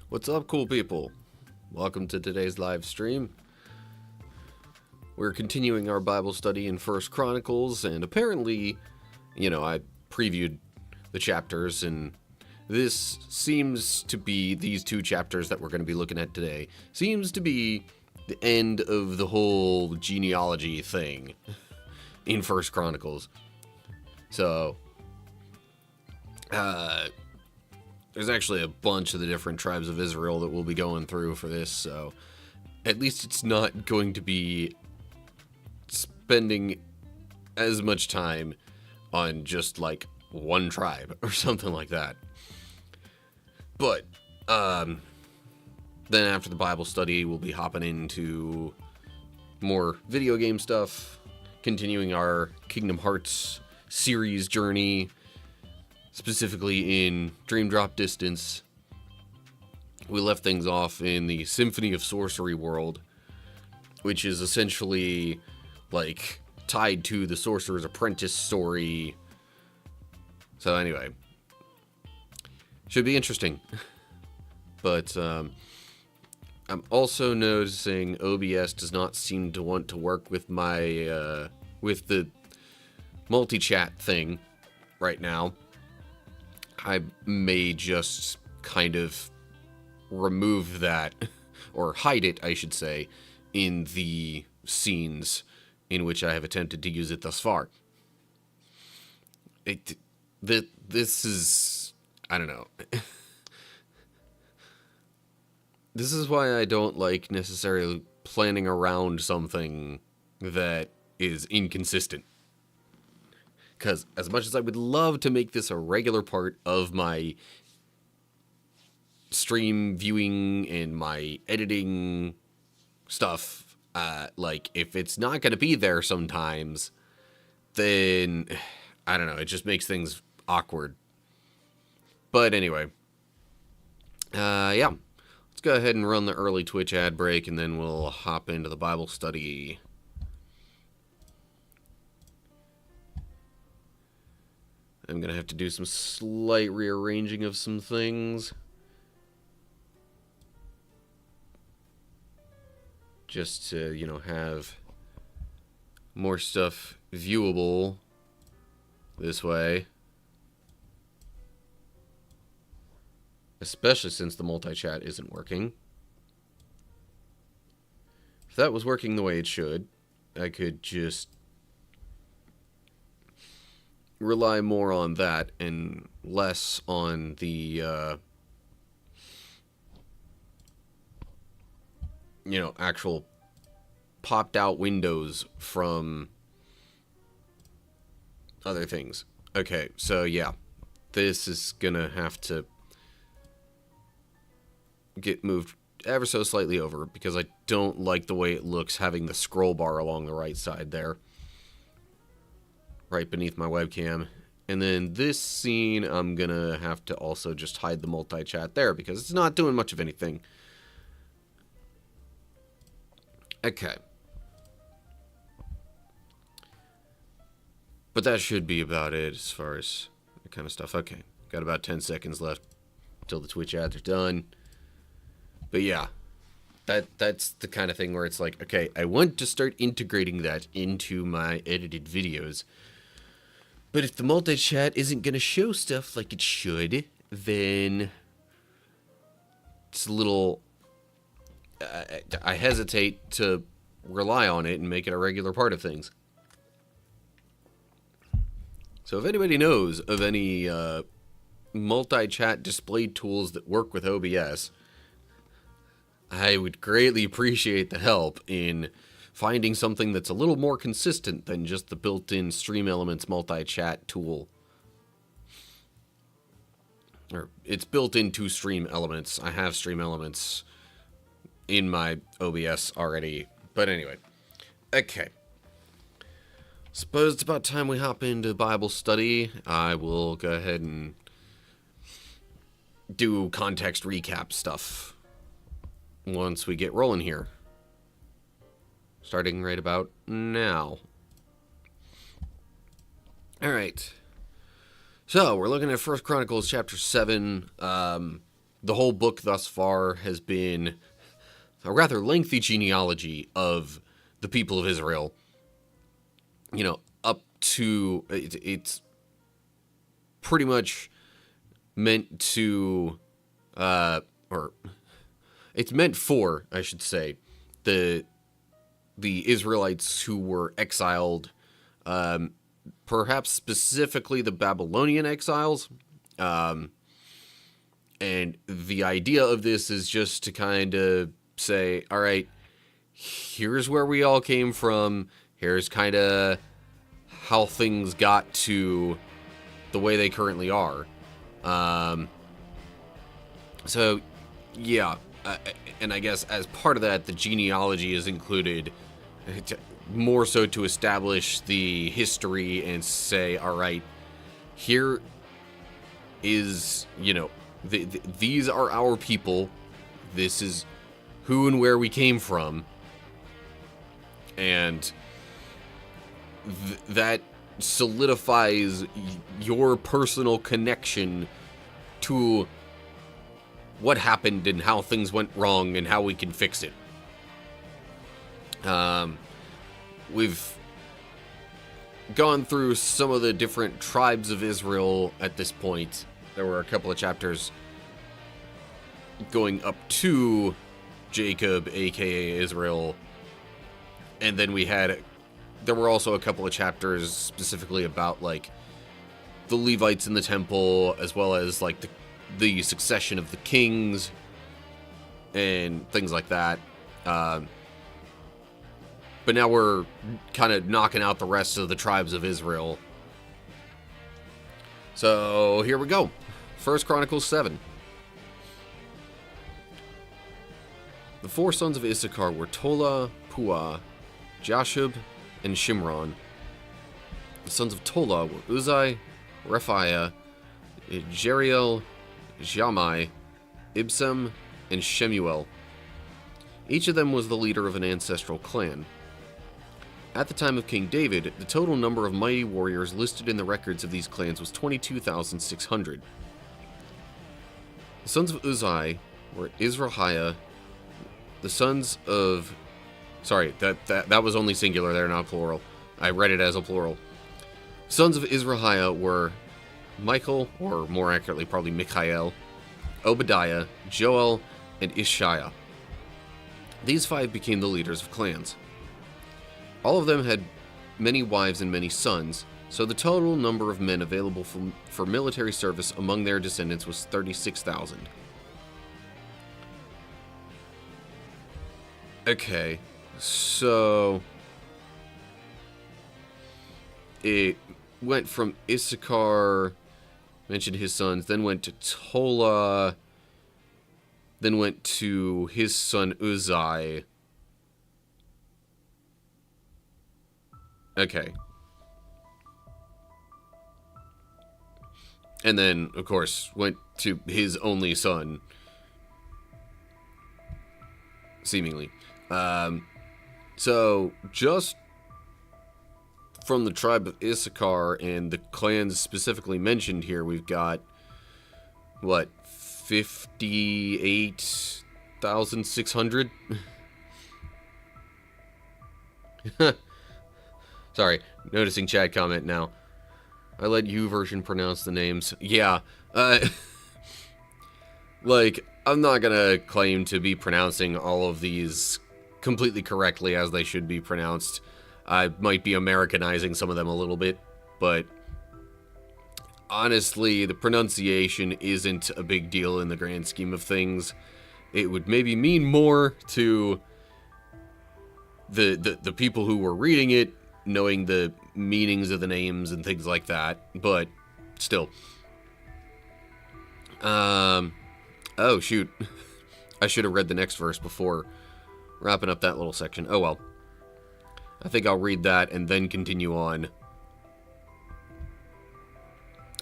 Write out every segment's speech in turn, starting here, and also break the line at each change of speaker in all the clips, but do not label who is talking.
What's up, cool people? Welcome to today's live stream. We're continuing our Bible study in First Chronicles, and apparently, I previewed the chapters, and this seems to be, these two chapters that we're going to be looking at today, seems to be the end of the whole genealogy thing in First Chronicles. So, there's actually a bunch of the different tribes of Israel that we'll be going through for this, so at least it's not going to be spending as much time on just like one tribe or something like that. But then after the Bible study, we'll be hopping into more video game stuff, continuing our Kingdom Hearts series journey, specifically in Dream Drop Distance. We left things off in the Symphony of Sorcery world, which is essentially like tied to the Sorcerer's Apprentice story. So anyway, should be interesting. But I'm also noticing OBS does not seem to want to work with my with the multi-chat thing right now. I may just kind of remove that, or hide it, I should say, in the scenes in which I have attempted to use it thus far. This is, I don't know. This is why I don't like necessarily planning around something that is inconsistent. Because as much as I would love to make this a regular part of my stream viewing and my editing stuff, like, if it's not going to be there sometimes, then, I don't know, it just makes things awkward. But anyway, yeah, let's go ahead and run the early Twitch ad break, and then we'll hop into the Bible study. I'm going to have to do some slight rearranging of some things, just to, have more stuff viewable this way. Especially since the multi-chat isn't working. If that was working the way it should, I could just rely more on that and less on the, actual popped out windows from other things. Okay, so yeah, this is gonna have to get moved ever so slightly over because I don't like the way it looks having the scroll bar along the right side there, right beneath my webcam. And then this scene, I'm gonna have to also just hide the multi-chat there because it's not doing much of anything. Okay. But that should be about it as far as that kind of stuff. Okay, got about 10 seconds left till the Twitch ads are done. But yeah, that's the kind of thing where it's like, okay, I want to start integrating that into my edited videos. But if the multi-chat isn't going to show stuff like it should, then it's a little... I hesitate to rely on it and make it a regular part of things. So if anybody knows of any multi-chat display tools that work with OBS, I would greatly appreciate the help in finding something that's a little more consistent than just the built-in Stream Elements multi-chat tool. Or, it's built into Stream Elements. I have Stream Elements in my OBS already. But anyway. Okay. Suppose it's about time we hop into Bible study. I will go ahead and do context recap stuff once we get rolling here. Starting right about now. Alright. So, we're looking at 1 Chronicles chapter 7. the whole book thus far has been a rather lengthy genealogy of the people of Israel. You know, up to it's pretty much meant to, or it's meant for, I should say, the Israelites who were exiled, perhaps specifically the Babylonian exiles. And the idea of this is just to kind of say, all right, here's where we all came from. Here's kind of how things got to the way they currently are. So, yeah. And I guess as part of that, the genealogy is included more so to establish the history and say, all right, here is, you know, these are our people. This is who and where we came from. And that solidifies your personal connection to what happened and how things went wrong and how we can fix it. We've gone through some of the different tribes of Israel at this point. There were a couple of chapters going up to Jacob, aka Israel, and then there were also a couple of chapters specifically about, like, the Levites in the temple, as well as, like, the succession of the kings, and things like that. But now we're kind of knocking out the rest of the tribes of Israel. So, here we go. 1 Chronicles 7. The 4 sons of Issachar were Tola, Puah, Jashub, and Shimron. The sons of Tola were Uzai, Rephaiah, Jeriel, Shammai, Ibsam, and Shemuel. Each of them was the leader of an ancestral clan. At the time of King David, the total number of mighty warriors listed in the records of these clans was 22,600. The sons of Uzai were Izrahiah. The sons of... Sorry, that was only singular there, not plural. I read it as a plural. Sons of Izrahiah were Michael, or more accurately probably Michael, Obadiah, Joel, and Ishiah. These 5 became the leaders of clans. All of them had many wives and many sons, so the total number of men available for military service among their descendants was 36,000. Okay, so it went from Issachar, mentioned his sons, then went to Tola, then went to his son Uzai. Okay. And then, of course, went to his only son. Seemingly. So, just from the tribe of Issachar and the clans specifically mentioned here, we've got, what, 58,600? Sorry, noticing chat comment now. I let YouVersion pronounce the names. Yeah, like, I'm not gonna claim to be pronouncing all of these completely correctly as they should be pronounced. I might be Americanizing some of them a little bit, but honestly, the pronunciation isn't a big deal in the grand scheme of things. It would maybe mean more to the people who were reading it, knowing the meanings of the names and things like that, but still. Oh, shoot. I should have read the next verse before wrapping up that little section. Oh, well. I think I'll read that and then continue on.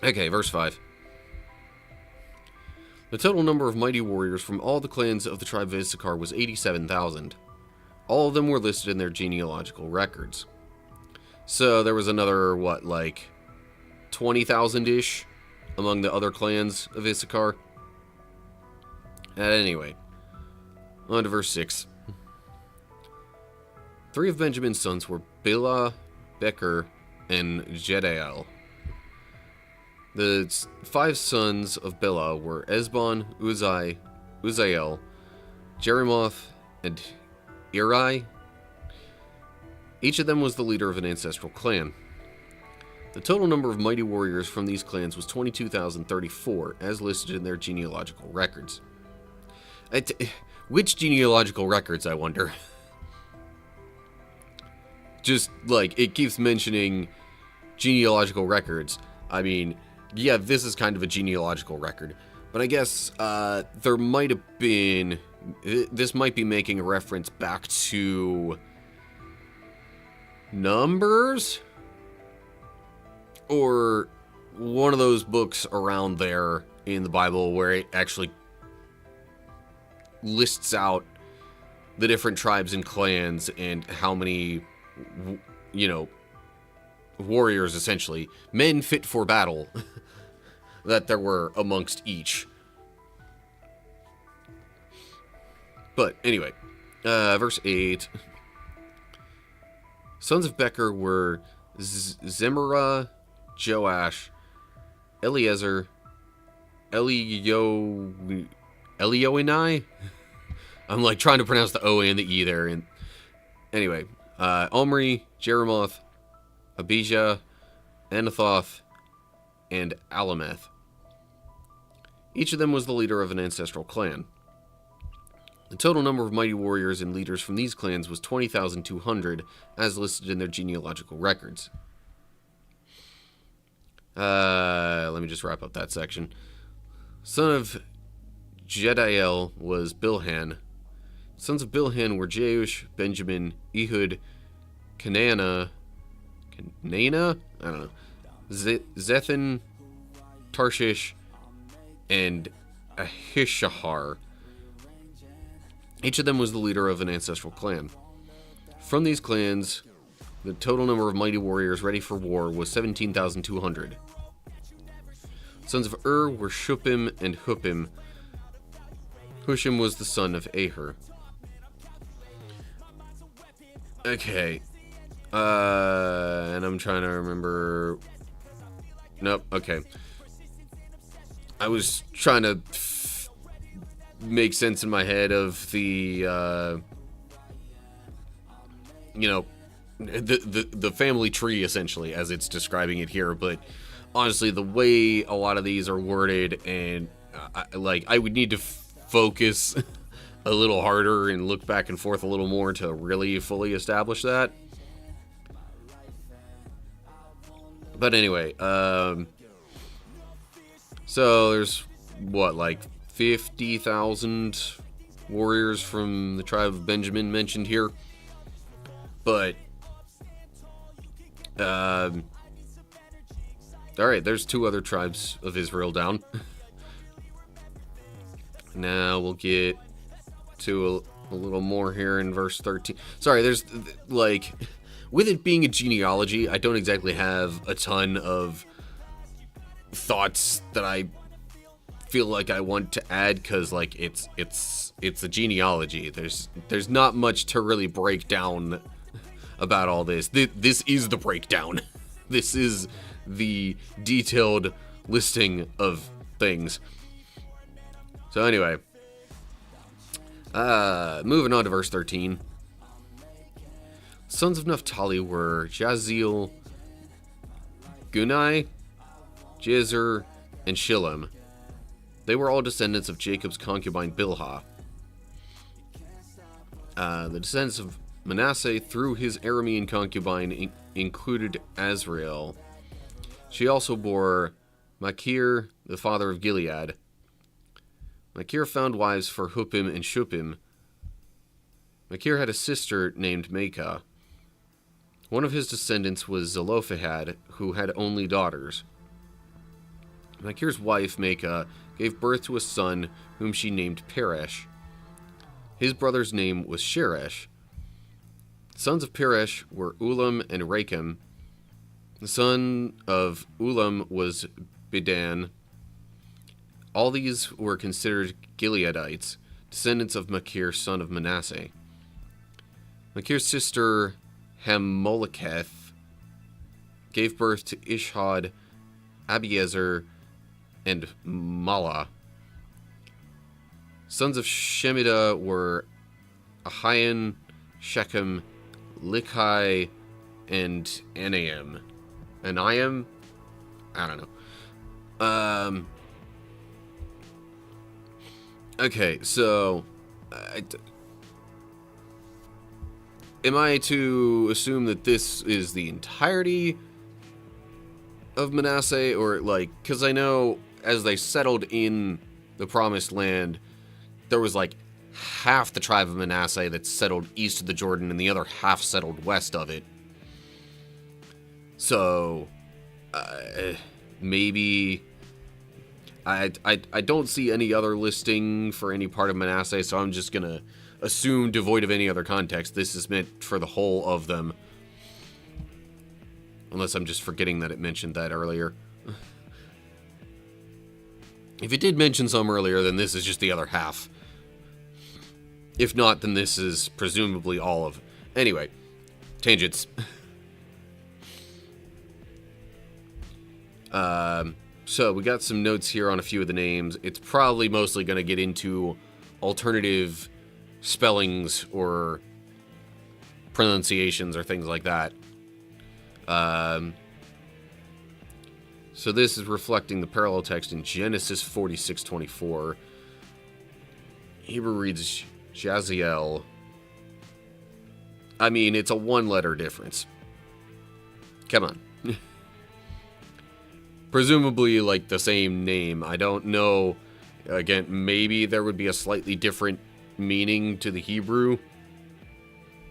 Okay, verse 5. The total number of mighty warriors from all the clans of the tribe of Issachar was 87,000. All of them were listed in their genealogical records. So there was another, what, like 20,000-ish among the other clans of Issachar? Anyway, on to verse 6. 3 of Benjamin's sons were Bilhah, Becher, and Jediael. The 5 sons of Bilhah were Ezbon, Uzziel, Jerimoth, and Eri. Each of them was the leader of an ancestral clan. The total number of mighty warriors from these clans was 22,034, as listed in their genealogical records. Which genealogical records, I wonder? Just, like, it keeps mentioning genealogical records. I mean, yeah, this is kind of a genealogical record. But I guess there might have been... This might be making a reference back to... Numbers? Or one of those books around there in the Bible where it actually lists out the different tribes and clans and how many, you know, warriors, essentially, men fit for battle, that there were amongst each. But anyway, verse 8. Sons of Becher were Zemerah, Joash, Eliezer, Elioenai? I'm like trying to pronounce the O and the E there. And anyway, Omri, Jeremoth, Abijah, Anathoth, and Alameth. Each of them was the leader of an ancestral clan. The total number of mighty warriors and leaders from these clans was 20,200, as listed in their genealogical records. Let me just wrap up that section. Son of Jediael was Bilhan. Sons of Bilhan were Jeush, Benjamin, Ehud, Canana? I don't know. Zethan, Tarshish, and Ahishahar. Each of them was the leader of an ancestral clan. From these clans, the total number of mighty warriors ready for war was 17,200. Sons of were Shuppim and Huppim. Hushim was the son of Aher. Okay. And I'm trying to remember... Nope, okay. I was trying to make sense in my head of the, you know, the family tree, essentially, as it's describing it here, but honestly, the way a lot of these are worded, and I would need to focus a little harder and look back and forth a little more to really fully establish that. But anyway, so there's what, like 50,000 warriors from the tribe of Benjamin mentioned here, but all right, there's 2 other tribes of Israel down. Now we'll get to a little more here in verse 13. Sorry, there's, like, with it being a genealogy, I don't exactly have a ton of thoughts that I feel like I want to add, because, like, it's a genealogy. There's not much to really break down about all this. This is the breakdown. This is the detailed listing of things. So anyway, moving on to verse 13. Sons of Naphtali were Jaziel, Gunai, Jezer, and Shillem. They were all descendants of Jacob's concubine Bilhah. The descendants of Manasseh through his Aramean concubine included Azrael. She also bore Machir, the father of Gilead. Machir found wives for Huppim and Shuppim. Machir had a sister named Maacah. One of his descendants was Zelophehad, who had only daughters. Machir's wife, Maacah, gave birth to a son whom she named Peresh. His brother's name was Sheresh. The sons of Peresh were Ulam and Rakem. The son of Ulam was Bedan. All these were considered Gileadites, descendants of Machir, son of Manasseh. Machir's sister Hammoleketh gave birth to Ishhod, Abiezer, and Mala. Sons of Shemida were Ahian, Shechem, Likhai, and Anaim. Anaim? I don't know. Okay, so am I to assume that this is the entirety of Manasseh, or like, because I know as they settled in the Promised Land, there was like half the tribe of Manasseh that settled east of the Jordan, and the other half settled west of it. So maybe I don't see any other listing for any part of Manasseh, so I'm just gonna assume, devoid of any other context, this is meant for the whole of them. Unless I'm just forgetting that it mentioned that earlier. If it did mention some earlier, then this is just the other half. If not, then this is presumably all of... Anyway, tangents. So we got some notes here on a few of the names. It's probably mostly going to get into alternative spellings or pronunciations or things like that. So this is reflecting the parallel text in Genesis 46:24. Hebrew reads Jaziel. I mean, it's a one-letter difference. Come on. Presumably, like, the same name. I don't know. Again, maybe there would be a slightly different meaning to the Hebrew.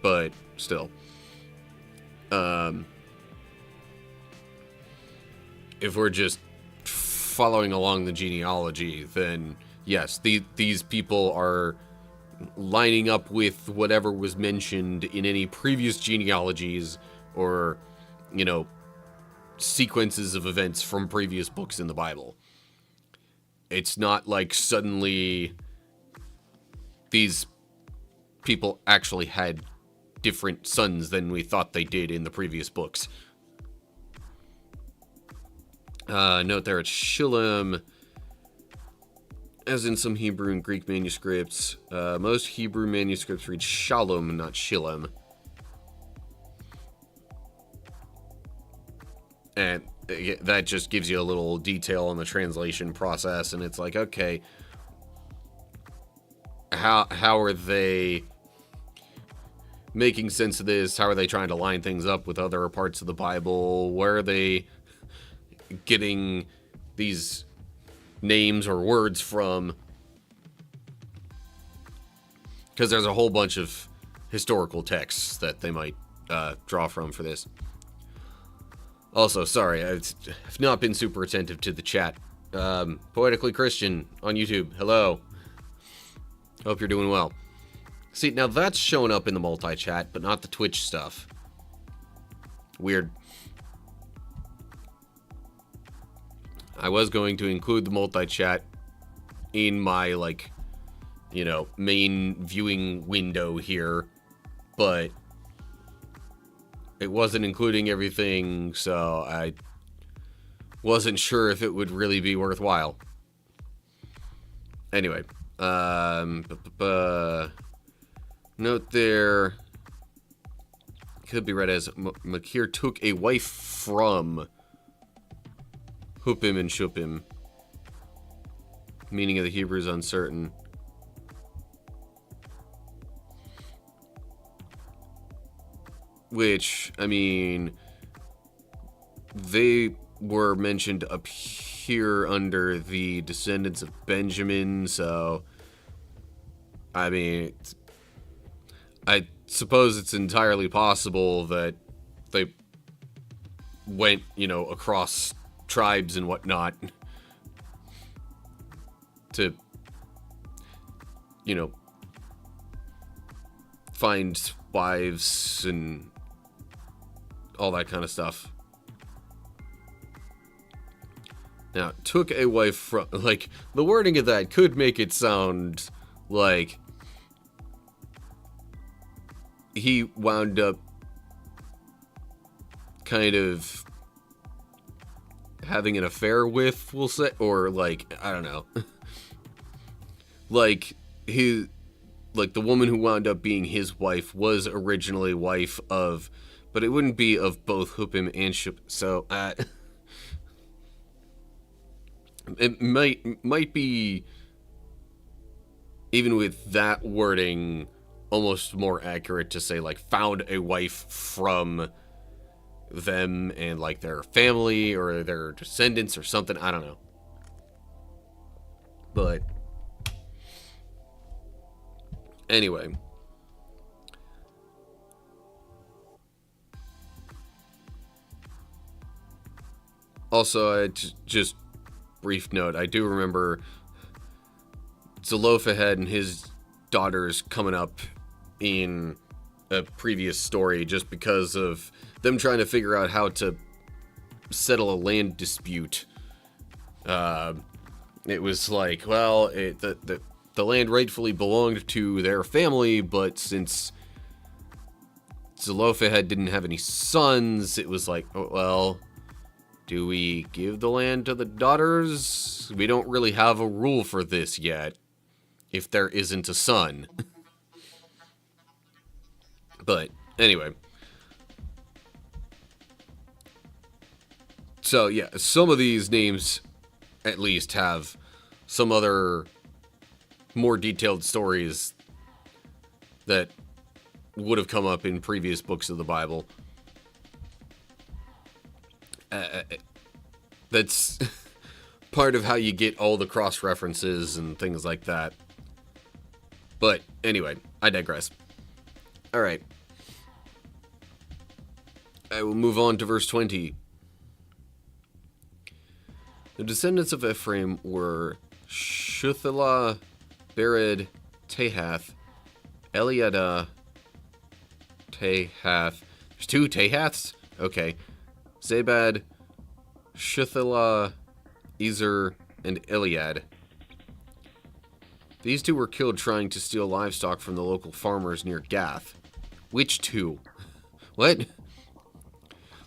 But, still. If we're just following along the genealogy, then, yes, these people are lining up with whatever was mentioned in any previous genealogies or, you know, sequences of events from previous books in the Bible. It's not like suddenly these people actually had different sons than we thought they did in the previous books. Note there it's Shilem, as in some Hebrew and Greek manuscripts. Most Hebrew manuscripts read Shalom, not Shilem. And that just gives you a little detail on the translation process, and it's like, okay, how are they making sense of this? How are they trying to line things up with other parts of the Bible? Where are they getting these names or words from? Because there's a whole bunch of historical texts that they might draw from for this. Also, sorry, I've not been super attentive to the chat. Poetically Christian on YouTube, hello. Hope you're doing well. See, now that's showing up in the multi-chat, but not the Twitch stuff. Weird. I was going to include the multi-chat in my, like, you know, main viewing window here, but it wasn't including everything, so I wasn't sure if it would really be worthwhile. Anyway, note there, could be read as Machir took a wife from Huppim and Shuppim. Meaning of the Hebrew is uncertain. Which, I mean, they were mentioned up here under the descendants of Benjamin, so, I mean, I suppose it's entirely possible that they went, you know, across tribes and whatnot to, you know, find wives and all that kind of stuff. Now, took a wife from, like, the wording of that could make it sound like he wound up kind of having an affair with, we'll say, or like, I don't know. like, the woman who wound up being his wife was originally wife of, but it wouldn't be of both Hupim and Shup, so, it might be, even with that wording, almost more accurate to say, like, found a wife from them and, like, their family or their descendants or something. I don't know. But anyway. Also, just brief note, I do remember Zelophehad and his daughters coming up in a previous story just because of them trying to figure out how to settle a land dispute. It was like, well, the land rightfully belonged to their family, but since Zelophehad didn't have any sons, it was like, oh, well, do we give the land to the daughters? We don't really have a rule for this yet, if there isn't a son. But, anyway. So, yeah, some of these names, at least, have some other more detailed stories that would have come up in previous books of the Bible. That's part of how you get all the cross-references and things like that. But, anyway, I digress. Alright. I will move on to verse 20. The descendants of Ephraim were Shuthelah, Bered, Tahath, Eliada, Tahath. There's two Tahaths? Okay. Zabad, Shuthelah, Ezer, and Eliad. These two were killed trying to steal livestock from the local farmers near Gath. Which two? What?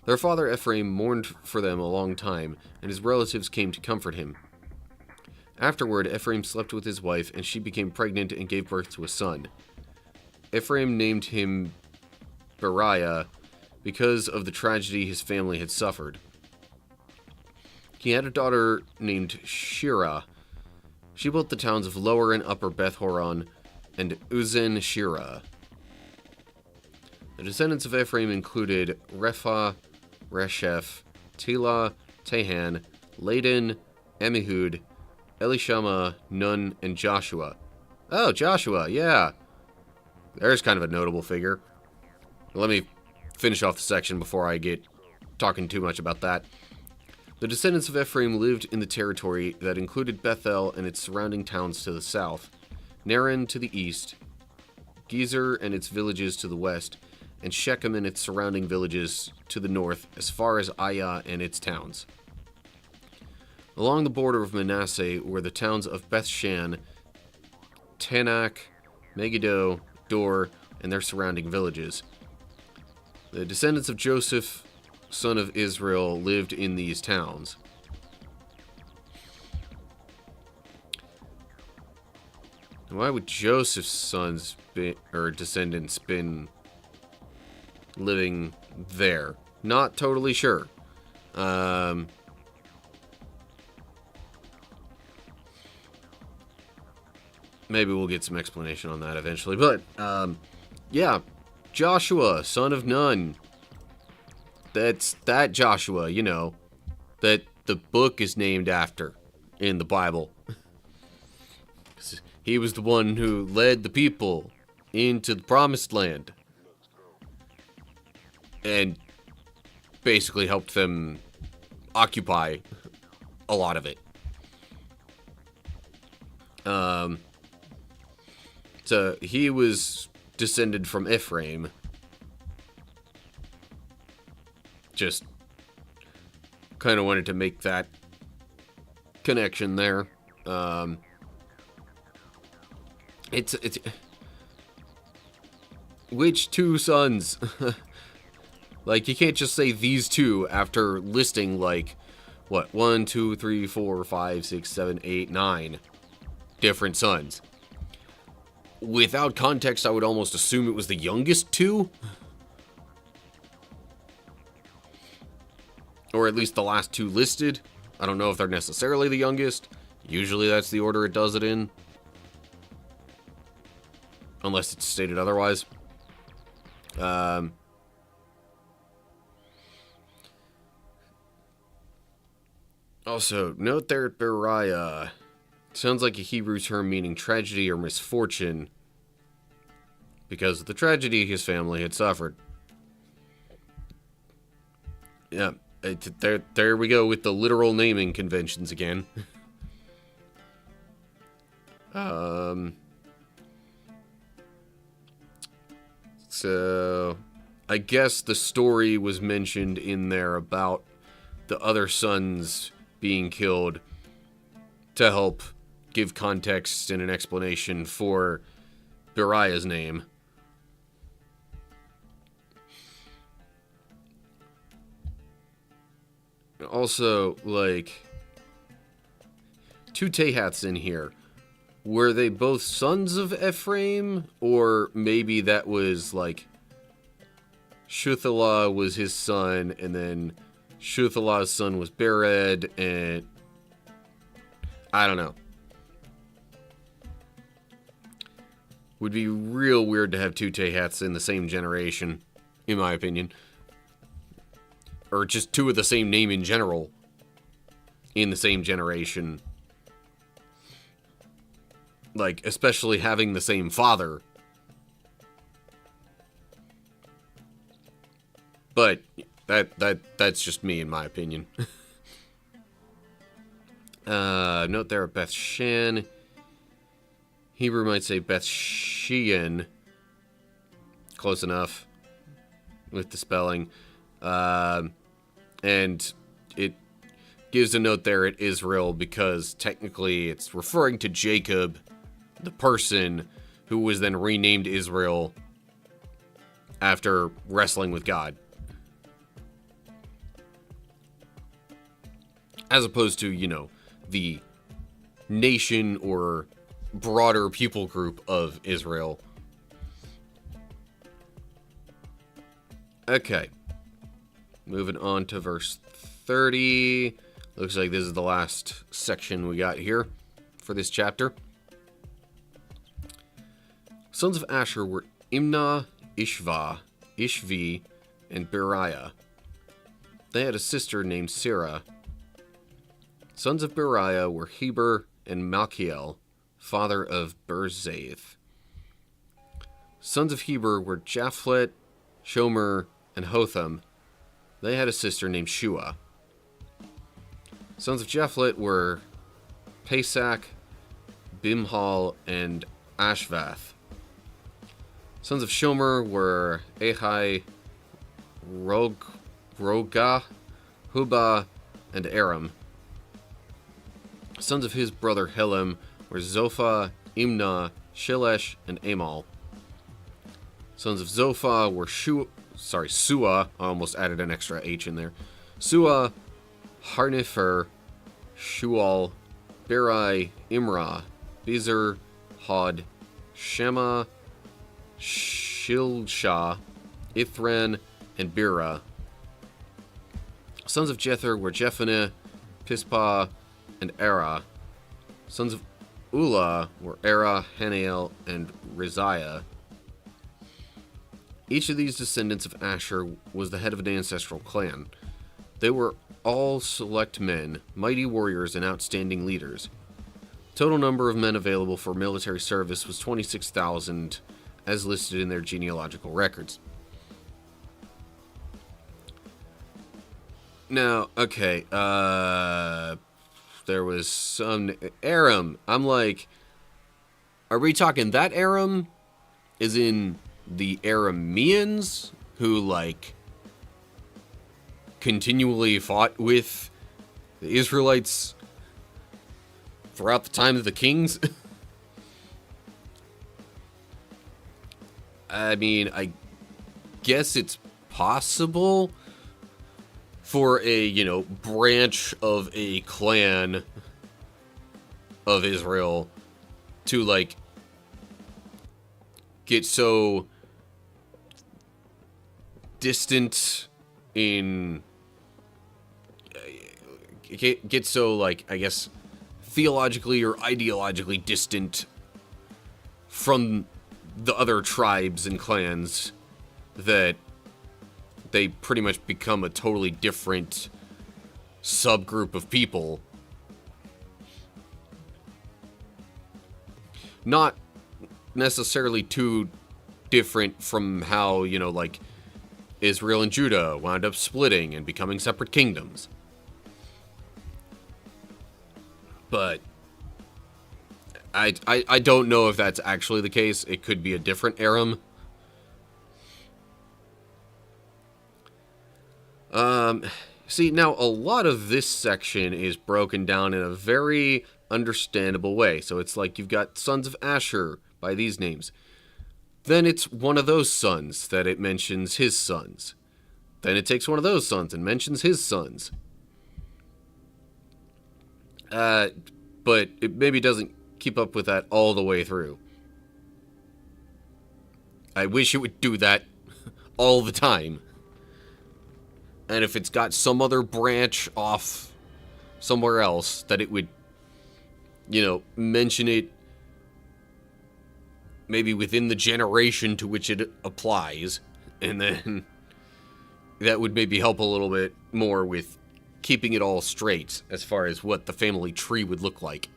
Their father Ephraim mourned for them a long time, and his relatives came to comfort him. Afterward, Ephraim slept with his wife, and she became pregnant and gave birth to a son. Ephraim named him Beriah because of the tragedy his family had suffered. He had a daughter named Shirah. She built the towns of Lower and Upper Beth-horon and Uzen-Shirah. The descendants of Ephraim included Repha, Resheph, Tela, Tahan, Laden, Amihud, Elishama, Nun, and Joshua. Oh, Joshua, yeah. There's kind of a notable figure. Let me finish off the section before I get talking too much about that. The descendants of Ephraim lived in the territory that included Bethel and its surrounding towns to the south, Naran to the east, Gezer and its villages to the west, and Shechem and its surrounding villages to the north, as far as Ayah and its towns. Along the border of Manasseh were the towns of Bethshan, Tanakh, Megiddo, Dor, and their surrounding villages. The descendants of Joseph, son of Israel, lived in these towns. Why would Joseph's sons or descendants been living there? Not totally sure. Maybe we'll get some explanation on that eventually. But, yeah, Joshua, son of Nun. That's that Joshua, you know, that the book is named after in the Bible. He was the one who led the people into the promised land and basically helped them occupy a lot of it. So he was descended from Ephraim. Just kind of wanted to make that connection there. It's which two sons? Like, you can't just say these two after listing, like, what, 1, 2, 3, 4, 5, 6, 7, 8, 9 different sons. Without context, I would almost assume it was the youngest two. Or at least the last two listed. I don't know if they're necessarily the youngest. Usually that's the order it does it in. Unless it's stated otherwise. Also, note there at Beriah. Sounds like a Hebrew term meaning tragedy or misfortune. Because of the tragedy his family had suffered. Yeah, there we go with the literal naming conventions again. So, I guess the story was mentioned in there about the other sons being killed to help give context and an explanation for Beriah's name. Also, like, two Tehats in here. Were they both sons of Ephraim? Or maybe that was, like, Shuthalah was his son, and then Shuthalah's son was Bered, and I don't know. Would be real weird to have two Tehats in the same generation, in my opinion. Or just two of the same name in general in the same generation. Like, especially having the same father. But that's just me, in my opinion. Note there at Beth Shan. Hebrew might say Beth Shean. Close enough with the spelling. And it gives a note there at Israel because technically it's referring to Jacob, the person who was then renamed Israel after wrestling with God. As opposed to, you know, the nation or broader people group of Israel. Okay. Moving on to verse 30. Looks like this is the last section we got here for this chapter. Sons of Asher were Imnah, Ishvi, and Beriah. They had a sister named Sarah. Sons of Beriah were Heber and Malchiel, father of Berzaith. Sons of Heber were Japhlet, Shomer, and Hotham. They had a sister named Shua. Sons of Japhlet were Pesach, Bimhal, and Ashvath. Sons of Shomer were Ahai, Roga, Huba, and Aram. Sons of his brother Helem were Zophah, Imnah, Shelesh, and Amal. Sons of Zophah were Sua. I almost added an extra H in there. Sua, Harnifer, Shual, Berai, Imrah, Bizer, Hod, Shema, Shilsha, Ithran, and Bira. Sons of Jether were Jephaneh, Pispa, and Era. Sons of Ulah were Era, Hanael, and Riziah. Each of these descendants of Asher was the head of an ancestral clan. They were all select men, mighty warriors, and outstanding leaders. Total number of men available for military service was 26,000, as listed in their genealogical records. Now, okay, there was some Aram. I'm like, are we talking that Aram? As in the Arameans who, like, continually fought with the Israelites throughout the time of the kings? I mean, I guess it's possible for a, you know, branch of a clan of Israel to, like, get so distant in... get so, like, I guess, theologically or ideologically distant from the other tribes and clans that they pretty much become a totally different subgroup of people. Not necessarily too different from how, you know, like, Israel and Judah wound up splitting and becoming separate kingdoms. But I don't know if that's actually the case. It could be a different Aram. See, now a lot of this section is broken down in a very understandable way. So it's like you've got sons of Asher by these names. Then it's one of those sons that it mentions his sons. Then it takes one of those sons and mentions his sons. But it maybe doesn't keep up with that all the way through. I wish it would do that all the time. And if it's got some other branch off somewhere else, that it would, you know, mention it maybe within the generation to which it applies. And then that would maybe help a little bit more with keeping it all straight as far as what the family tree would look like.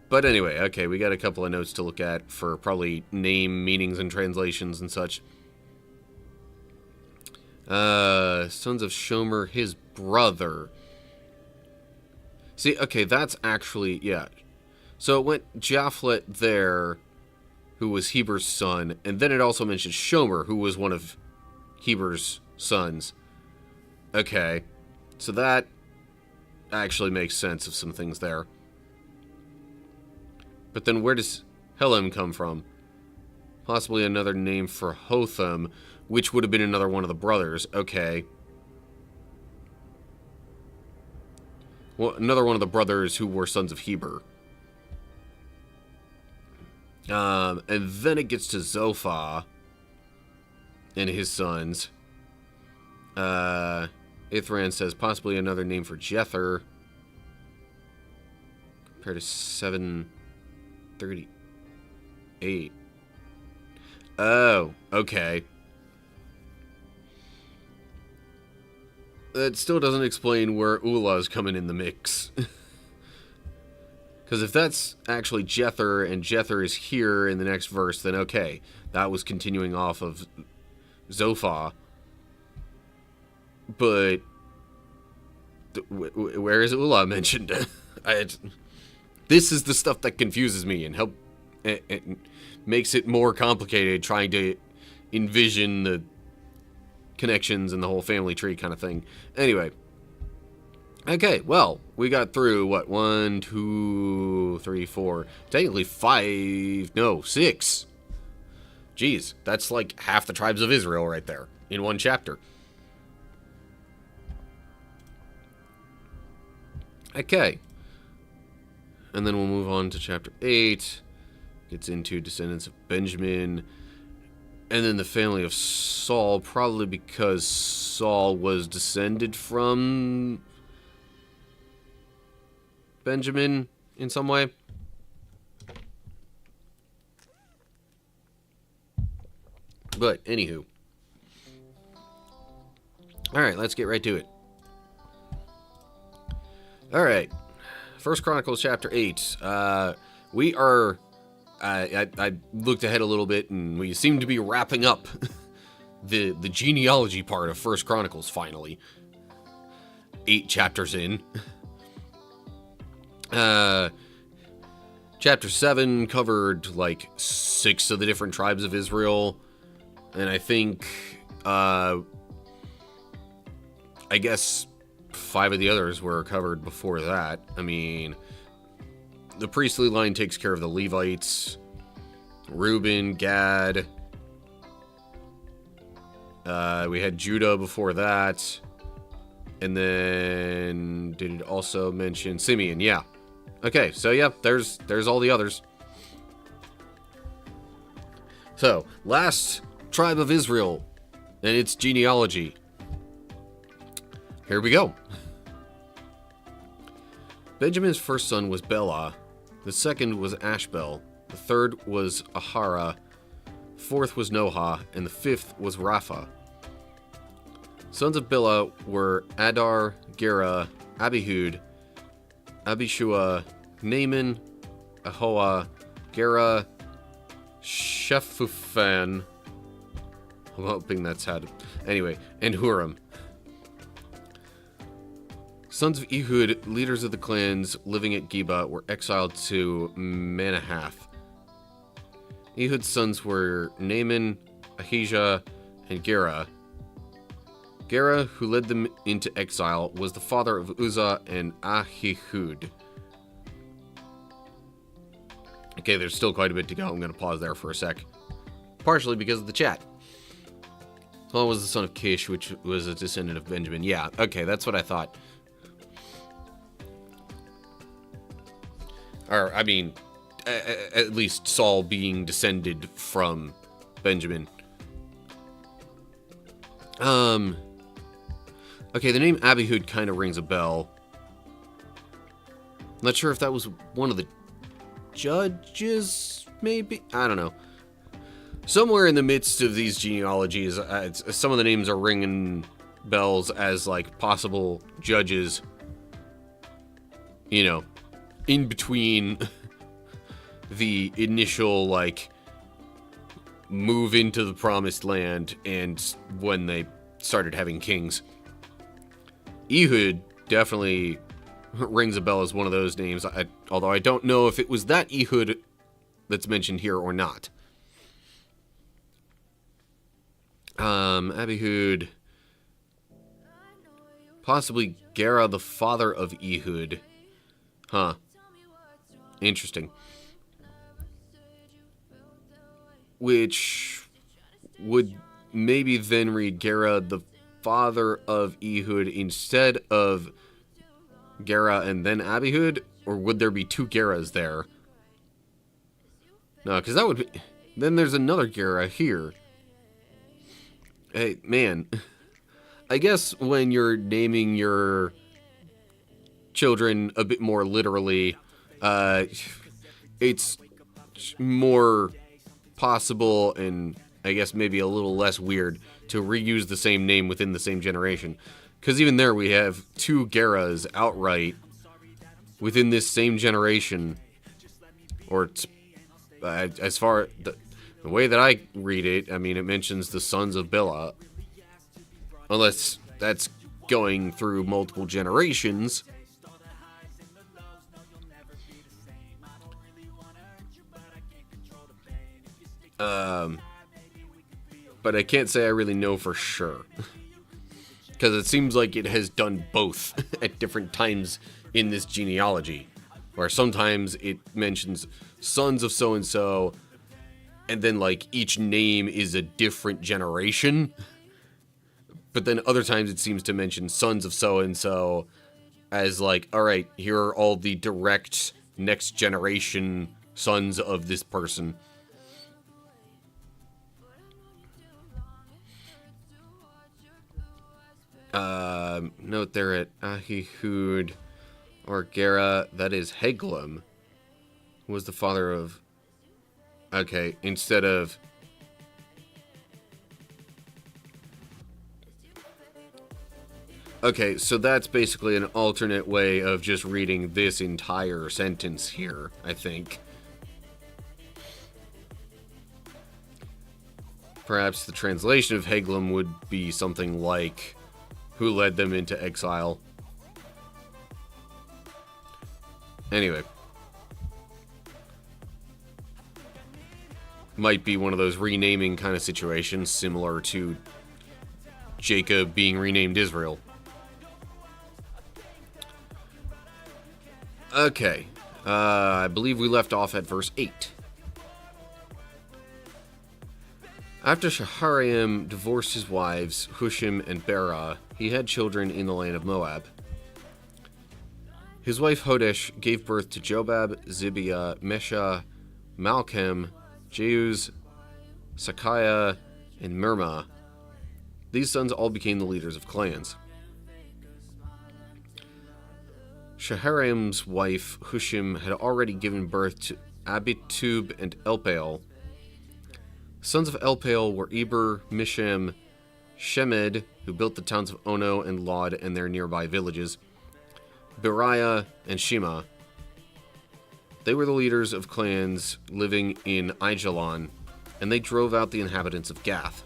But anyway, okay, we got a couple of notes to look at for probably name, meanings, and translations and such. Sons of Shomer, his brother. See, okay, that's actually, yeah. So it went Japhlet there, who was Heber's son, and then it also mentioned Shomer, who was one of Heber's sons. Okay, so that actually makes sense of some things there. But then where does Helem come from? Possibly another name for Hotham, which would have been another one of the brothers. Okay. Well, another one of the brothers who were sons of Heber. And then it gets to Zophah and his sons. Ithran says possibly another name for Jether. Compared to 738. Oh, okay. That still doesn't explain where Ulah's coming in the mix. Because if that's actually Jether, and Jether is here in the next verse, then okay. That was continuing off of Zophah. But where is Ulah mentioned? This is the stuff that confuses me and it makes it more complicated trying to envision the connections and the whole family tree kind of thing. Anyway. Okay, well, we got through, what, 1, 2, 3, 4, technically 5, no, 6. Jeez, that's like half the tribes of Israel right there in one chapter. Okay. And then we'll move on to chapter 8. Gets into descendants of Benjamin. And then the family of Saul, probably because Saul was descended from Benjamin in some way. But, anywho. Alright, let's get right to it. Alright. First Chronicles chapter 8. We are... I looked ahead a little bit, and we seem to be wrapping up the genealogy part of First Chronicles, finally. 8 chapters in. Chapter 7 covered, like, 6 of the different tribes of Israel. And I think, I guess 5 of the others were covered before that. I mean, the priestly line takes care of the Levites, Reuben, Gad. We had Judah before that. And then, did it also mention Simeon? Yeah. Okay, so yeah, there's all the others. So, last tribe of Israel and its genealogy. Here we go. Benjamin's first son was Bela. The second was Ashbel. The third was Ahara. Fourth was Noha. And the fifth was Rapha. Sons of Bela were Adar, Gera, Abihud, Abishua, Naaman, Ahoa, Gera, Shephupan. I'm hoping that's how to... Anyway, and Huram. Sons of Ehud, leaders of the clans living at Geba, were exiled to Manahath. Ehud's sons were Naaman, Ahijah, and Gera. Gera, who led them into exile, was the father of Uzzah and Ahihud. Okay, there's still quite a bit to go. I'm going to pause there for a sec. Partially because of the chat. Saul was the son of Kish, which was a descendant of Benjamin. Yeah, okay, that's what I thought. Or, I mean, at least Saul being descended from Benjamin. Okay, the name Abihud kind of rings a bell. Not sure if that was one of the judges, maybe? I don't know. Somewhere in the midst of these genealogies, some of the names are ringing bells as, like, possible judges. You know, in between the initial, like, move into the promised land and when they started having kings. Ehud definitely rings a bell as one of those names, although I don't know if it was that Ehud that's mentioned here or not. Abihud, possibly Gera, the father of Ehud. Huh. Interesting. Which would maybe then read Gera, the father of Ehud, instead of Gera and then Abihud? Or would there be 2 Geras there? No, because that would be... Then there's another Gera here. Hey, man. I guess when you're naming your children a bit more literally, it's more possible and I guess maybe a little less weird to reuse the same name within the same generation. Because even there we have 2 Geras outright within this same generation. Or as far... The way that I read it, I mean, it mentions the sons of Bela. Unless that's going through multiple generations. But I can't say I really know for sure. Because it seems like it has done both at different times in this genealogy. Where sometimes it mentions sons of so-and-so, and then, like, each name is a different generation. But then other times it seems to mention sons of so-and-so as, like, alright, here are all the direct next generation sons of this person. Note there at Ahihud or Gera, that is Heglam, who was the father of... Okay, instead of... Okay, so that's basically an alternate way of just reading this entire sentence here, I think. Perhaps the translation of Heglam would be something like, who led them into exile. Anyway. Might be one of those renaming kind of situations, similar to Jacob being renamed Israel. Okay. I believe we left off at verse 8. After Shaharaim divorced his wives, Hushim and Bera, he had children in the land of Moab. His wife Hodesh gave birth to Jobab, Zibiah, Mesha, Malchem, Jeuz, Sakiah, and Mirma. These sons all became the leaders of clans. Shaharaim's wife Hushim had already given birth to Abitub and Elpaal. The sons of Elpaal were Eber, Mishem, Shemed, who built the towns of Ono and Lod and their nearby villages, Beriah, and Shema. They were the leaders of clans living in Aijalon, and they drove out the inhabitants of Gath.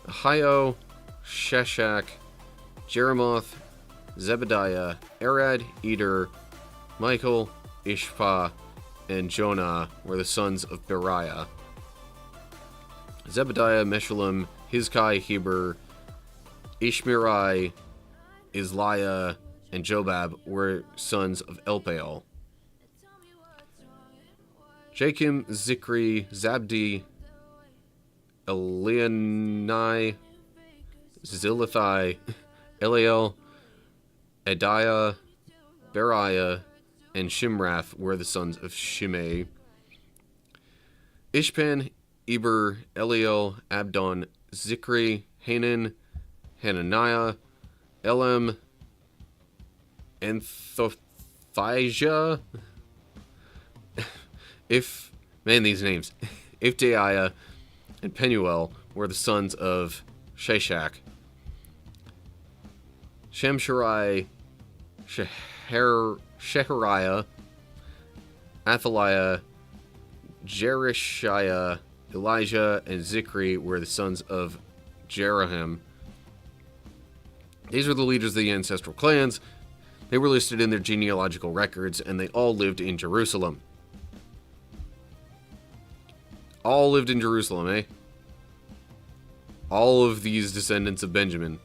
Ahio, Sheshach, Jeremoth, Zebediah, Arad, Eder, Michael, Ishpa, and Jonah were the sons of Beriah. Zebediah, Meshullam, Hizkai, Heber, Ishmerai, Isliah, and Jobab were sons of Elpaal. Jakim, Zikri, Zabdi, Elianai, Zilithai, Eliel, Adiah, Beriah, and Shimrath were the sons of Shimei. Ishpan, Eber, Eliel, Abdon, Zikri, Hanan, Hananiah, Elam, Anthothijah, these names, Ifdaiah, and Penuel were the sons of Sheshach. Shemsharai, Shehariah, Athaliah, Jerishiah, Elijah, and Zikri were the sons of Jerahim. These were the leaders of the ancestral clans. They were listed in their genealogical records, and they all lived in Jerusalem. All lived in Jerusalem, eh? All of these descendants of Benjamin.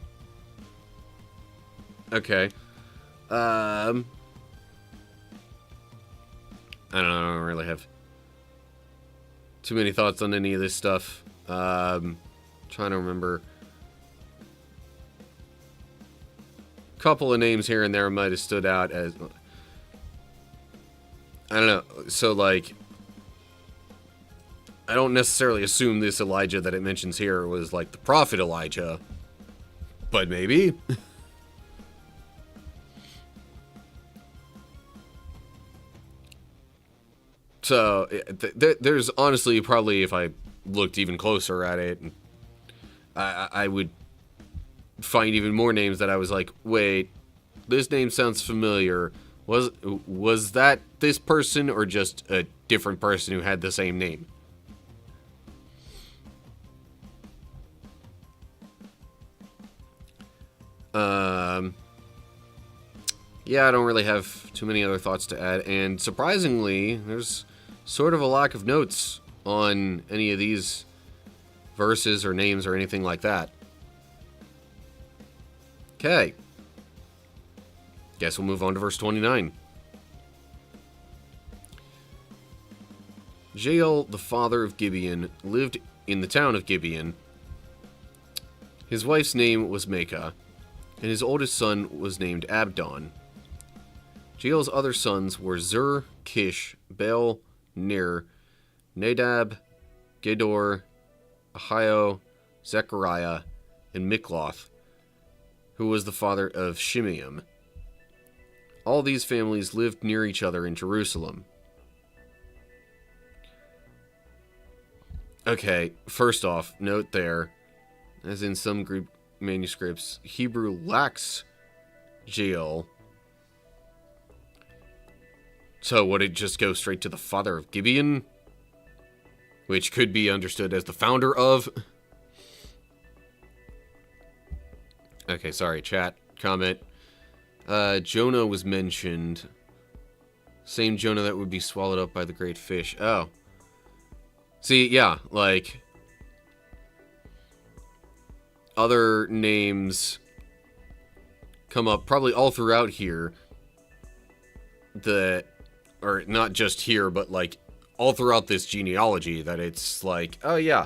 Okay. I don't really have too many thoughts on any of this stuff. Trying to remember. A couple of names here and there might have stood out as... I don't know. So, like... I don't necessarily assume this Elijah that it mentions here was, like, the prophet Elijah. But maybe? So, there's honestly probably, if I looked even closer at it, I would find even more names that I was like, wait, this name sounds familiar. Was that this person or just a different person who had the same name? Yeah, I don't really have too many other thoughts to add, and surprisingly, there's sort of a lack of notes on any of these verses or names or anything like that. Okay. Guess we'll move on to verse 29. Jael, the father of Gibeon, lived in the town of Gibeon. His wife's name was Maacah, and his oldest son was named Abdon. Jael's other sons were Zur, Kish, Baal, Ner, Nadab, Gedor, Ahio, Zechariah, and Mikloth, who was the father of Shimeam. All these families lived near each other in Jerusalem. Okay, first off, note there, as in some Greek manuscripts, Hebrew lacks Jael. So would it just go straight to the father of Gibeon? Which could be understood as the founder of... Okay, sorry, chat, comment. Jonah was mentioned. Same Jonah that would be swallowed up by the great fish. Oh. See, yeah, like... other names come up probably all throughout here. Or not just here, but like all throughout this genealogy, that it's like, oh yeah,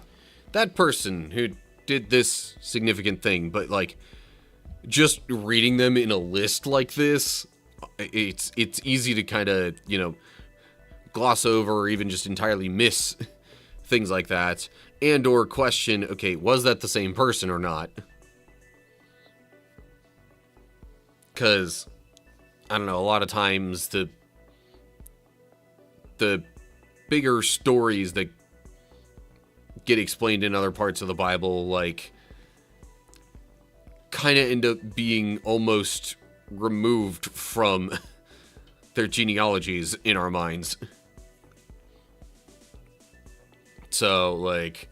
that person who did this significant thing, but like just reading them in a list like this, it's easy to kind of, gloss over or even just entirely miss things like that, and or question, okay, was that the same person or not? Because I don't know, a lot of times the bigger stories that get explained in other parts of the Bible, like, kind of end up being almost removed from their genealogies in our minds. So, like,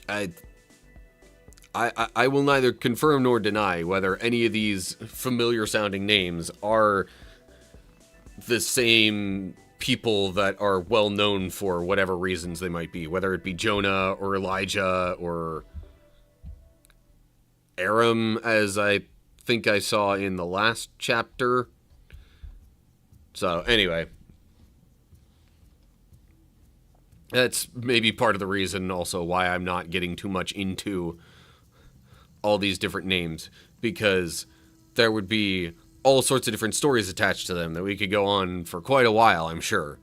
I will neither confirm nor deny whether any of these familiar sounding names are the same people that are well known for whatever reasons they might be, whether it be Jonah or Elijah or Aram, as I think I saw in the last chapter. So, anyway, that's maybe part of the reason also why I'm not getting too much into all these different names, because there would be all sorts of different stories attached to them that we could go on for quite a while, I'm sure.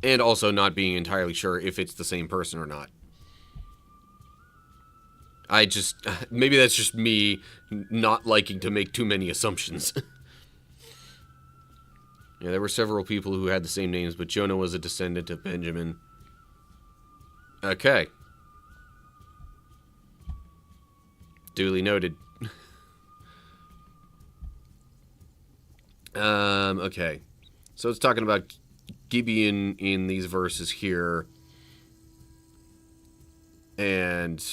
And also not being entirely sure if it's the same person or not. Maybe that's just me not liking to make too many assumptions. Yeah, there were several people who had the same names, but Jonah was a descendant of Benjamin. Okay. Duly noted. Okay. So it's talking about Gibeon in these verses here. And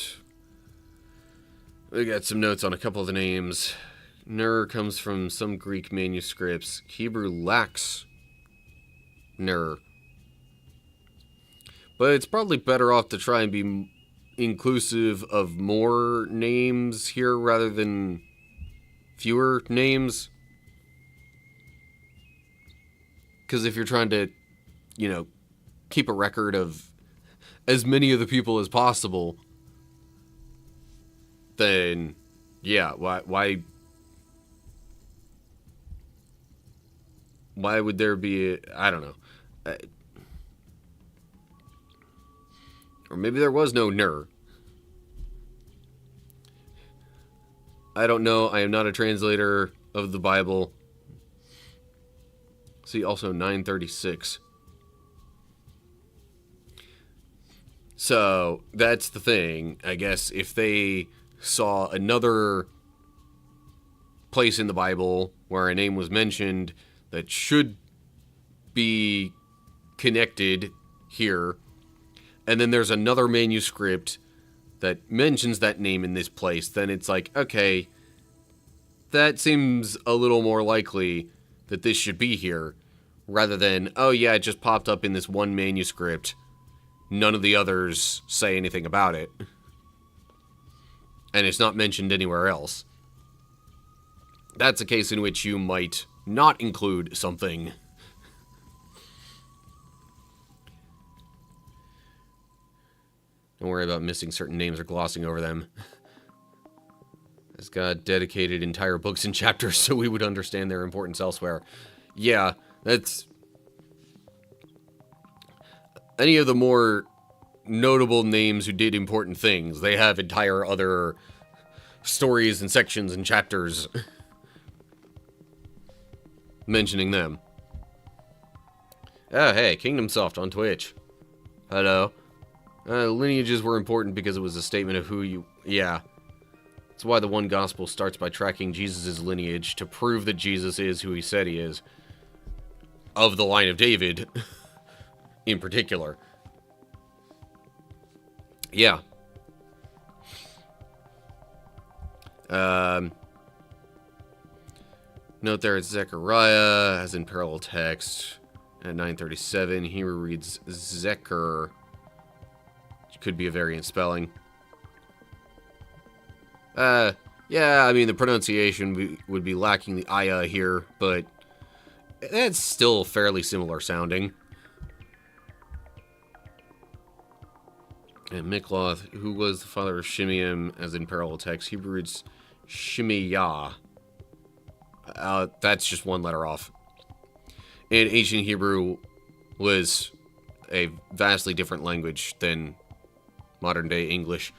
we got some notes on a couple of the names. Ner comes from some Greek manuscripts. Hebrew lacks Ner. But it's probably better off to try and be inclusive of more names here rather than fewer names. Because if you're trying to, keep a record of as many of the people as possible, then, yeah, why would there be I don't know. Or maybe there was no Ner. I don't know. I am not a translator of the Bible. See, also 936. So, that's the thing. I guess if they saw another place in the Bible where a name was mentioned that should be connected here, and then there's another manuscript that mentions that name in this place, then it's like, okay, that seems a little more likely that this should be here, rather than, oh yeah, it just popped up in this one manuscript. None of the others say anything about it. And it's not mentioned anywhere else. That's a case in which you might not include something. Don't worry about missing certain names or glossing over them. As God dedicated entire books and chapters so we would understand their importance elsewhere. Yeah, that's... Any of the more notable names who did important things, they have entire other stories and sections and chapters mentioning them. Oh, hey, Kingdom Soft on Twitch. Hello. Lineages were important because it was a statement of who you... Yeah. That's why the one gospel starts by tracking Jesus' lineage to prove that Jesus is who he said he is. Of the line of David, in particular. Yeah. Note there it's Zechariah, as in parallel text. At 937, Hebrew reads Zecher. Which could be a variant spelling. Yeah, I mean, the pronunciation would be lacking the aya here, but that's still fairly similar sounding. And Mikloth, who was the father of Shimeam, as in parallel text, Hebrew reads Shimeyah. That's just one letter off. And ancient Hebrew was a vastly different language than modern day English.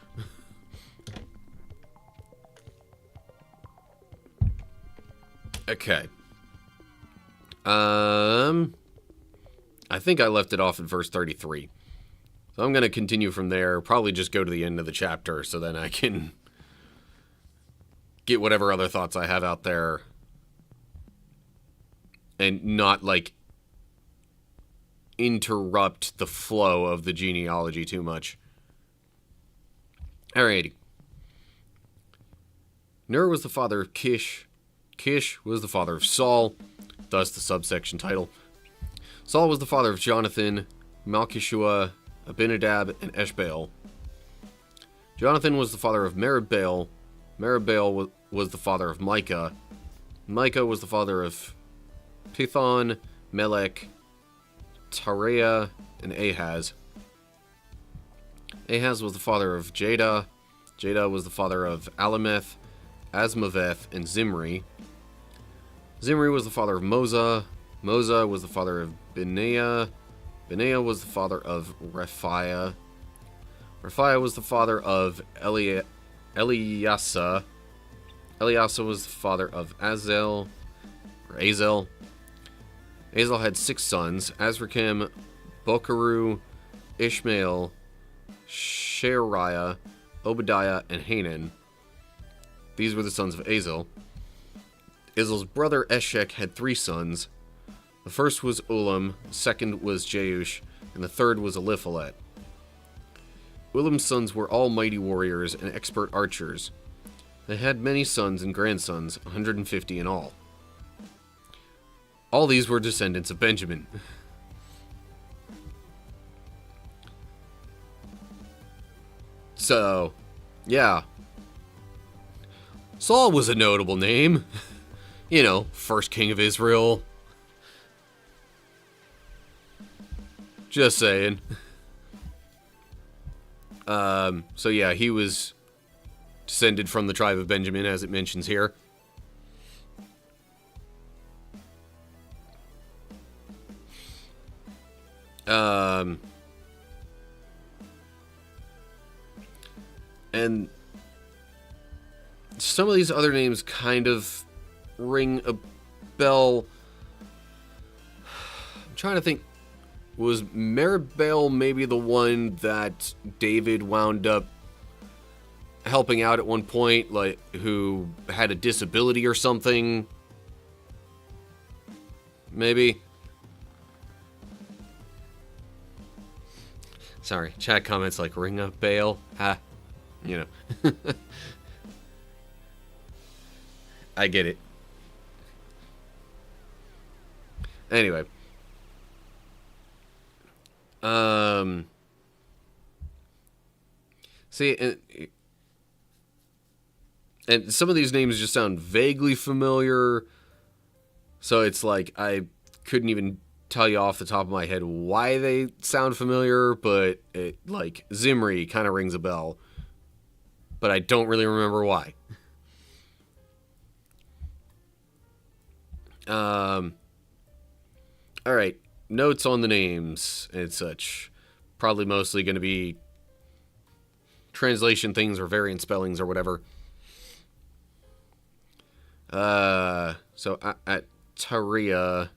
Okay. I think I left it off at verse 33. So I'm going to continue from there, probably just go to the end of the chapter so then I can get whatever other thoughts I have out there and not, like, interrupt the flow of the genealogy too much. Alrighty. Ner was the father of Kish. Kish was the father of Saul, thus the subsection title. Saul was the father of Jonathan, Malchishua, Abinadab, and Eshbaal. Jonathan was the father of Merib-Baal. Merib-Baal was the father of Micah. Micah was the father of Pithon, Melech, Tareah, and Ahaz. Ahaz was the father of Jada. Jada was the father of Alameth, Asmaveth, and Zimri. Zimri was the father of Moza. Moza was the father of Benaiah. Benaiah was the father of Rephiah. Rephiah was the father of Eliasa. Eliasa was the father of Azel. Azel had 6 sons: Azrikam, Bokeru, Ishmael, Shariah, Obadiah, and Hanan. These were the sons of Azel. Azel's brother Eshek had 3 sons. The first was Ulam, the second was Jeush, and the third was Eliphalet. Ulam's sons were all mighty warriors and expert archers. They had many sons and grandsons, 150 in all. All these were descendants of Benjamin. So, yeah. Saul was a notable name. You know, first king of Israel. Just saying. So yeah, he was descended from the tribe of Benjamin, as it mentions here. And some of these other names kind of ring a bell. I'm trying to think. Was Merib-Baal maybe the one that David wound up helping out at one point, like, who had a disability or something? Maybe? Sorry, chat comments like, ring a bell? Ha. You know. I get it. Anyway. See, and some of these names just sound vaguely familiar, so it's like I couldn't even tell you off the top of my head why they sound familiar, but it, like, Zimri kind of rings a bell, but I don't really remember why. Alright, notes on the names and such. Probably mostly going to be translation things or variant spellings or whatever. So at Tareah,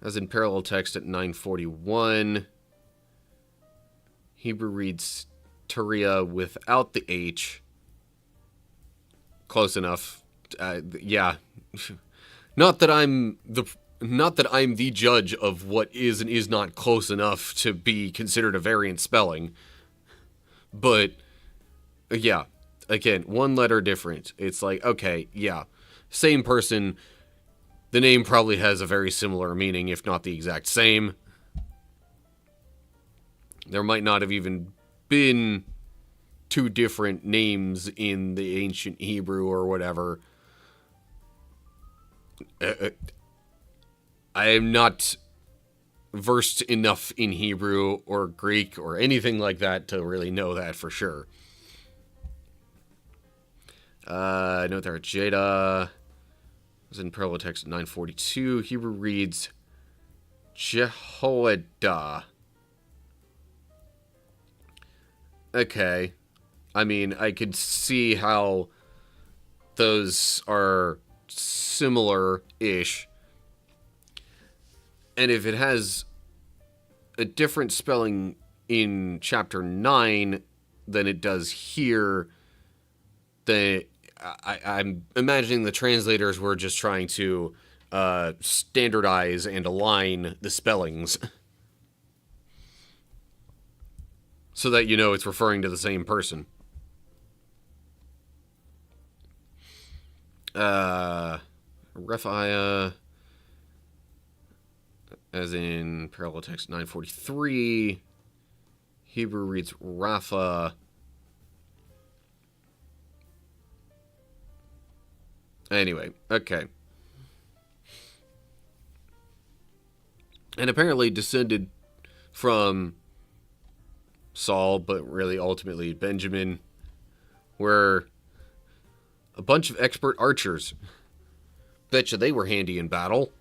as in parallel text at 941, Hebrew reads Tareah without the H. Close enough. Yeah. Not that I'm the judge of what is and is not close enough to be considered a variant spelling. But, yeah. Again, one letter different. It's like, okay, yeah. Same person. The name probably has a very similar meaning, if not the exact same. There might not have even been two different names in the ancient Hebrew or whatever. I am not versed enough in Hebrew or Greek or anything like that to really know that for sure. Note there, Jada is in parallel text 942. Hebrew reads Jehoiada. Okay. I mean, I could see how those are similar-ish. And if it has a different spelling in chapter 9 than it does here, then I'm imagining the translators were just trying to standardize and align the spellings so that you know it's referring to the same person. Rephiah, as in parallel text 943. Hebrew reads Rapha. Anyway, okay. And apparently descended from Saul, but really ultimately Benjamin, were a bunch of expert archers. Betcha they were handy in battle.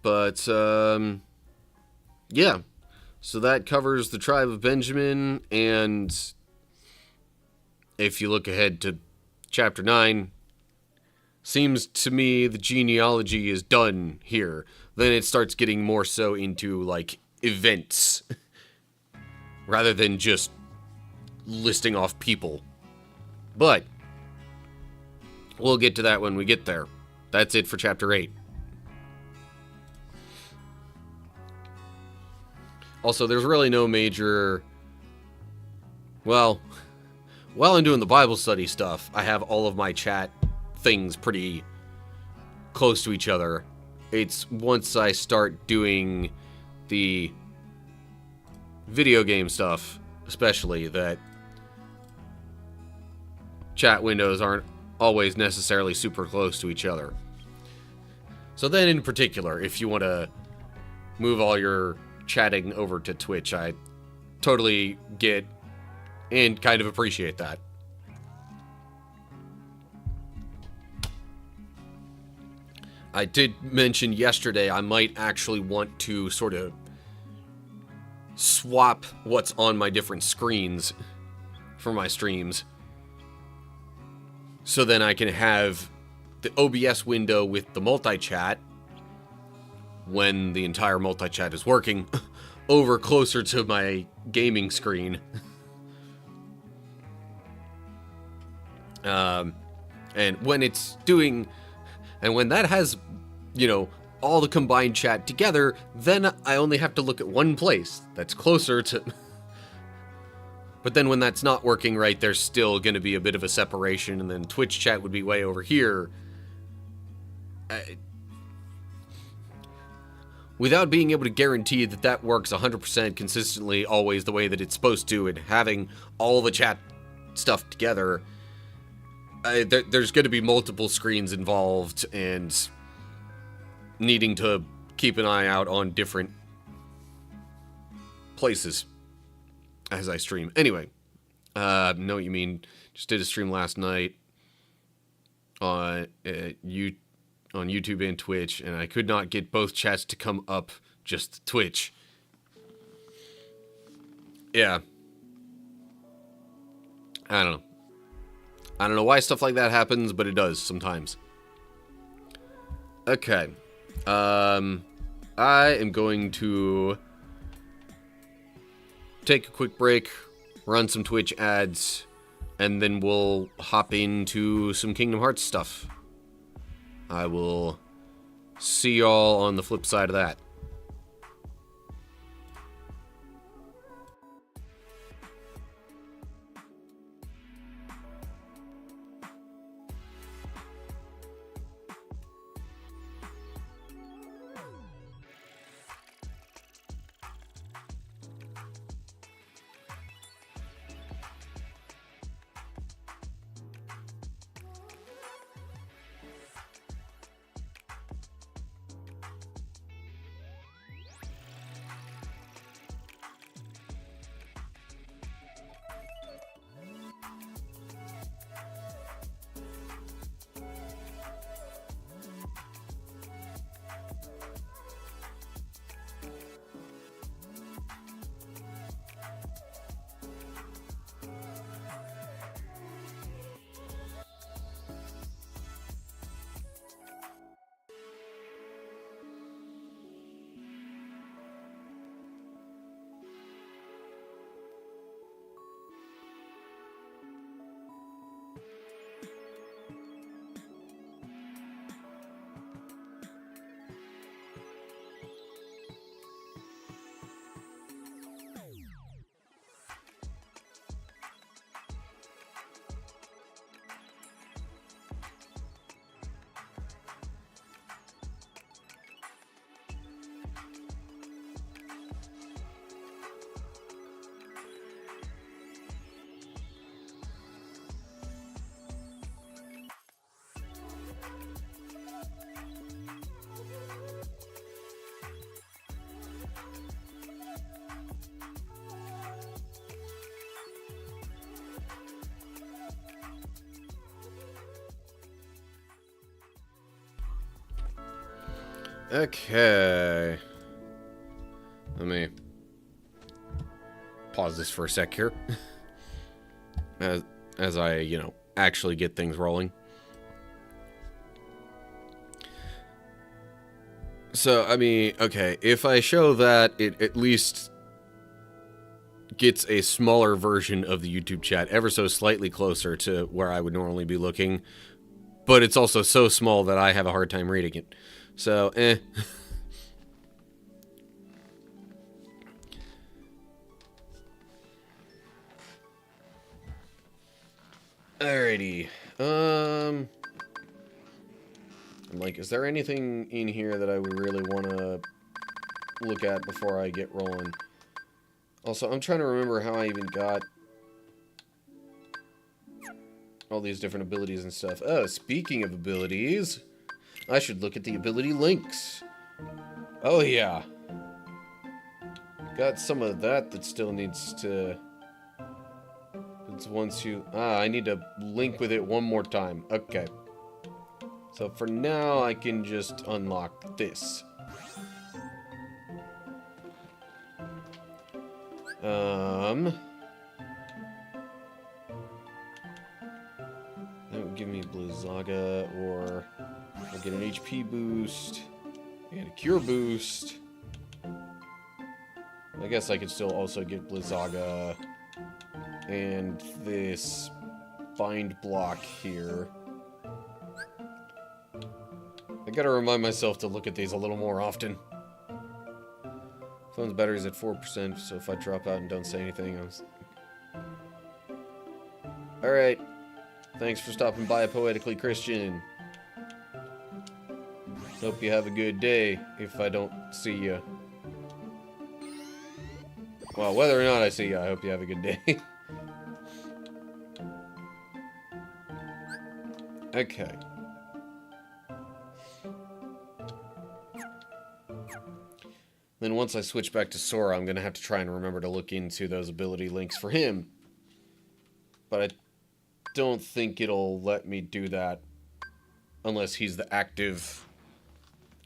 But, yeah. So that covers the tribe of Benjamin, and if you look ahead to chapter 9, seems to me the genealogy is done here. Then it starts getting more so into, like, events, rather than just listing off people. But we'll get to that when we get there. That's it for chapter 8. Also, there's really no major... Well, while I'm doing the Bible study stuff, I have all of my chat things pretty close to each other. It's once I start doing the video game stuff, especially, that chat windows aren't always necessarily super close to each other. So then in particular, if you want to move all your chatting over to Twitch, I totally get and kind of appreciate that. I did mention yesterday I might actually want to sort of swap what's on my different screens for my streams, so then I can have the OBS window with the multi-chat, when the entire multi-chat is working, over closer to my gaming screen. And when it's doing... And when that has, you know, all the combined chat together, then I only have to look at one place that's closer to... But then when that's not working right, there's still going to be a bit of a separation, and then Twitch chat would be way over here. Without being able to guarantee that that works 100% consistently, always the way that it's supposed to, and having all the chat stuff together... there's going to be multiple screens involved, and needing to keep an eye out on different places as I stream. Anyway, know what you mean. Just did a stream last night on YouTube and Twitch, and I could not get both chats to come up, just Twitch. Yeah. I don't know. I don't know why stuff like that happens, but it does sometimes. Okay. I am going to take a quick break, run some Twitch ads, and then we'll hop into some Kingdom Hearts stuff. I will see y'all on the flip side of that. Okay. Let me pause this for a sec here. As I, actually get things rolling. So, I mean, okay, if I show that, it at least gets a smaller version of the YouTube chat, ever so slightly closer to where I would normally be looking. But it's also so small that I have a hard time reading it. So, Alrighty. I'm like, is there anything in here that I would really want to look at before I get rolling? Also, I'm trying to remember how I even got all these different abilities and stuff. Oh, speaking of abilities, I should look at the ability links. Oh, yeah. Got some of that still needs to... It's once you... I need to link with it one more time. Okay. So for now, I can just unlock this. That would give me Blizzaga, or I'll get an HP boost and a cure boost. I guess I could still also get Blizzaga and this bind block here. I gotta remind myself to look at these a little more often. Phone's battery is at 4%, so if I drop out and don't say anything, Alright. Thanks for stopping by, Poetically Christian. Hope you have a good day, if I don't see you. Well, whether or not I see you, I hope you have a good day. Okay. Then once I switch back to Sora, I'm going to have to try and remember to look into those ability links for him. But I don't think it'll let me do that unless he's the active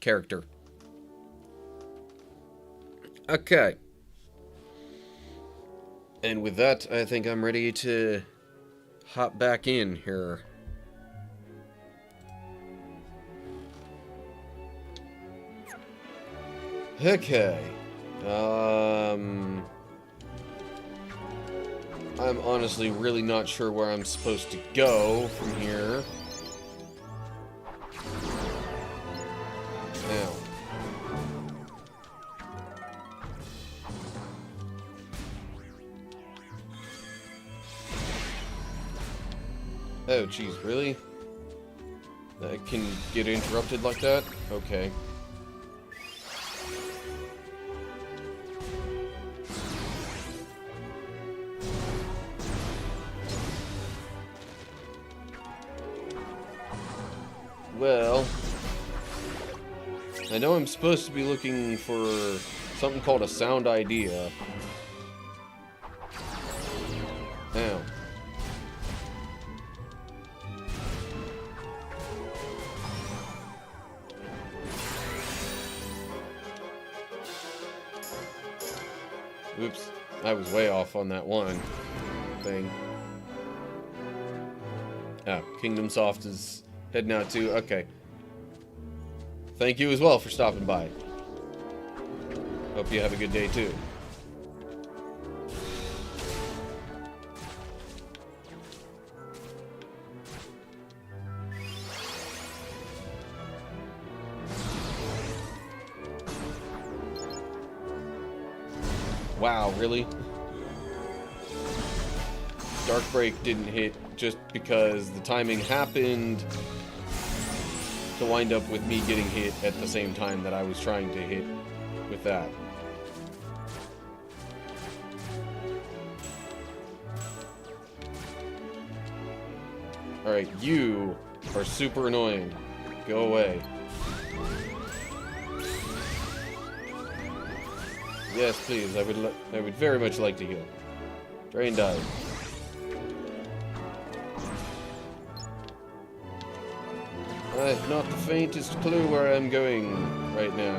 character. Okay. And with that, I think I'm ready to hop back in here. Okay. I'm honestly really not sure where I'm supposed to go from here. Now. Oh, geez, really? That can get interrupted like that? Okay. Well, I know I'm supposed to be looking for something called a sound idea. Ow. Oops, I was way off on that one thing. Oh, Kingdom Soft is heading out too. Okay. Thank you as well for stopping by. Hope you have a good day too. Wow, really? Dark Break didn't hit just because the timing happened to wind up with me getting hit at the same time that I was trying to hit with that. Alright, you are super annoying. Go away. Yes, please. I would very much like to heal. Drain dive. I have not the faintest clue where I'm going right now.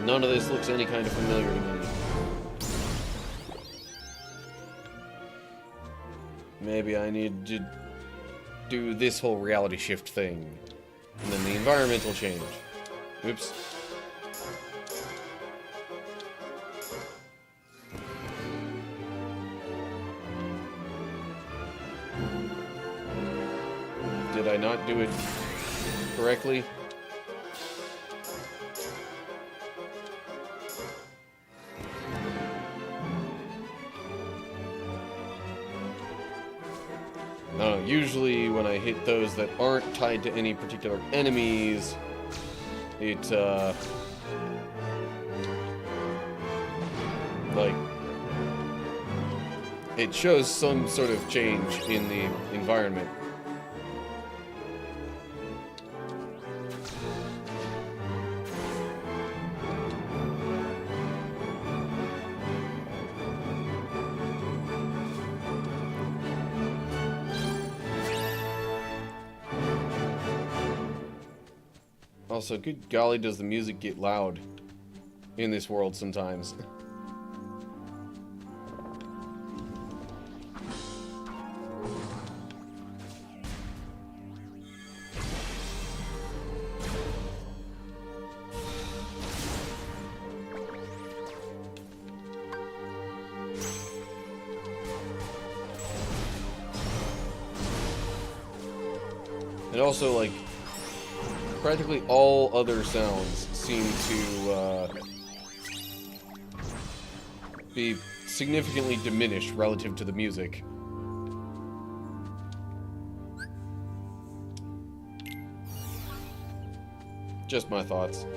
None of this looks any kind of familiar to me. Maybe I need to do this whole reality shift thing. And then the environment will change. Oops. Did I not do it correctly? Usually when I hit those that aren't tied to any particular enemies, it, like, it shows some sort of change in the environment. Also, good golly, does the music get loud in this world sometimes. And also, like, practically all other sounds seem to be significantly diminished relative to the music. Just my thoughts.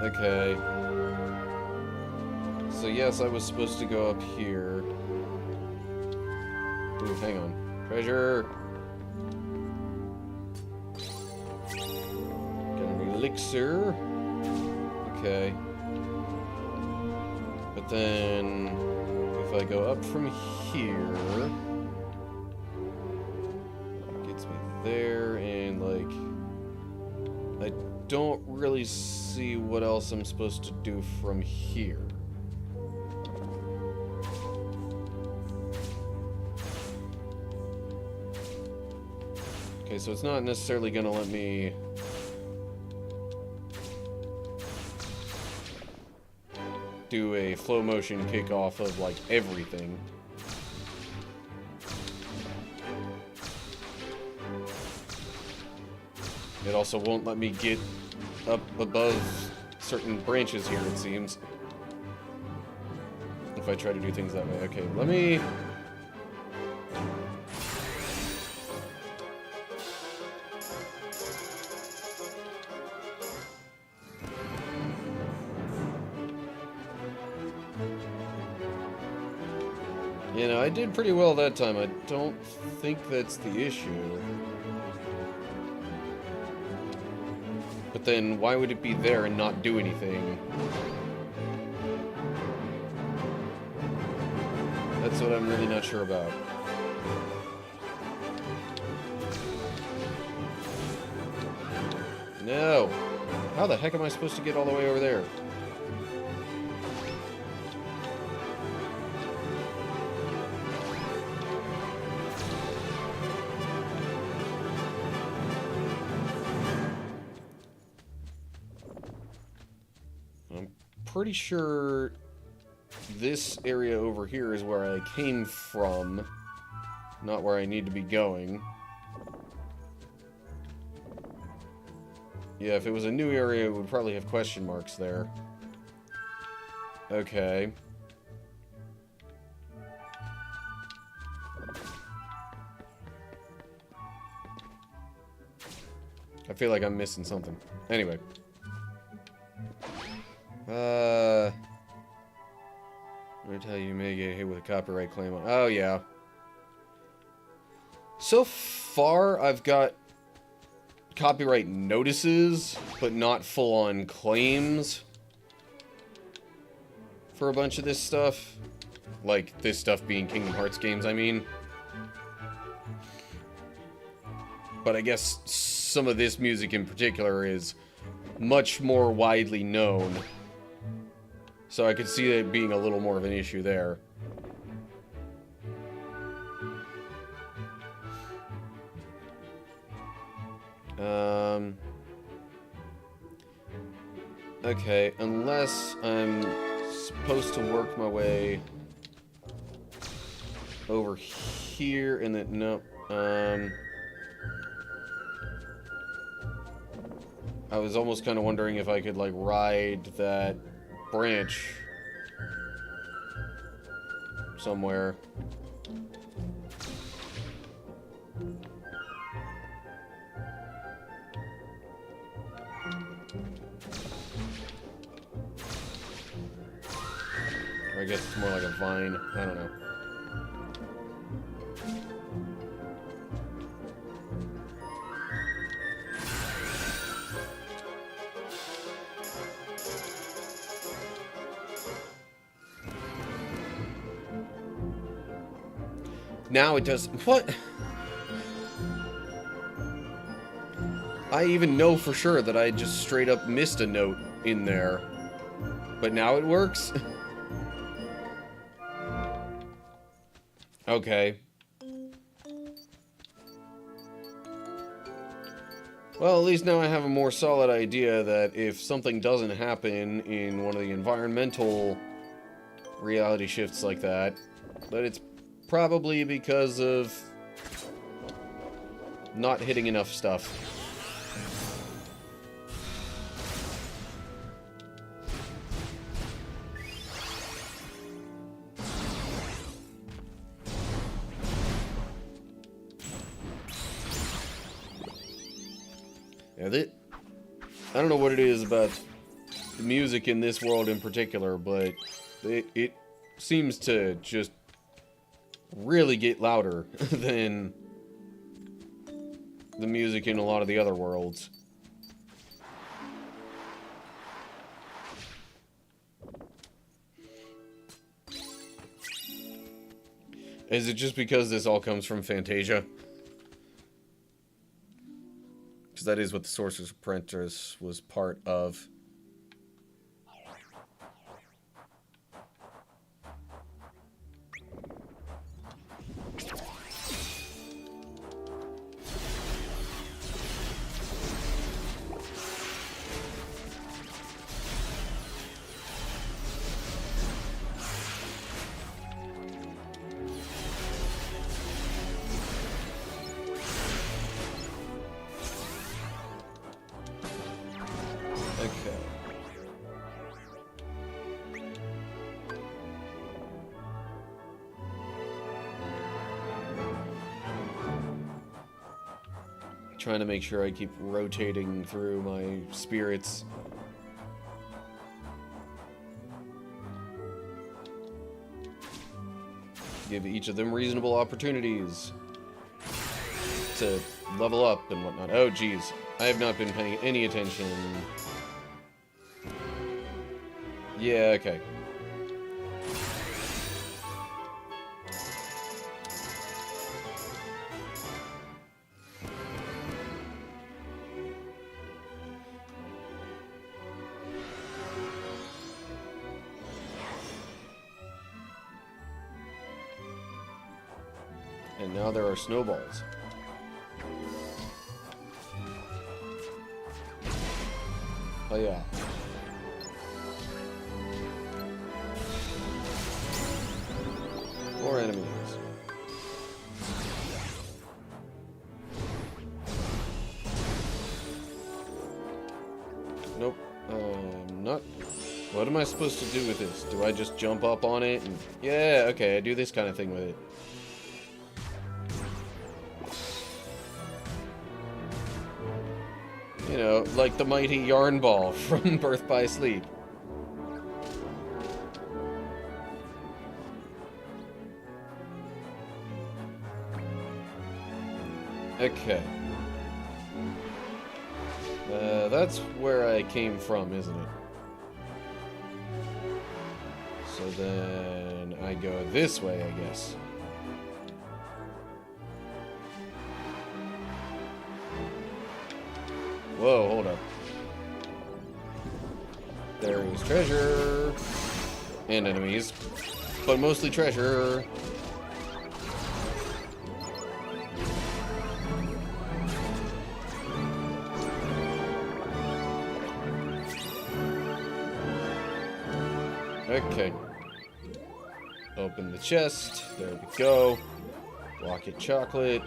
Okay. So yes, I was supposed to go up here. Ooh, hang on. Treasure! Got an elixir. Okay. But then, if I go up from here, it gets me there, and, like, I don't really see what else I'm supposed to do from here. Okay, so it's not necessarily gonna let me do a flow motion kickoff of, like, everything. It also won't let me get up above certain branches here, it seems. If I try to do things that way. Okay, let me... You know, I did pretty well that time. I don't think that's the issue. But then, why would it be there and not do anything? That's what I'm really not sure about. No! How the heck am I supposed to get all the way over there? Pretty sure this area over here is where I came from, not where I need to be going. Yeah, if it was a new area, it would probably have question marks there. Okay. I feel like I'm missing something. Anyway. Let me tell you, you may get hit with a copyright claim. Oh, yeah. So far, I've got copyright notices, but not full-on claims for a bunch of this stuff. Like, this stuff being Kingdom Hearts games, I mean. But I guess some of this music in particular is much more widely known. So I could see it being a little more of an issue there. Okay, unless I'm supposed to work my way over here and then, no, I was almost kind of wondering if I could, like, ride that branch somewhere. Or I guess it's more like a vine. I don't know. Now it does. What? I even know for sure that I just straight up missed a note in there. But now it works? Okay. Well, at least now I have a more solid idea that if something doesn't happen in one of the environmental reality shifts like that, that it's probably because of not hitting enough stuff. Yeah, I don't know what it is about the music in this world in particular, but it seems to just really get louder than the music in a lot of the other worlds. Is it just because this all comes from Fantasia? Because that is what the Sorcerer's Apprentice was part of. Trying to make sure I keep rotating through my spirits. Give each of them reasonable opportunities to level up and whatnot. Oh, geez. I have not been paying any attention. Yeah, okay. And now there are snowballs. Oh yeah. More enemies. Nope. Not. What am I supposed to do with this? Do I just jump up on it and... Yeah, okay, I do this kind of thing with it. You know, like the mighty yarn ball from Birth by Sleep. Okay. That's where I came from, isn't it? So then I go this way, I guess. Whoa, hold up. There is treasure. And enemies. But mostly treasure. Okay. Open the chest. There we go. Block it chocolate.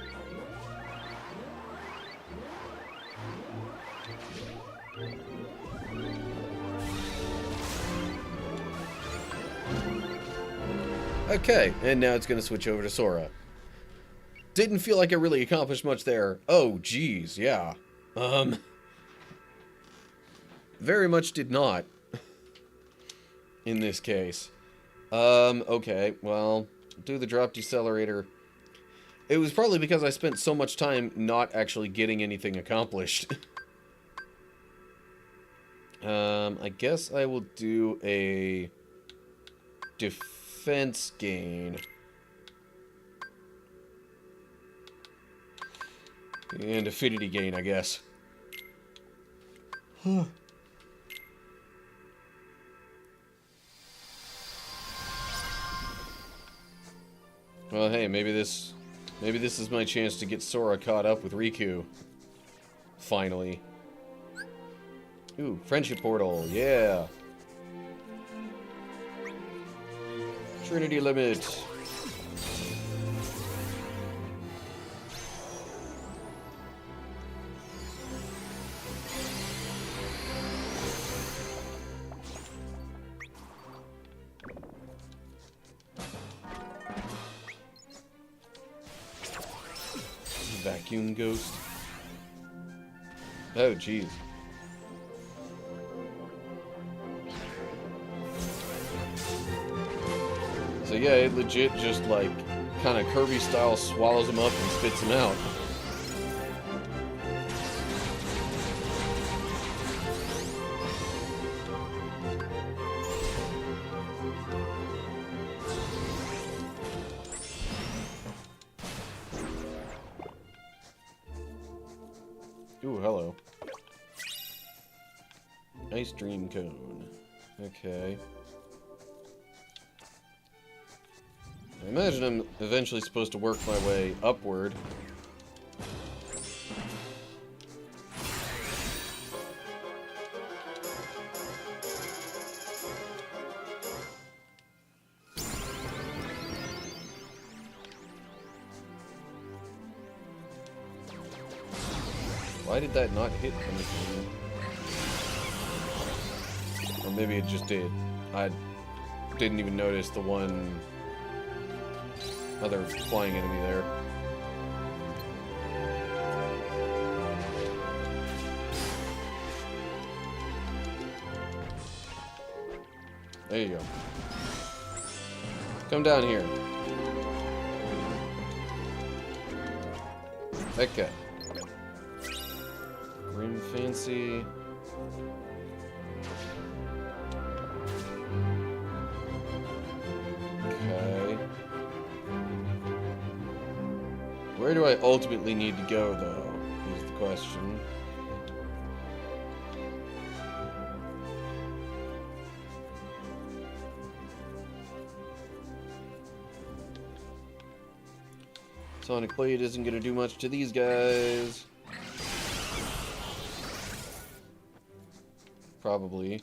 Okay, and now it's going to switch over to Sora. Didn't feel like I really accomplished much there. Oh, geez, yeah. Very much did not. In this case. Okay, well, do the drop decelerator. It was probably because I spent so much time not actually getting anything accomplished. I guess I will do a defense gain. And affinity gain, I guess. Huh. Well, hey, maybe this is my chance to get Sora caught up with Riku. Finally. Ooh, friendship portal, yeah. Trinity limit. Vacuum ghost. Oh, jeez. So yeah, it legit just like kind of Kirby style swallows him up and spits him out. Ooh, hello. Ice Dream Cone. Okay. I imagine I'm eventually supposed to work my way upward. Why did that not hit anything? Or maybe it just did. I didn't even notice the one other flying enemy there. There you go. Come down here. Okay. Grim Fancy. Okay. Where do I ultimately need to go, though, is the question. Sonic Blade isn't going to do much to these guys. Probably.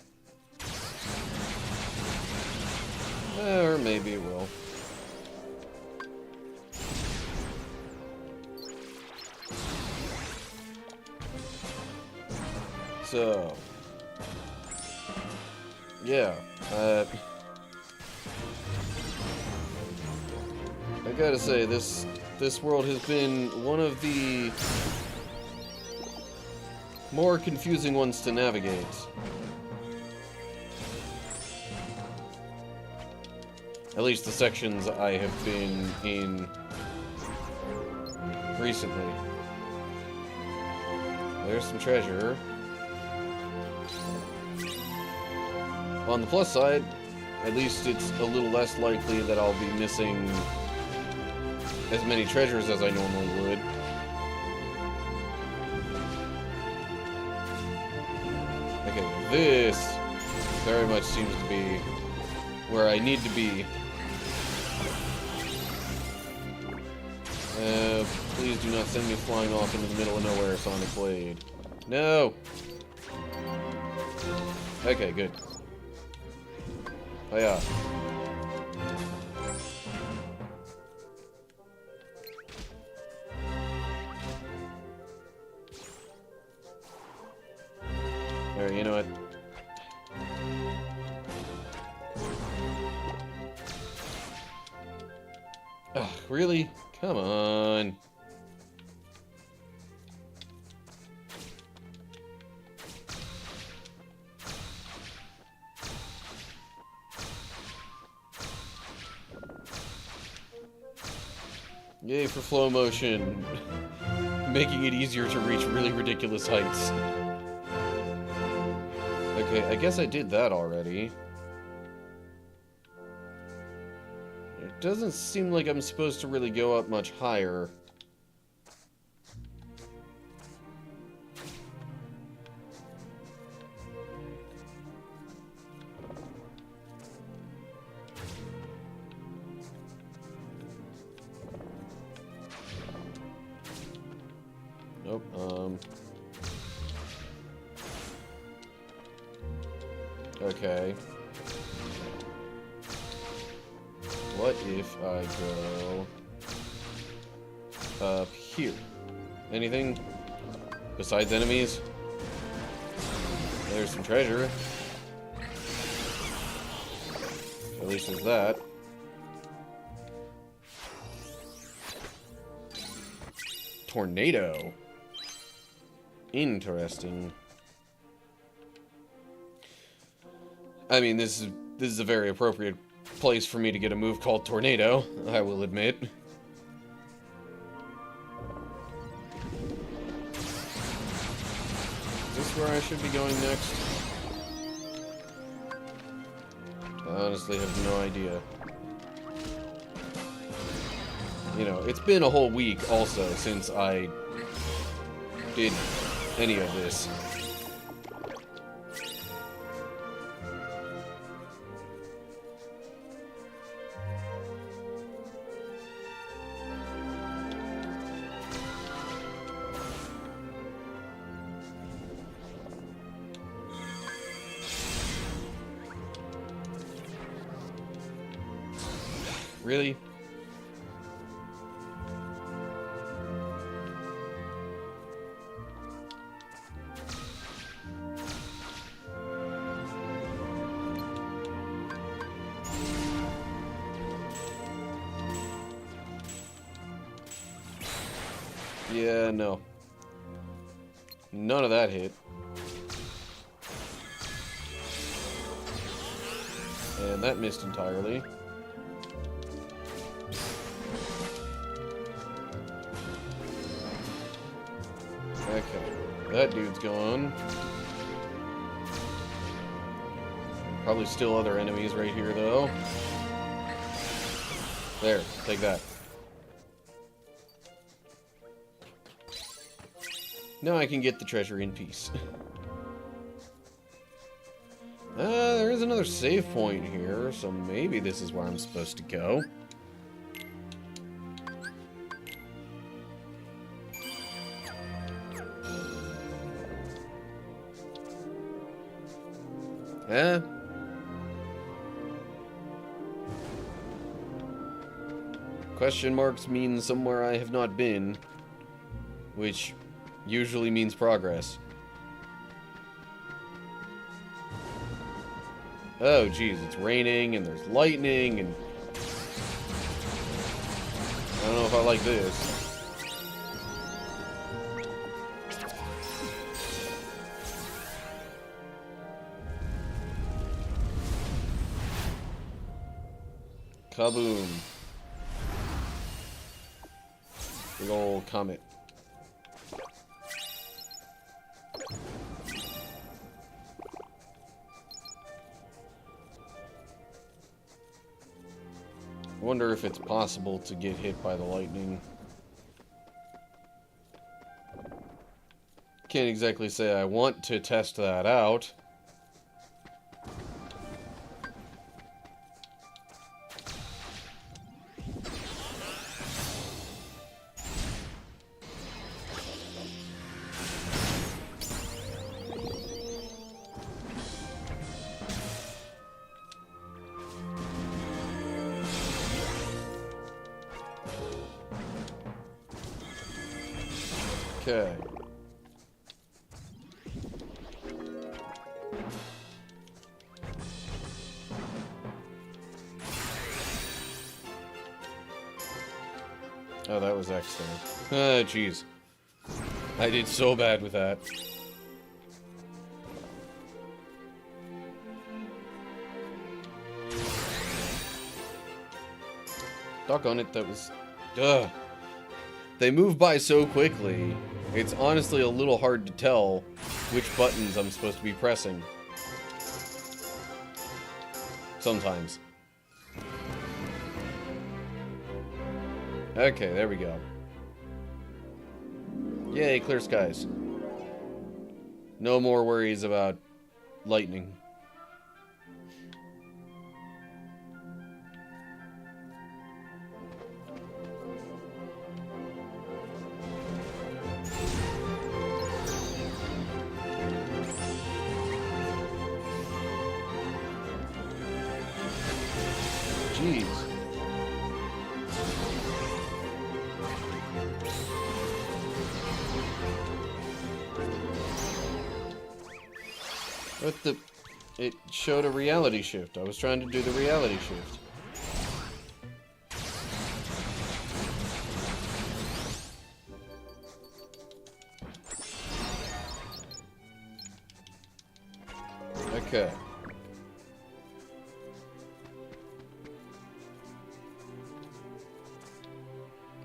Or maybe it will. So, yeah, I gotta say, this world has been one of the more confusing ones to navigate. At least the sections I have been in recently. There's some treasure. On the plus side, At least it's a little less likely that I'll be missing as many treasures as I normally would. Okay, this very much seems to be where I need to be. Please do not send me flying off into the middle of nowhere, Sonic Blade. No! Okay, good. Oh yeah. Alright, you know what? Ugh, really? Come on. Yay for flow motion. Making it easier to reach really ridiculous heights. Okay, I guess I did that already. It doesn't seem like I'm supposed to really go up much higher. Nope, okay. What if I go up here? Anything besides enemies? There's some treasure. At least there's that. Tornado. Interesting. I mean, this is a very appropriate place for me to get a move called Tornado, I will admit. Is this where I should be going next? I honestly have no idea. You know, it's been a whole week also since I did any of this. Really? Yeah, no. None of that hit. And that missed entirely. Okay, that dude's gone. Probably still other enemies right here, though. There, take that. Now I can get the treasure in peace. There is another save point here, so maybe this is where I'm supposed to go. Question marks mean somewhere I have not been, which usually means progress. Oh, geez, it's raining, and there's lightning, and I don't know if I like this. Kaboom. Big ol' comet. wonder if it's possible to get hit by the lightning. Can't exactly say I want to test that out. Okay. Oh, that was X there. Ah, jeez. I did so bad with that. Doggone it, that was... Ugh. They move by so quickly, it's honestly a little hard to tell which buttons I'm supposed to be pressing. Sometimes. Okay, there we go. Yay, clear skies. No more worries about lightning. Jeez. What the... It showed a reality shift. I was trying to do the reality shift. Okay.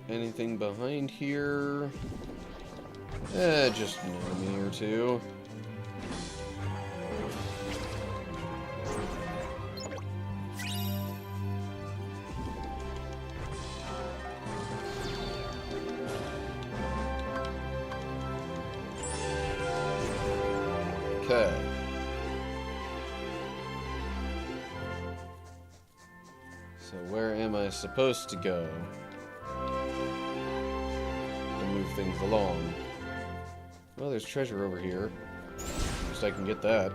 Anything behind here? Just an enemy or two. Okay. So where am I supposed to go? Move things along. Well, there's treasure over here. At least I can get that.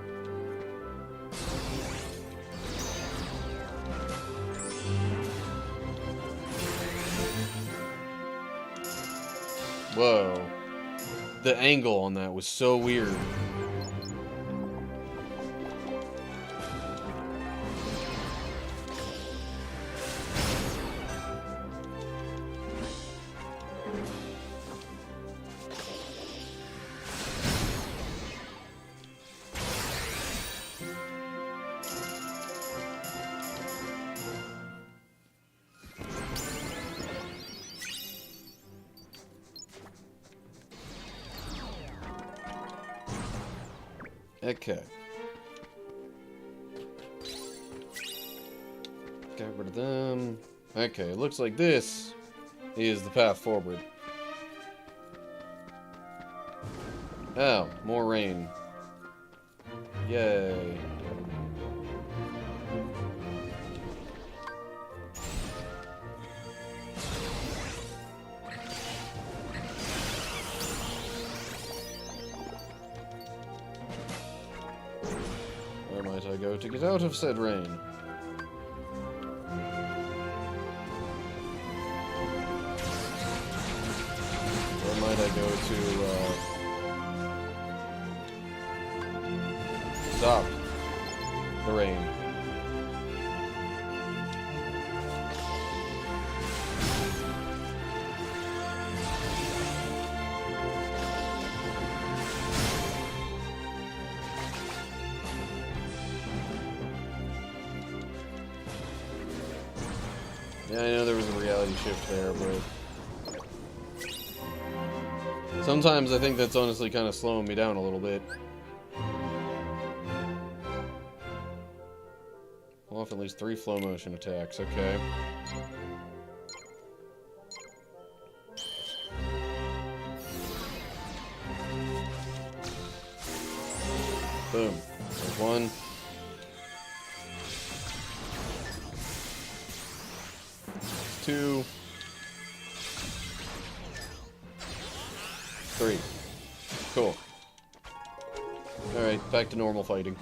Whoa. The angle on that was so weird. Okay. Got rid of them. Okay, it looks like this is the path forward. Oh, more rain. Yay. Where might I go to get out of said rain? Where might I go to, stop the rain? Yeah, I know there was a reality shift there, but sometimes I think that's honestly kind of slowing me down a little bit. Well, off at least 3 flow motion attacks, okay. Boom. There's one. Two. Three. Cool. Alright, back to normal fighting.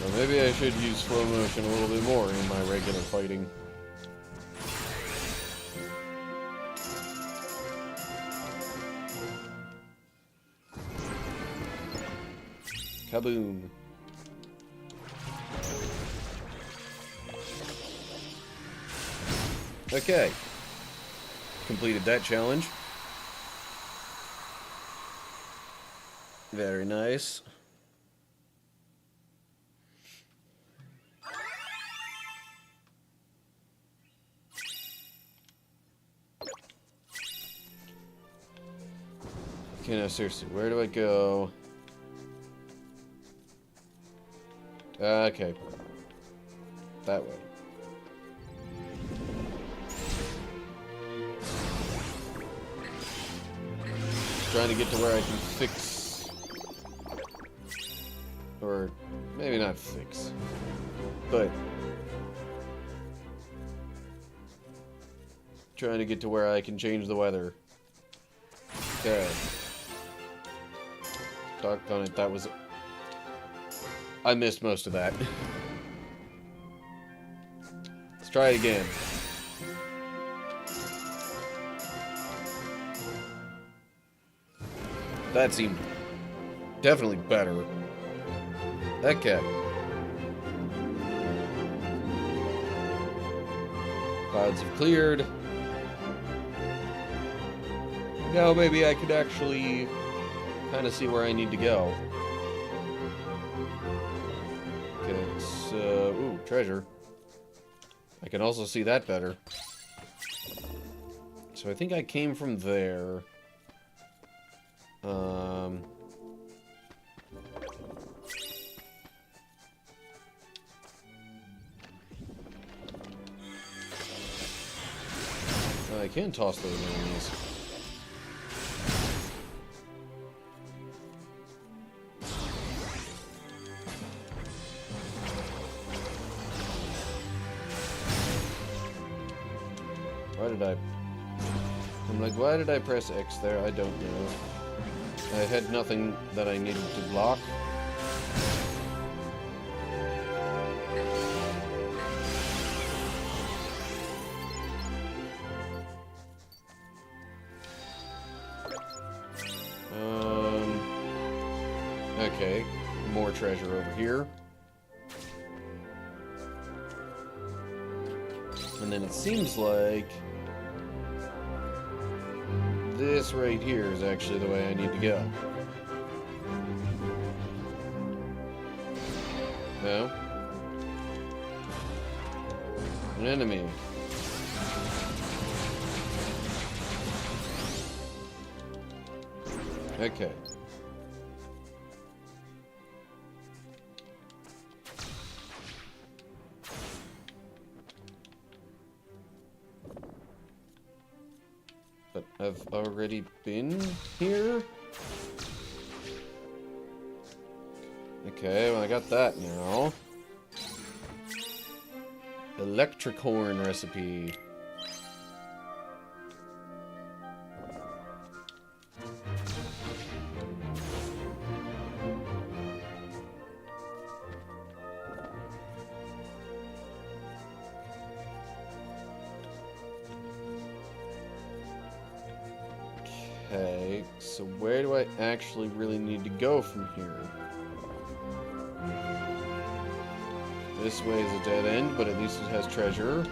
Well, maybe I should use slow motion a little bit more in my regular fighting. Kaboom. Okay. Completed that challenge. Very nice. Okay, now seriously, where do I go? Okay. That way. Trying to get to where I can fix... Or, maybe not fix. But... Trying to get to where I can change the weather. Okay. Doggone it, that was... I missed most of that. Let's try it again. That seemed definitely better. Okay. Clouds have cleared. Now maybe I could actually kind of see where I need to go. Okay, it's, ooh, treasure. I can also see that better. So I think I came from there. I can toss those enemies. Why did I... I'm like, why did I press X there? I don't know. I had nothing that I needed to block. Okay, more treasure over here. And then it seems like this right here is actually the way I need to go. No? An enemy. Okay. But I've already been here? Okay, well I got that now. Electric horn recipe. Okay, so where do I actually really need to go from here? This way is a dead end, but at least it has treasure.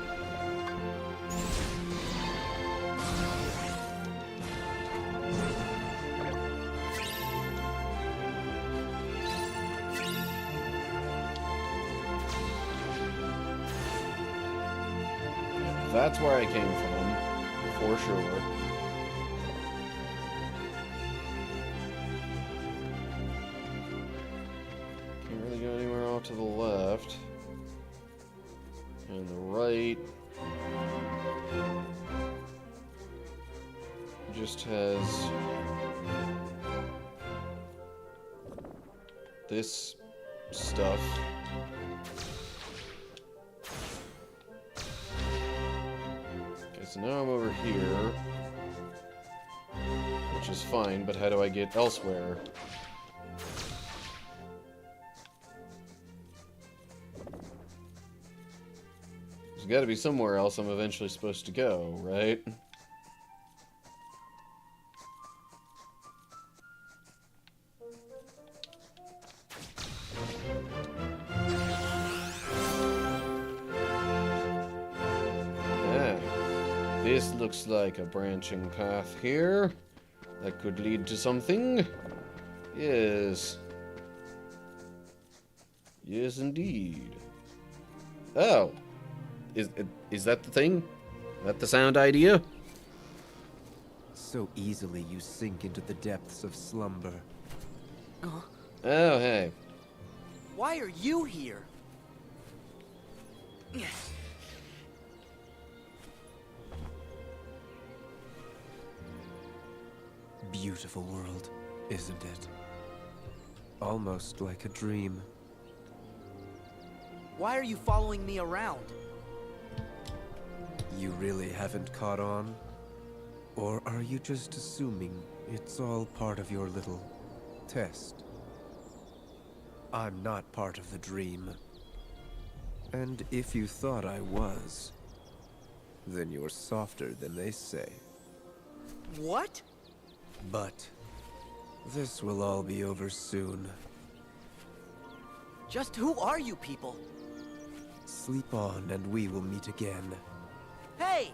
That's where I came from, for sure. Can't really go anywhere off to the left. And the right just has this stuff. Okay, so now I'm over here, which is fine, but how do I get elsewhere? There's got to be somewhere else I'm eventually supposed to go, right? This looks like a branching path here. That could lead to something. Yes. Yes, indeed. Oh. Is that the thing? Is that the sound idea?
So easily you sink into the depths of slumber.
Oh, hey.
Why are you here?
Beautiful world, isn't it? Almost like a dream.
Why are you following me around?
You really haven't caught on? Or are you just assuming it's all part of your little test? I'm not part of the dream. And if you thought I was, then you're softer than they say.
What?
But this will all be over soon.
Just who are you people?
Sleep on and we will meet again.
Hey!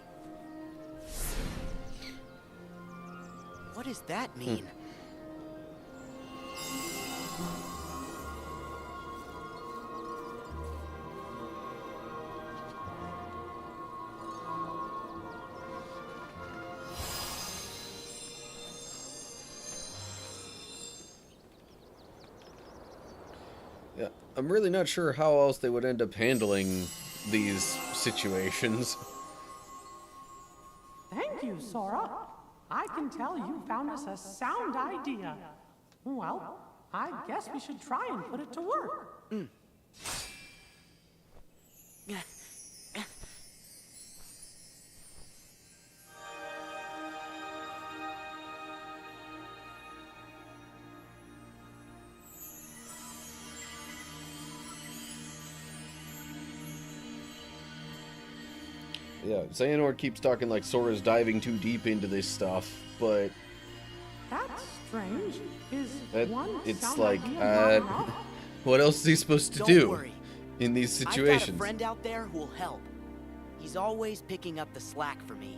What does that mean?
Yeah, I'm really not sure how else they would end up handling these situations.
Thank you, Sora. I can tell you found us a sound idea. Well, I guess we should try and put it to work.
Yeah, Xehanort keeps talking like Sora's diving too deep into this stuff, but
That's strange. Is one
it's
sound
like,
idea not enough?
what else is he supposed to
Don't
do
worry.
in these
I've got a
situations?
friend out there who'll help. He's always picking up the slack for me.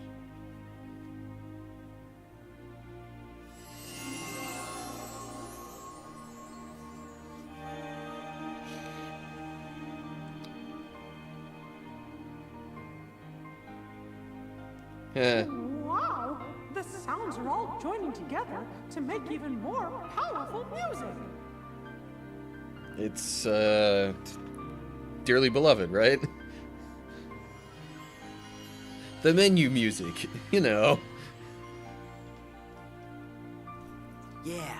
Wow! The sounds are all joining together to make even more powerful music.
It's, dearly beloved, right? The menu music, you know.
Yeah.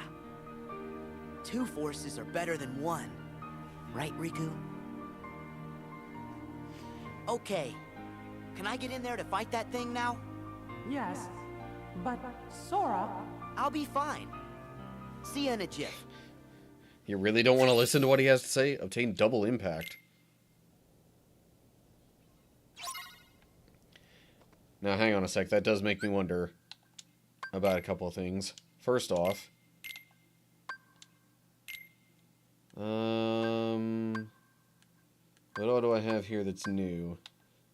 Two forces are better than one. Right, Riku? Okay. Can I get in there to fight that thing now?
Yes, but Sora,
I'll be fine. See you in a jiff.
You really don't want to listen to what he has to say? Obtain double impact. Now, hang on a sec. That does make me wonder about a couple of things. First off, what all do I have here that's new?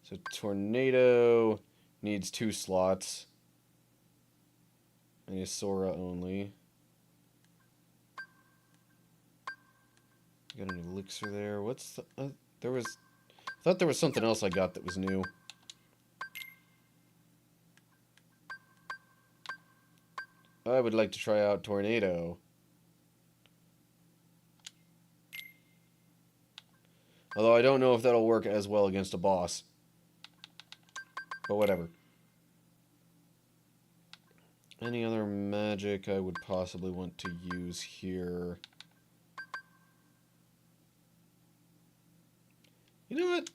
So, Tornado needs 2 slots. And is Sora only. Got an elixir there. What's the... I thought there was something else I got that was new. I would like to try out Tornado. Although I don't know if that'll work as well against a boss. But whatever. Any other magic I would possibly want to use here? You know what?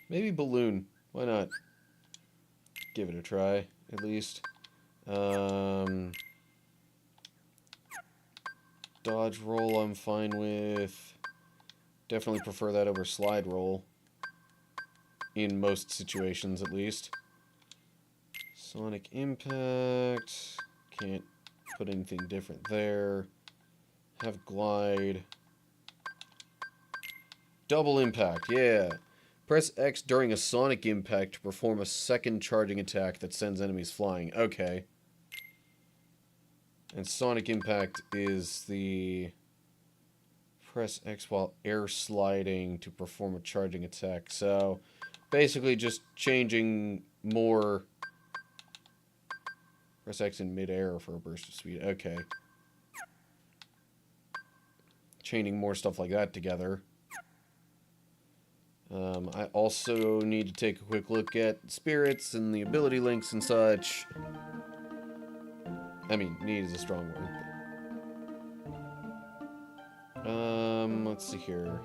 Maybe balloon. Why not? Give it a try, at least. Dodge roll I'm fine with. Definitely prefer that over slide roll. In most situations, at least. Sonic impact. Can't put anything different there. Have glide. Double impact, yeah. Press X during a sonic impact to perform a second charging attack that sends enemies flying. Okay. And sonic impact is the... Press X while air sliding to perform a charging attack. So, basically just changing more... Press X in mid-air for a burst of speed. Okay. Chaining more stuff like that together. I also need to take a quick look at spirits and the ability links and such. I mean, need is a strong word. Let's see here.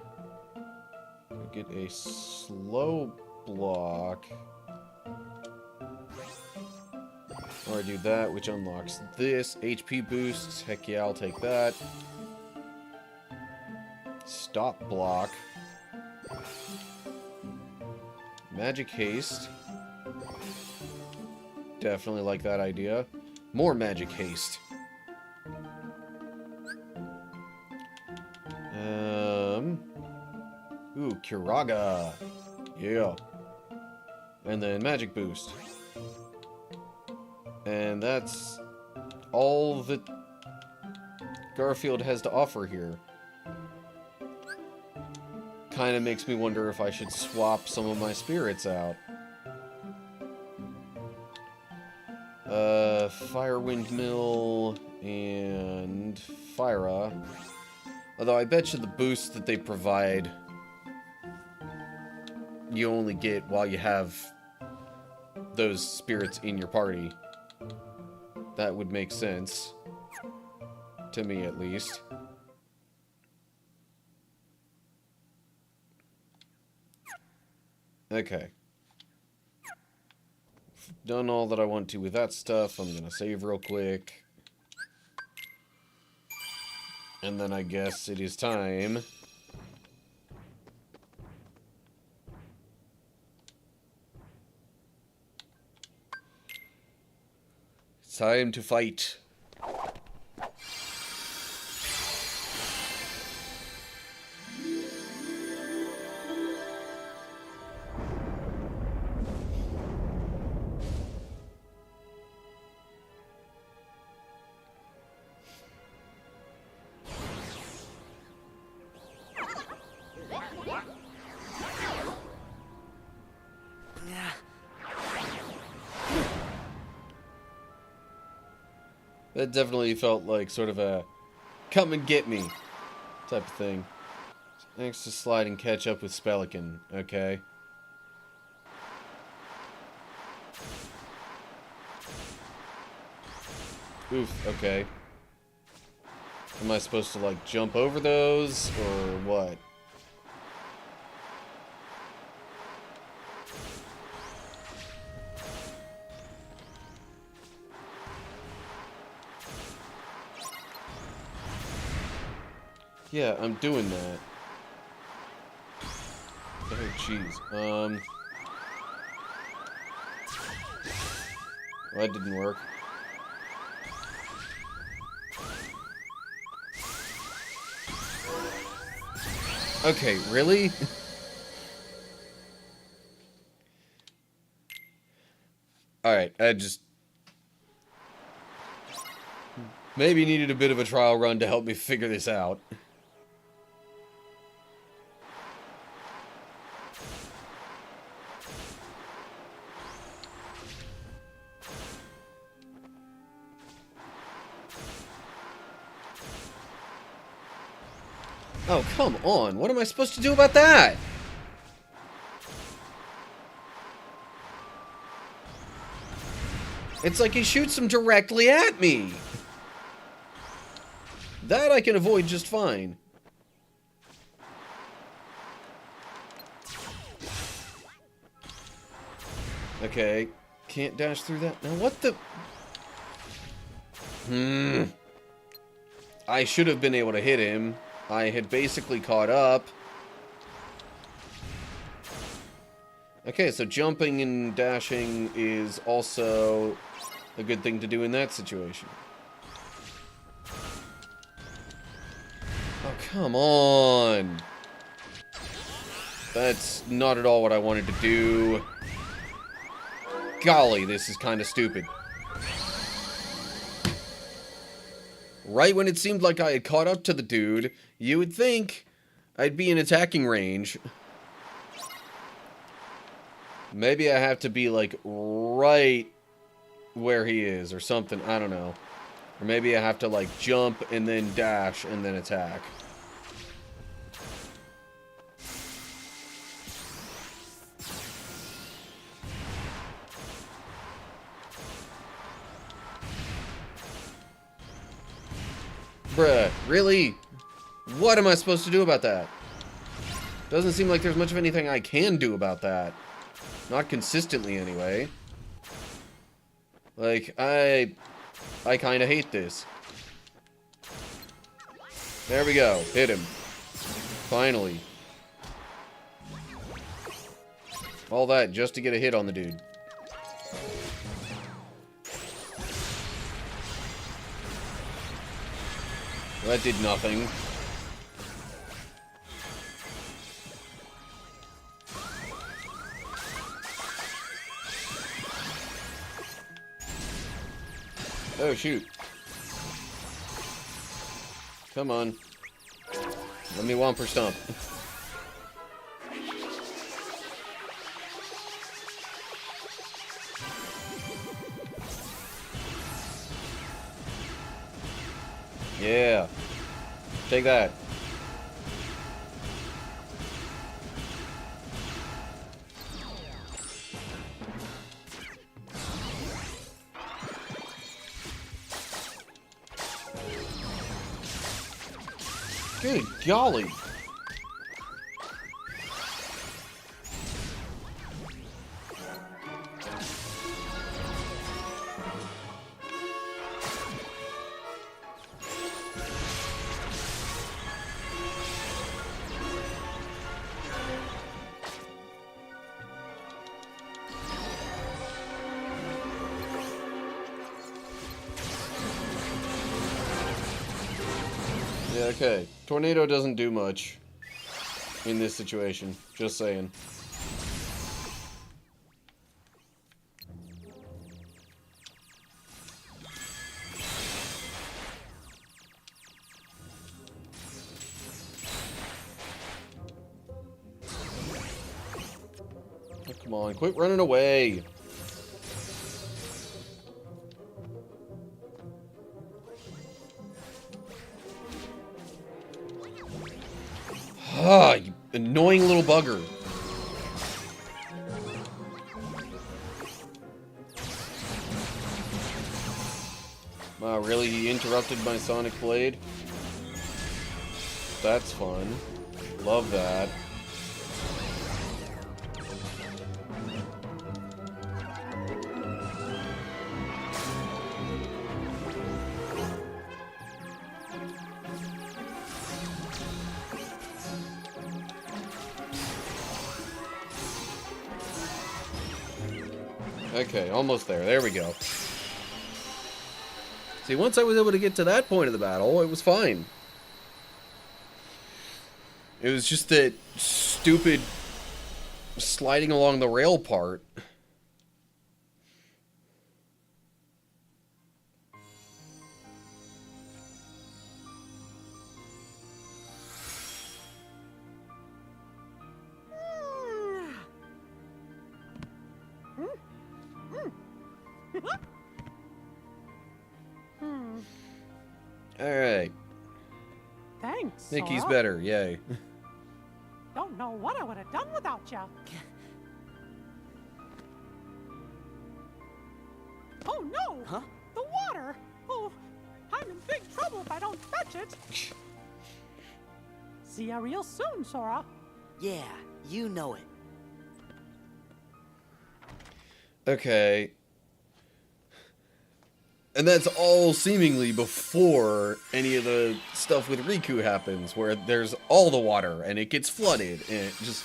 Get a slow block. Or I do that, which unlocks this. HP boosts. Heck yeah, I'll take that. Stop block. Magic haste. Definitely like that idea. More magic haste. Ooh, Kiraga. Yeah. And then magic boost. And that's all that Garfield has to offer here. Kind of makes me wonder if I should swap some of my spirits out. Fire Windmill and Fyra. Although I bet you the boost that they provide you only get while you have those spirits in your party. That would make sense. To me, at least. Okay. Done all that I want to with that stuff. I'm gonna save real quick. And then I guess it is time. It's time to fight. That definitely felt like sort of a come and get me type of thing. Thanks to slide and catch up with Spelican, okay. Oof, okay. Am I supposed to like jump over those or what? Yeah, I'm doing that. Oh, jeez. Well, that didn't work. Okay, really? Alright, I just... maybe needed a bit of a trial run to help me figure this out. Oh, come on. What am I supposed to do about that? It's like he shoots them directly at me. That I can avoid just fine. Okay, can't dash through that. Now what the... I should have been able to hit him. I had basically caught up. Okay, so jumping and dashing is also a good thing to do in that situation. Oh, come on. That's not at all what I wanted to do. Golly, this is kind of stupid. Right when it seemed like I had caught up to the dude, you would think I'd be in attacking range. Maybe I have to be, like, right where he is or something. I don't know. Or maybe I have to, like, jump and then dash and then attack. Bruh, really? What am I supposed to do about that? Doesn't seem like there's much of anything I can do about that. Not consistently, anyway. Like, I kind of hate this. There we go. Hit him. Finally. All that just to get a hit on the dude. That did nothing. Oh, shoot. Come on. Let me Whomper Stomp. Yeah. Take that. Good golly. Yeah, okay. Tornado doesn't do much in this situation. Just saying. Oh, come on, quit running away. Ah, you annoying little bugger. Wow, really? He interrupted my Sonic Blade? That's fun. Love that. Okay, almost there. There we go. See, once I was able to get to that point of the battle, it was fine. It was just that stupid sliding along the rail part. Alright.
Thanks.
Mickey's
Sora.
better, yay.
Don't know what I would have done without you. Oh no!
Huh?
The water! Oh, I'm in big trouble if I don't fetch it. See ya real soon, Sora.
Yeah, you know it.
Okay. And that's all seemingly before any of the stuff with Riku happens, where there's all the water and it gets flooded and it just...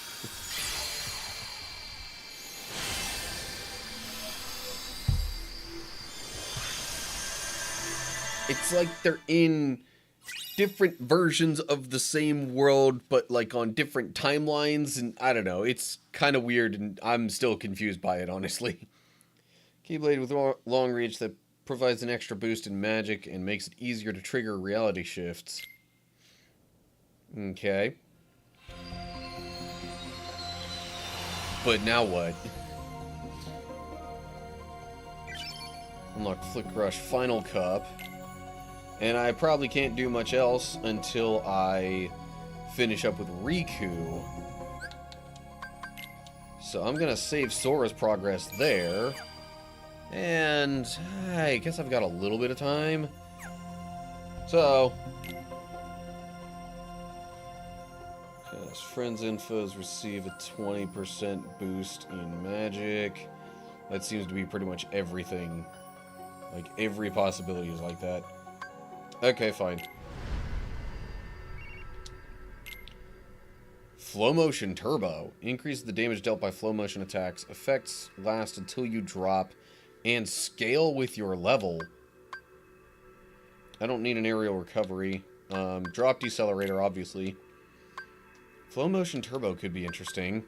It's like they're in different versions of the same world, but like on different timelines, and I don't know, it's kind of weird and I'm still confused by it, honestly. Keyblade with long reach that provides an extra boost in magic and makes it easier to trigger reality shifts. Okay. But now what? Unlock Flick Rush Final Cup. And I probably can't do much else until I finish up with Riku. So I'm gonna save Sora's progress there. And I guess I've got a little bit of time. So, yes, friends infos receive a 20% boost in magic. That seems to be pretty much everything. Like, every possibility is like that. Okay, fine. Flow Motion Turbo. Increase the damage dealt by flow motion attacks. Effects last until you drop and scale with your level. I don't need an aerial recovery. Drop decelerator, obviously. Flow Motion Turbo could be interesting.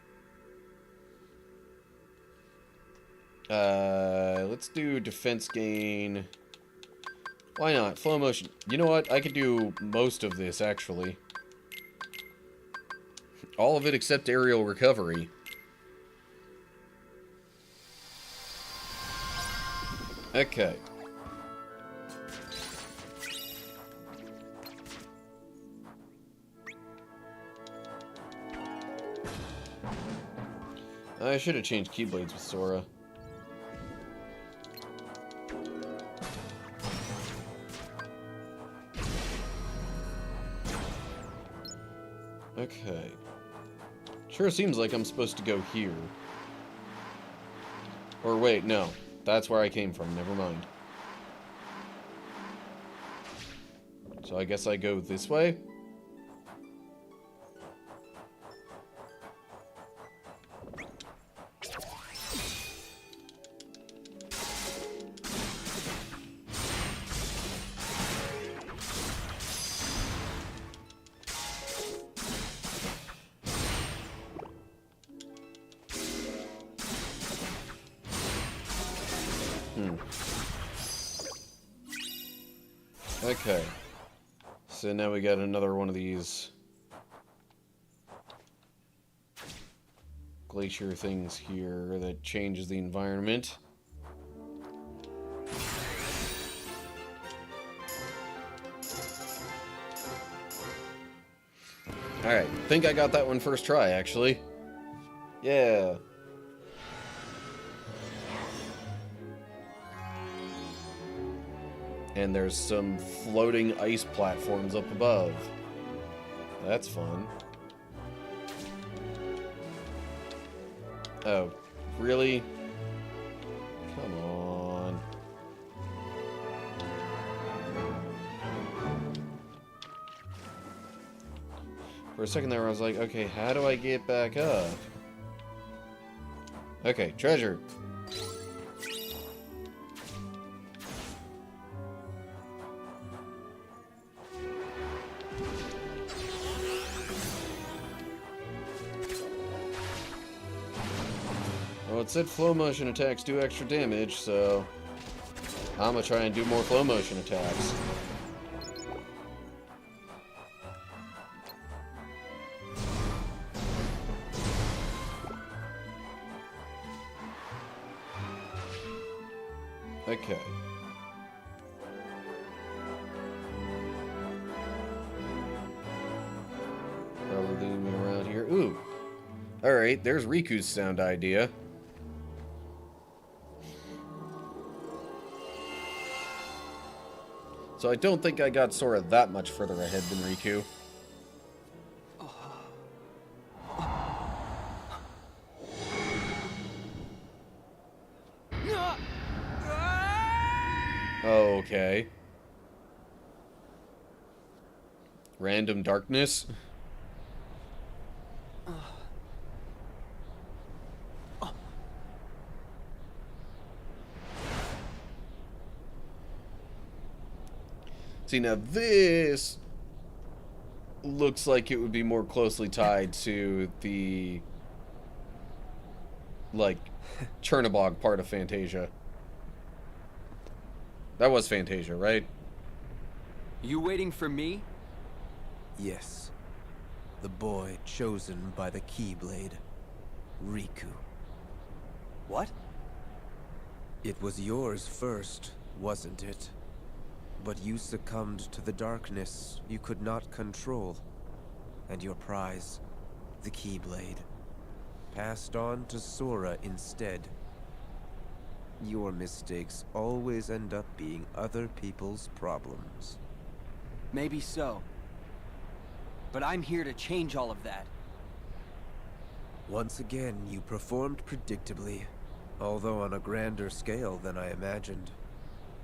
Let's do defense gain. Why not? Flow motion. You know what? I could do most of this, actually. All of it except aerial recovery. Okay. I should have changed Keyblades with Sora. Okay. Sure seems like I'm supposed to go here. Or wait, no. That's where I came from. Never mind. So I guess I go this way? Okay. So now we got another one of these glacier things here that changes the environment. Alright, think I got that one first try, actually. Yeah. And there's some floating ice platforms up above. That's fun. Oh, really? Come on. For a second there I was like, okay, how do I get back up? Okay, treasure. Well, it said flow motion attacks do extra damage, so I'm gonna try and do more flow motion attacks. Okay. Probably leading me around here. Ooh. Alright, there's Riku's sound idea. So I don't think I got Sora that much further ahead than Riku. Okay. Random darkness. See, now this looks like it would be more closely tied to the, like, Chernobog part of Fantasia. That was Fantasia, right?
You waiting for me?
Yes. The boy chosen by the Keyblade. Riku.
What?
It was yours first, wasn't it? But you succumbed to the darkness you could not control. And your prize, the Keyblade, passed on to Sora instead. Your mistakes always end up being other people's problems.
Maybe so. But I'm here to change all of that.
Once again, you performed predictably, although on a grander scale than I imagined.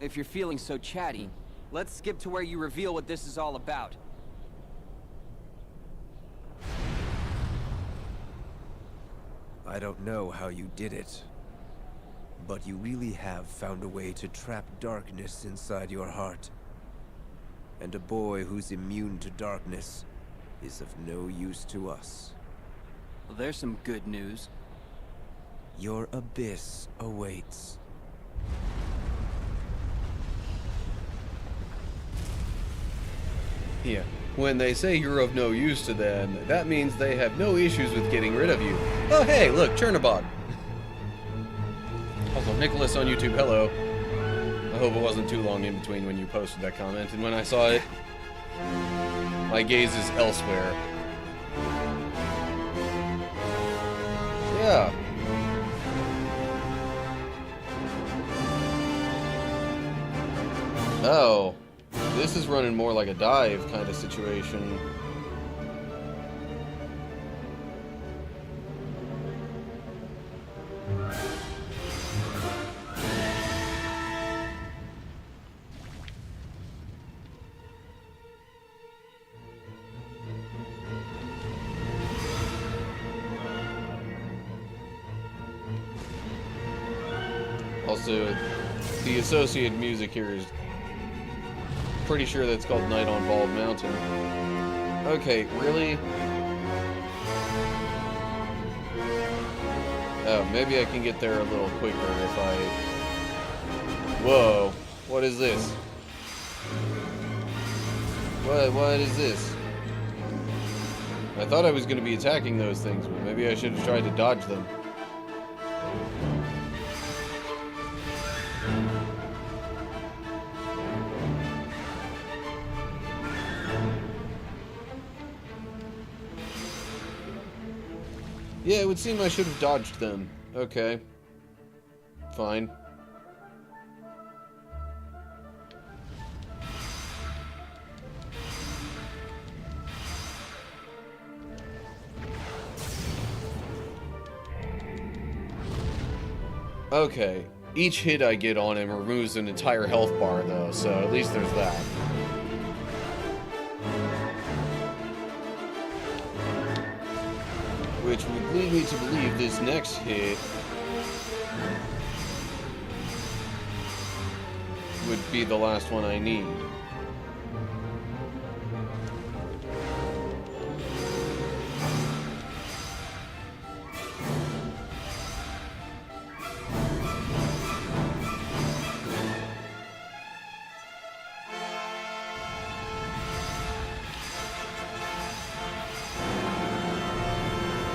If you're feeling so chatty, let's skip to where you reveal what this is all about.
I don't know how you did it, but you really have found a way to trap darkness inside your heart. And a boy who's immune to darkness is of no use to us.
Well, there's some good news.
Your abyss awaits.
Yeah. When they say you're of no use to them, that means they have no issues with getting rid of you. Oh, hey, look, Chernobog. Also, Nicholas on YouTube, hello. I hope it wasn't too long in between when you posted that comment and when I saw it. My gaze is elsewhere. Yeah. Oh. This is running more like a dive kind of situation. Also, the associated music here is pretty sure that's called Night on Bald Mountain. Okay, really? Oh, maybe I can get there a little quicker if I... Whoa, what is this? What is this? I thought I was going to be attacking those things, but maybe I should have tried to dodge them. Yeah, it would seem I should have dodged them. Okay. Fine. Okay. Each hit I get on him removes an entire health bar, though, so at least there's that. Which would lead me to believe this next hit would be the last one I need.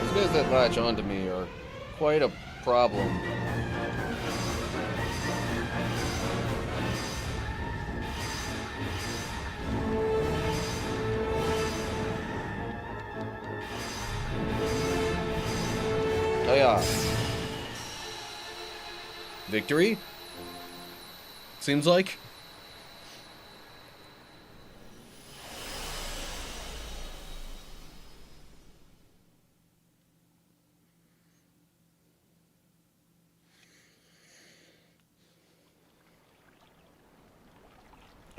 Those guys that latch onto me are quite a problem. Oh yeah. Victory? Seems like.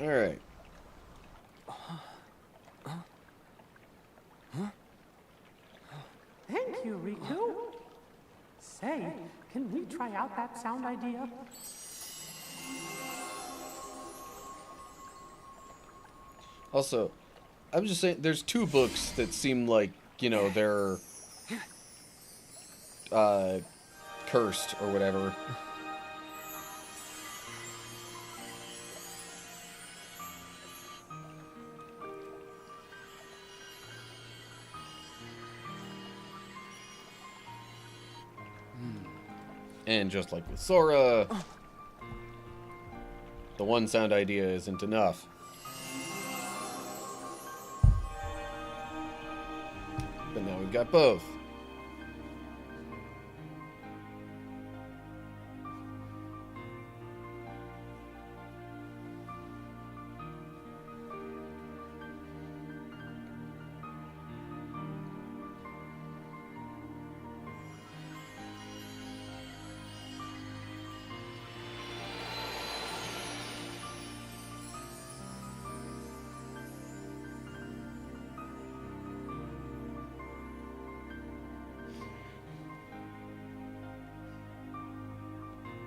Alright.
Thank you, Riku. Say, can we try out that sound idea?
Also, I'm just saying, there's two books that seem like, you know, they're cursed or whatever. And just like with Sora, the one sound idea isn't enough. But now we've got both.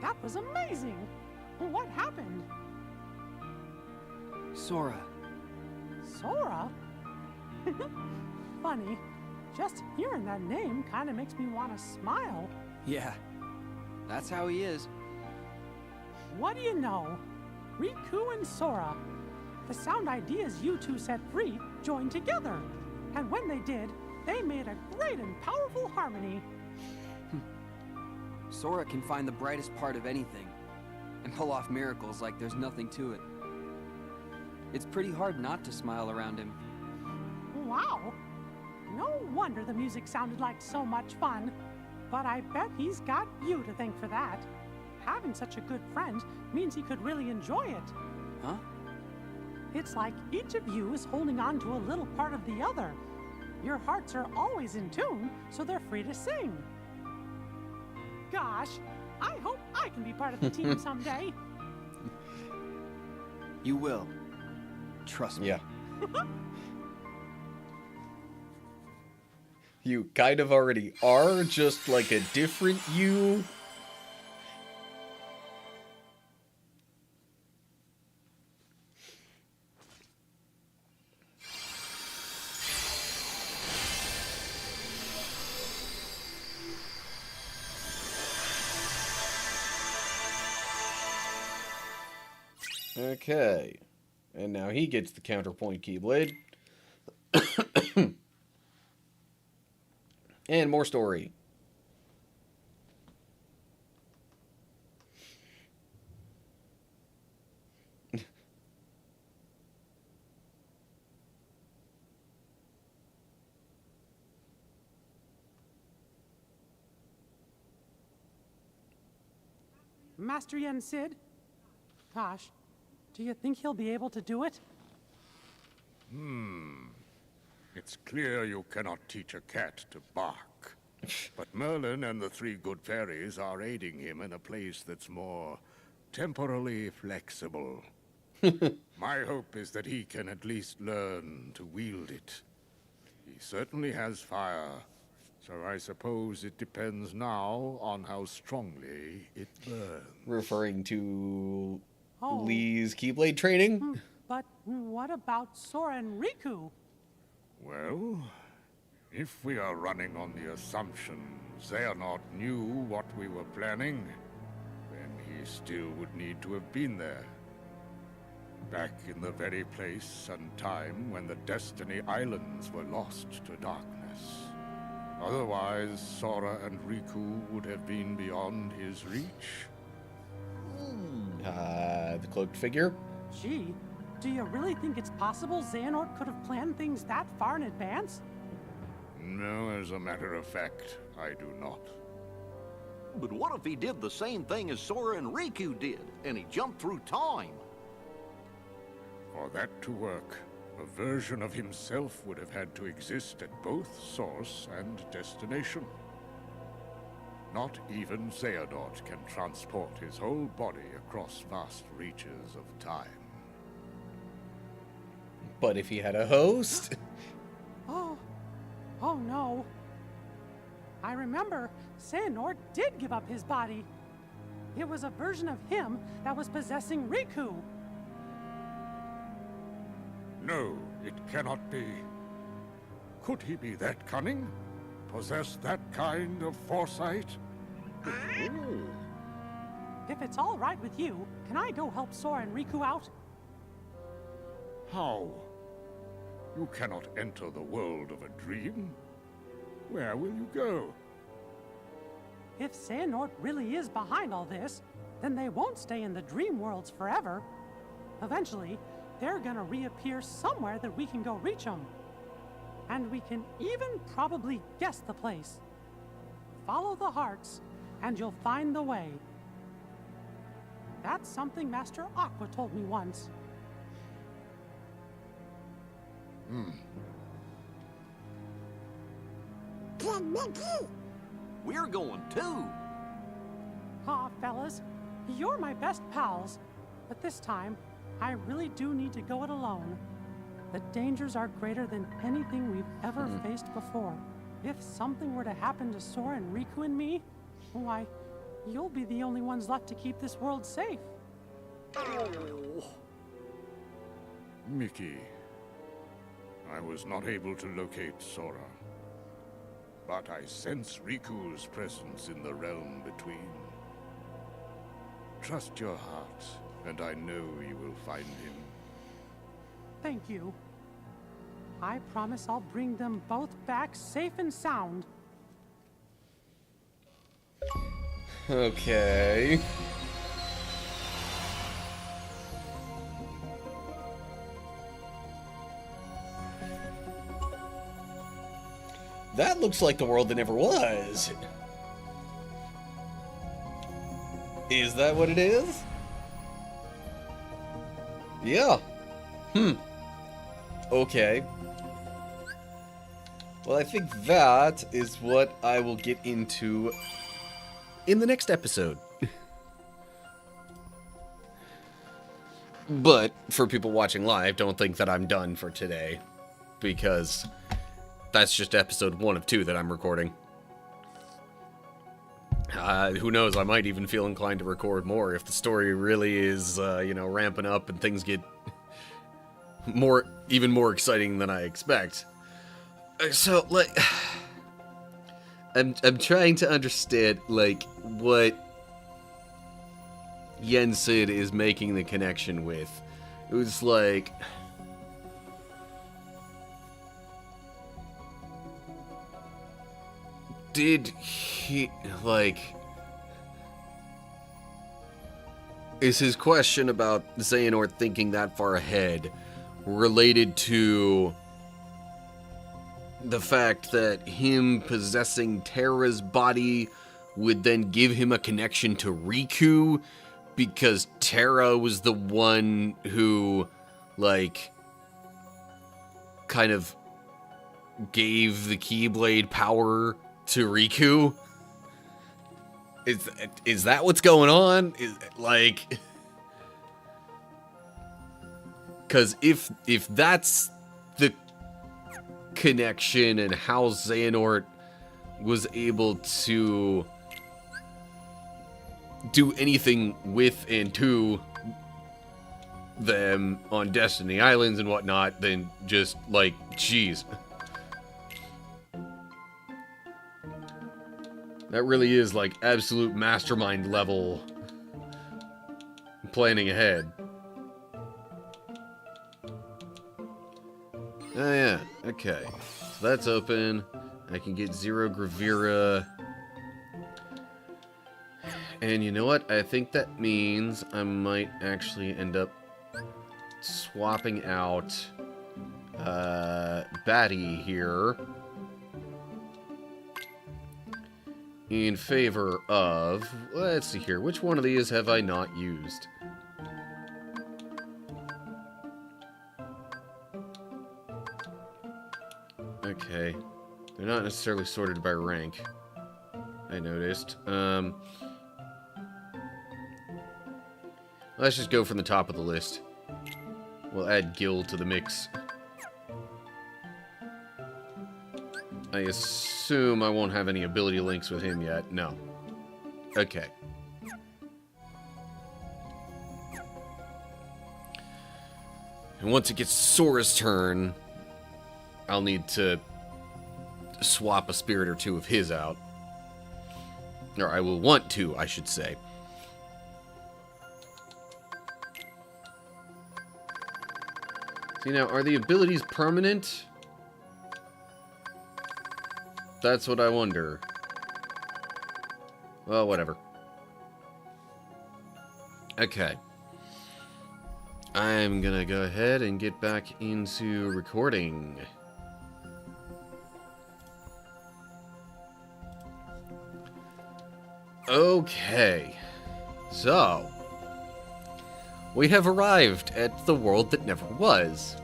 That was amazing! What happened?
Sora.
Sora? Funny. Just hearing that name kind of makes me want to smile.
Yeah, that's how he is.
What do you know? Riku and Sora. The sound ideas you two set free joined together. And when they did, they made a great and powerful harmony.
Sora can find the brightest part of anything and pull off miracles like there's nothing to it. It's pretty hard not to smile around him.
Wow! No wonder the music sounded like so much fun. But I bet he's got you to thank for that. Having such a good friend means he could really enjoy it.
Huh?
It's like each of you is holding on to a little part of the other. Your hearts are always in tune, so they're free to sing. Gosh, I hope I can be part of the team someday.
You will. Trust me.
Yeah. You kind of already are, just like a different you. Okay. And now he gets the counterpoint Keyblade. And more story.
Master Yen Sid? Gosh, do you think he'll be able to do it?
It's clear you cannot teach a cat to bark. But Merlin and the three good fairies are aiding him in a place that's more temporally flexible. My hope is that he can at least learn to wield it. He certainly has fire, so I suppose it depends now on how strongly it burns.
Referring to
Oh.
Lee's Keyblade training.
But what about Sora and Riku?
Well, if we are running on the assumption Xehanort knew what we were planning, then he still would need to have been there. Back in the very place and time when the Destiny Islands were lost to darkness. Otherwise, Sora and Riku would have been beyond his reach.
The cloaked figure.
Gee, do you really think it's possible Xehanort could have planned things that far in advance?
No, as a matter of fact, I do not.
But what if he did the same thing as Sora and Riku did, and he jumped through time?
For that to work, a version of himself would have had to exist at both source and destination. Not even Xehanort can transport his whole body across vast reaches of time.
But if he had a host...
Oh no. I remember Xehanort did give up his body. It was a version of him that was possessing Riku.
No, it cannot be. Could he be that cunning? Possess that kind of foresight?
If it's all right with you, can I go help Sora and Riku out?
How? You cannot enter the world of a dream. Where will you go?
If Xehanort really is behind all this, then they won't stay in the dream worlds forever. Eventually, they're gonna reappear somewhere that we can go reach them. And we can even probably guess the place. Follow the hearts, and you'll find the way. That's something Master Aqua told me once.
We're going too.
Aw, fellas, you're my best pals. But this time, I really do need to go it alone. The dangers are greater than anything we've ever faced before. If something were to happen to Sora and Riku and me, why, you'll be the only ones left to keep this world safe.
Mickey, I was not able to locate Sora. But I sense Riku's presence in the realm between. Trust your heart, and I know you will find him.
Thank you. I promise I'll bring them both back safe and sound.
Okay. That looks like the world that never was. Is that what it is? Yeah. Okay. Well, I think that is what I will get into in the next episode. But for people watching live, don't think that I'm done for today, because that's just episode 1 of 2 that I'm recording. Who knows, I might even feel inclined to record more if the story really is, ramping up and things get even more exciting than I expect. So, like, I'm trying to understand, like, what Yensid is making the connection with. It was like, did he, like, is his question about Xehanort thinking that far ahead related to the fact that him possessing Terra's body would then give him a connection to Riku, because Terra was the one who, like, kind of gave the Keyblade power to Riku? Is that what's going on? Because if that's the connection and how Xehanort was able to do anything with and to them on Destiny Islands and whatnot, then just, like, jeez. That really is, like, absolute mastermind level planning ahead. Oh yeah, okay. So that's open. I can get 0 Gravira. And you know what? I think that means I might actually end up swapping out Batty here in favor of, let's see here, which one of these have I not used? Okay, they're not necessarily sorted by rank, I noticed. Let's just go from the top of the list. We'll add Gil to the mix. I assume I won't have any ability links with him yet. No. Okay. And once it gets Sora's turn, I'll need to swap a spirit or two of his out. Or I will want to, I should say. See, now, are the abilities permanent? That's what I wonder. Well, whatever. Okay. I'm gonna go ahead and get back into recording. Okay. So, we have arrived at the world that never was.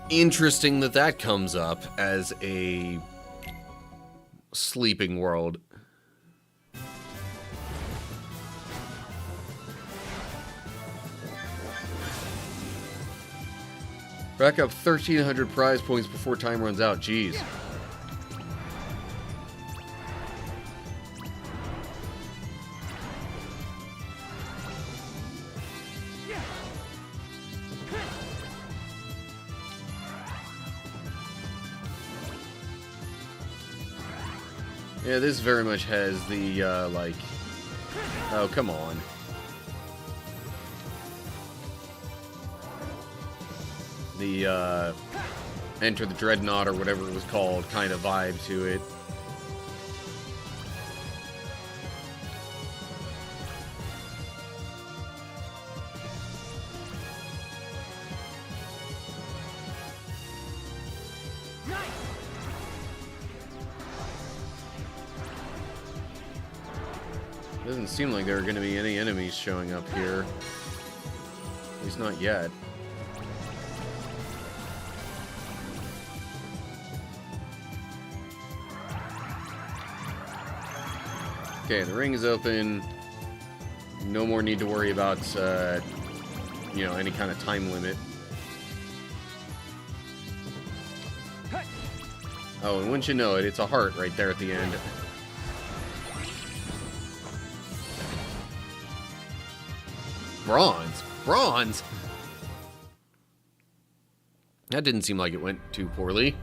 Interesting that that comes up as a sleeping world. Rack up 1,300 prize points before time runs out. Jeez. Yeah, this very much has the, like... Oh, come on. The, Enter the Dreadnought, or whatever it was called, kind of vibe to it. Doesn't seem like there are going to be any enemies showing up here. At least not yet. Okay, the ring is open. No more need to worry about, you know, any kind of time limit. Oh, and once you know it, it's a heart right there at the end. Bronze? Bronze? That didn't seem like it went too poorly.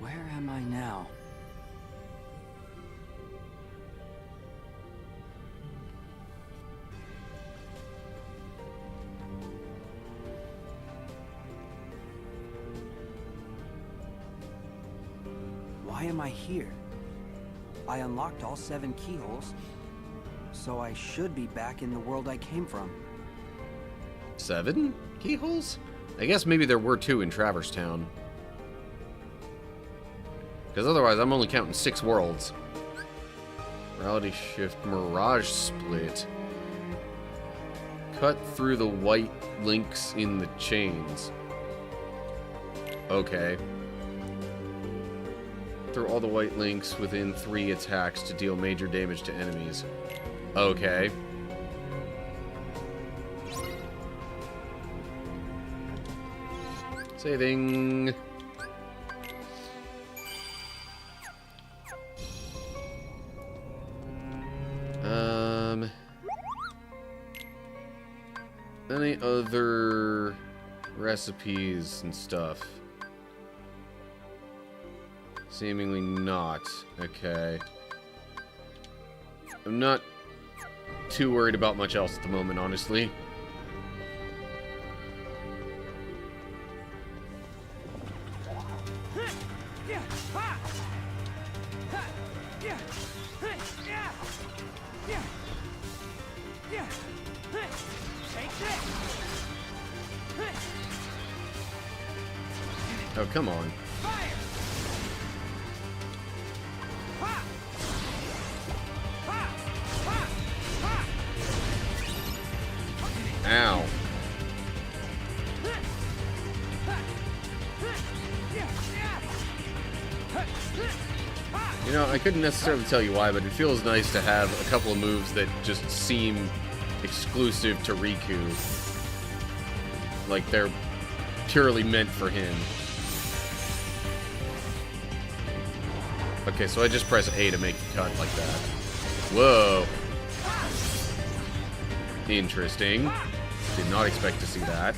Where am I now? Why am I here? I unlocked all 7 keyholes, so I should be back in the world I came from.
7 keyholes? I guess maybe there were 2 in Traverse Town. Because otherwise, I'm only counting 6 worlds. Reality Shift, Mirage Split. Cut through the white links in the chains. Okay. Through all the white links within 3 attacks to deal major damage to enemies. Okay. Saving. Any other recipes and stuff? Seemingly not. Okay. I'm not too worried about much else at the moment, honestly. Oh, come on. Ow. You know, I couldn't necessarily tell you why, but it feels nice to have a couple of moves that just seem exclusive to Riku. Like, they're purely meant for him. Okay, so I just press A to make the cut like that. Whoa. Interesting. Did not expect to see that.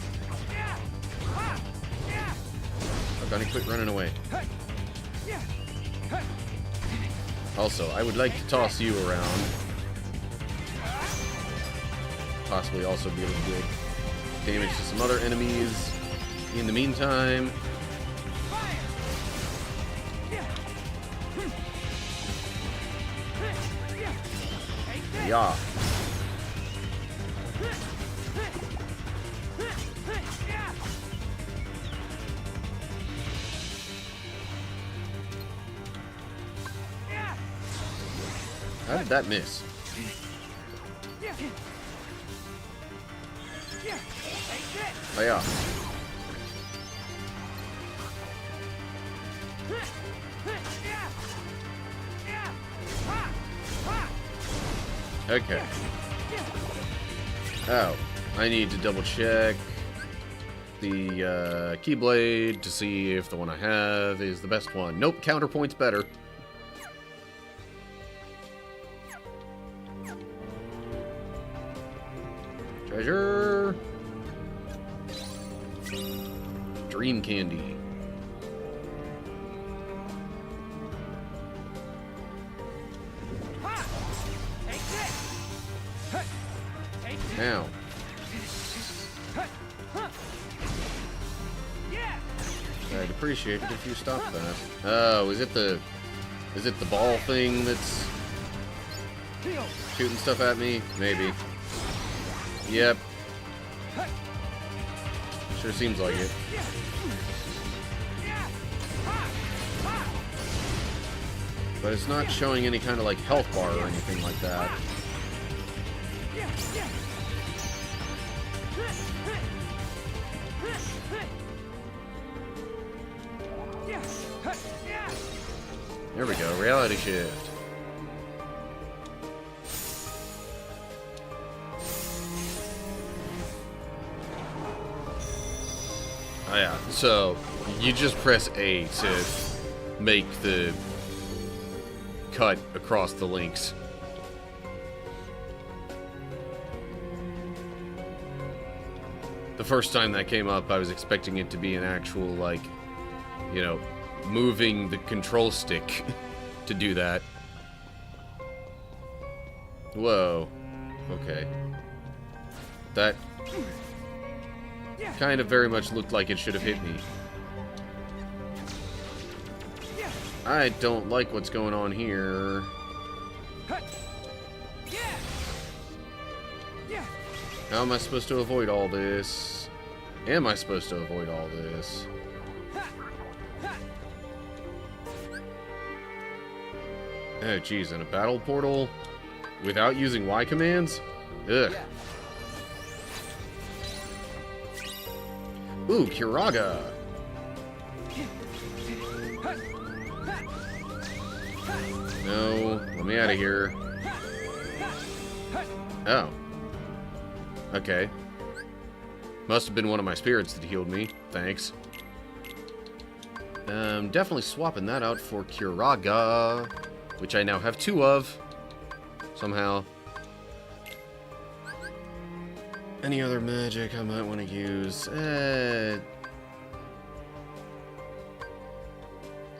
Oh, Gunny, quit running away. Also, I would like to toss you around. Possibly also be able to do damage to some other enemies in the meantime. Yeah. How did that miss? Oh yeah. Okay. Oh, I need to double check the Keyblade to see if the one I have is the best one. Nope, counterpoint's better. Treasure. Dream candy. Now. I'd appreciate it if you stopped that. Oh, is it the ball thing that's shooting stuff at me? Maybe. Yep. Sure seems like it. But it's not showing any kind of like health bar or anything like that. There we go, reality shift. Oh yeah, so you just press A to make the cut across the links. The first time that came up, I was expecting it to be an actual, like, you know, moving the control stick to do that. Whoa. Okay. That kind of very much looked like it should have hit me. I don't like what's going on here. How am I supposed to avoid all this? Am I supposed to avoid all this? Oh, geez, in a battle portal? Without using Y commands? Ugh. Ooh, Kiraga! No, let me out of here. Oh. Okay. Must have been one of my spirits that healed me. Thanks. Definitely swapping that out for Kiraga, which I now have 2 of. Somehow. Any other magic I might want to use?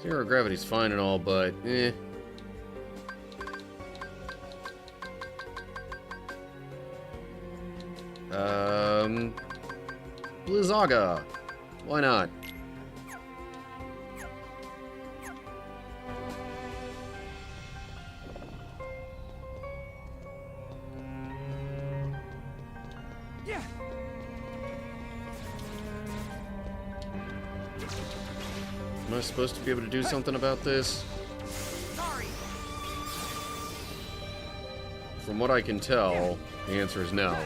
Zero gravity's fine and all, but eh. Blizzaga. Why not? Am I supposed to be able to do something about this? From what I can tell, the answer is no.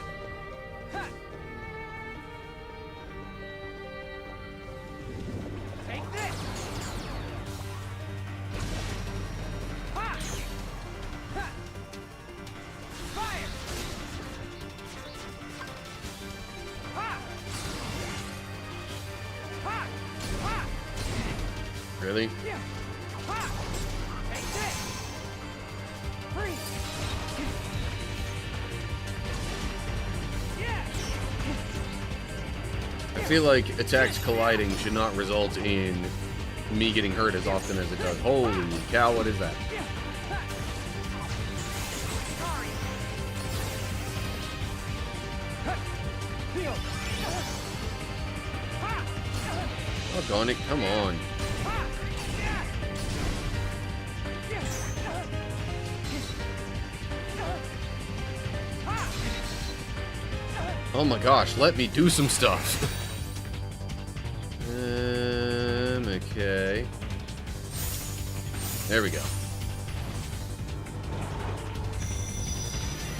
Really? I feel like attacks colliding should not result in me getting hurt as often as it does. Holy cow, what is that? Doggone it, come on. Oh my gosh, let me do some stuff. Okay. There we go.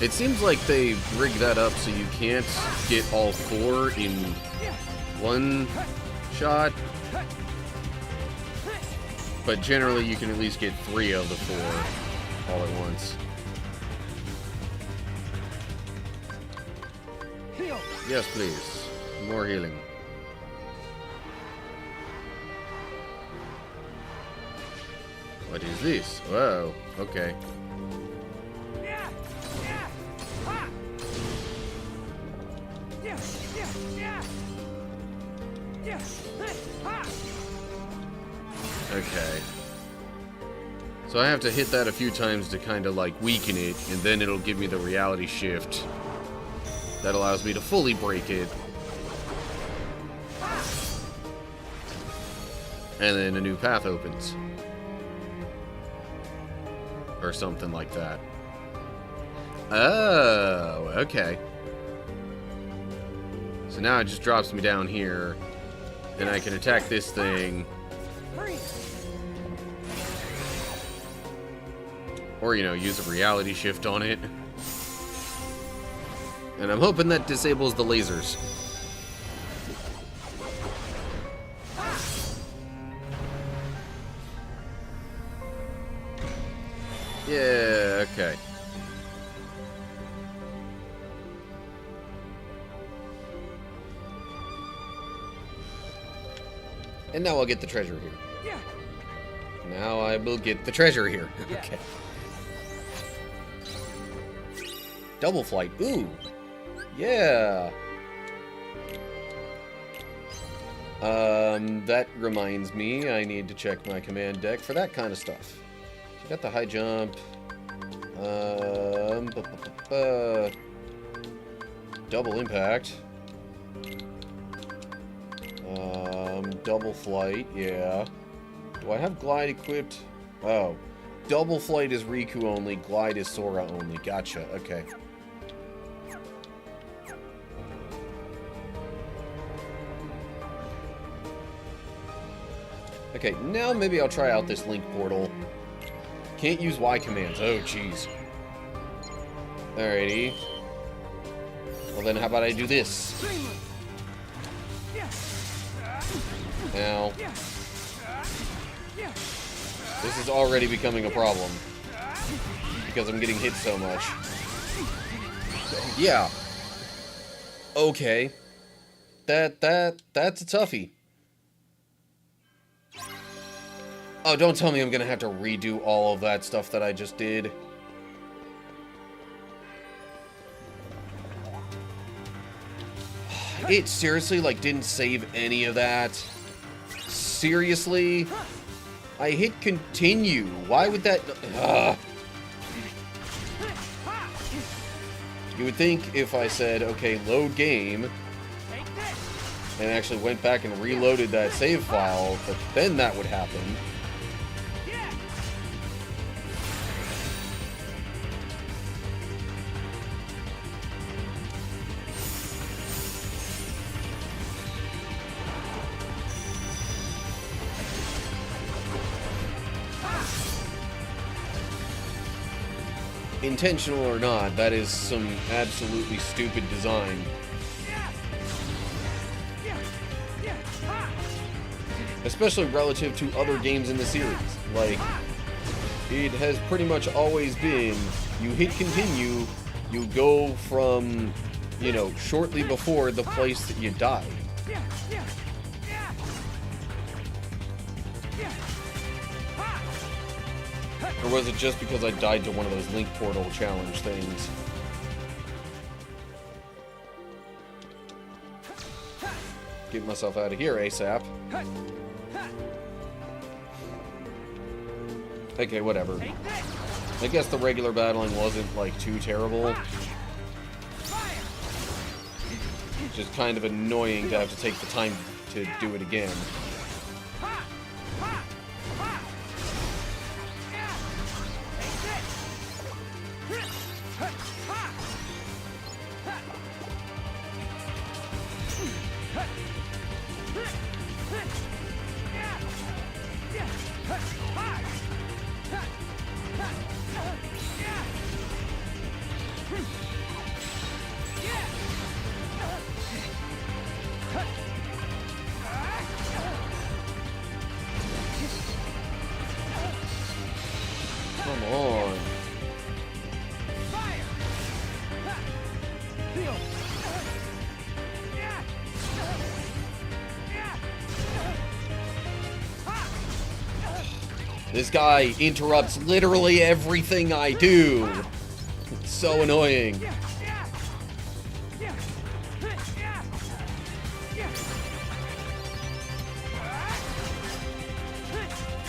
It seems like they rigged that up so you can't get all 4 in one shot. But generally you can at least get 3 of the 4 all at once. Yes, please. More healing. What is this? Whoa, okay. Okay. So I have to hit that a few times to kind of like weaken it, and then it'll give me the reality shift that allows me to fully break it. And then a new path opens. Or something like that. Oh, okay. So now it just drops me down here, and I can attack this thing. Or, you know, use a reality shift on it. And I'm hoping that disables the lasers. Yeah, okay. And now I'll get the treasure here.
Yeah.
Now I will get the treasure here. Okay. Double flight. Ooh. Yeah. That reminds me, I need to check my command deck for that kind of stuff. So I got the high jump. Double impact. Double flight, yeah. Do I have glide equipped? Oh. Double flight is Riku only, glide is Sora only. Gotcha, okay. Okay, now maybe I'll try out this link portal. Can't use Y commands. Oh, jeez. Alrighty. Well, then how about I do this? Now. This is already becoming a problem. Because I'm getting hit so much. Yeah. Okay. That's a toughie. Oh, don't tell me I'm gonna have to redo all of that stuff that I just did. It seriously, like, didn't save any of that. Seriously? I hit continue. Why would that... You would think if I said, okay, load game, and actually went back and reloaded that save file, that then that would happen. Intentional or not, that is some absolutely stupid design. Especially relative to other games in the series. Like, it has pretty much always been, you hit continue, you go from, you know, shortly before the place that you died. Or was it just because I died to one of those link portal challenge things? Get myself out of here ASAP. Okay, whatever. I guess the regular battling wasn't, like, too terrible. Just kind of annoying to have to take the time to do it again. Come on. This guy interrupts literally everything I do. It's so annoying.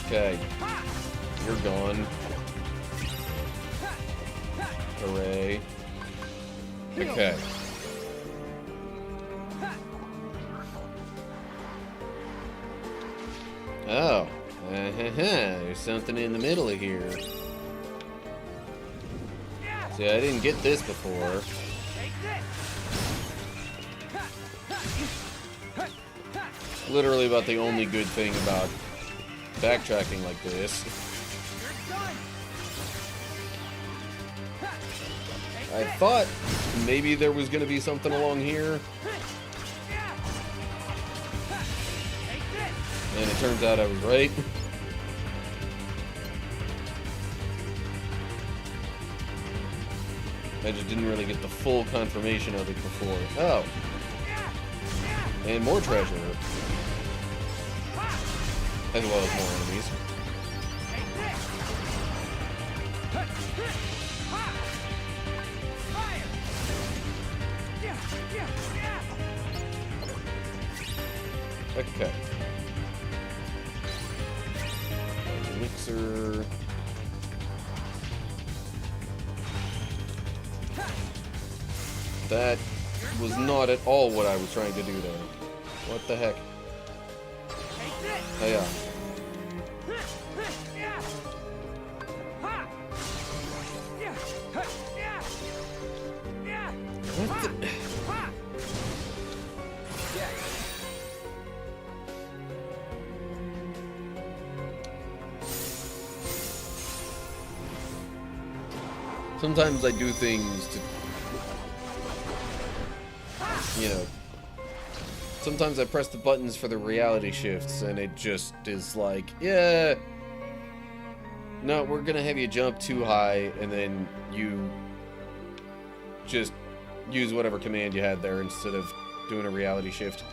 Okay. You're gone. Hooray. Okay. Oh. There's something in the middle of here. See, I didn't get this before. Literally about the only good thing about backtracking like this. I thought maybe there was going to be something along here. And it turns out I was right. I just didn't really get the full confirmation of it before. Oh. And more treasure. As well as more enemies. Okay. Elixir. That was not at all what I was trying to do there. What the heck? Oh yeah. What the... Sometimes I do things to, you know, sometimes I press the buttons for the reality shifts and it just is like, yeah, no, we're gonna have you jump too high, and then you just use whatever command you had there instead of doing a reality shift.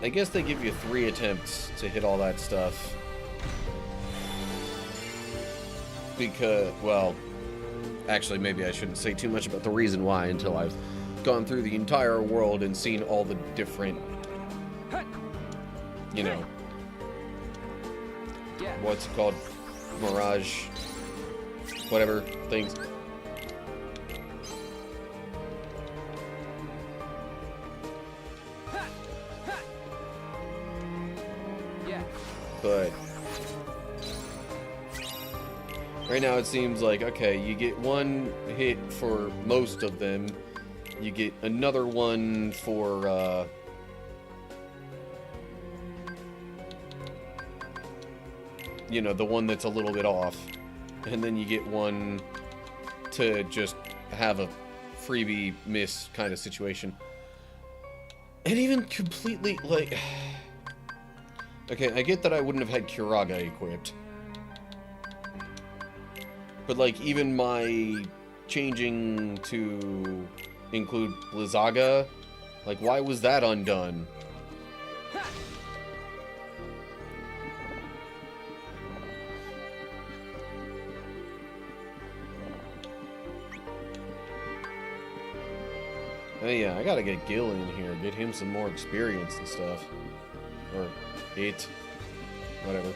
I guess they give you 3 attempts to hit all that stuff. Because, well, actually maybe I shouldn't say too much about the reason why until I've gone through the entire world and seen all the different, you know, what's it called? Mirage, whatever things. But right now it seems like, okay, you get 1 hit for most of them. You get another one for, you know, the one that's a little bit off. And then you get 1 to just have a freebie miss kind of situation. And even completely, like... Okay, I get that I wouldn't have had Kuraga equipped. But, like, even my changing to include Blizzaga, like, why was that undone? Oh yeah, I gotta get Gil in here, get him some more experience and stuff. Or it. Whatever.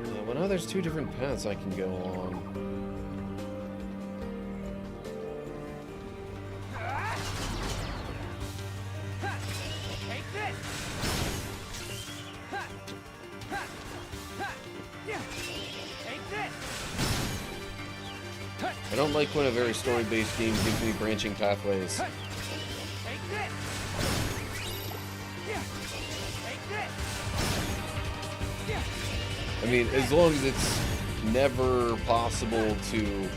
Yeah, well now there's 2 different paths I can go on.
Take this! Take this!
I don't like when a very story-based game gives me branching pathways.
Take this! Take this!
I mean, as long as it's never possible to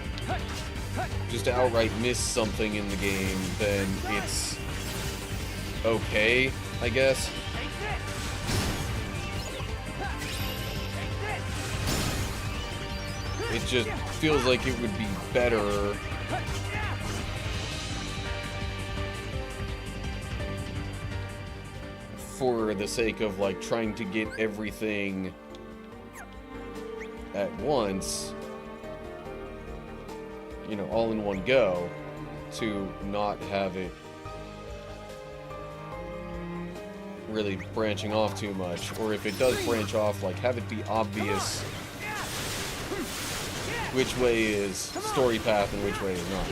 just outright miss something in the game, then it's okay, I guess.
Take this! Take this!
It just feels like it would be better for the sake of, like, trying to get everything at once, you know, all in one go, to not have it really branching off too much. Or if it does branch off, like, have it be obvious which way is story path and which way is not.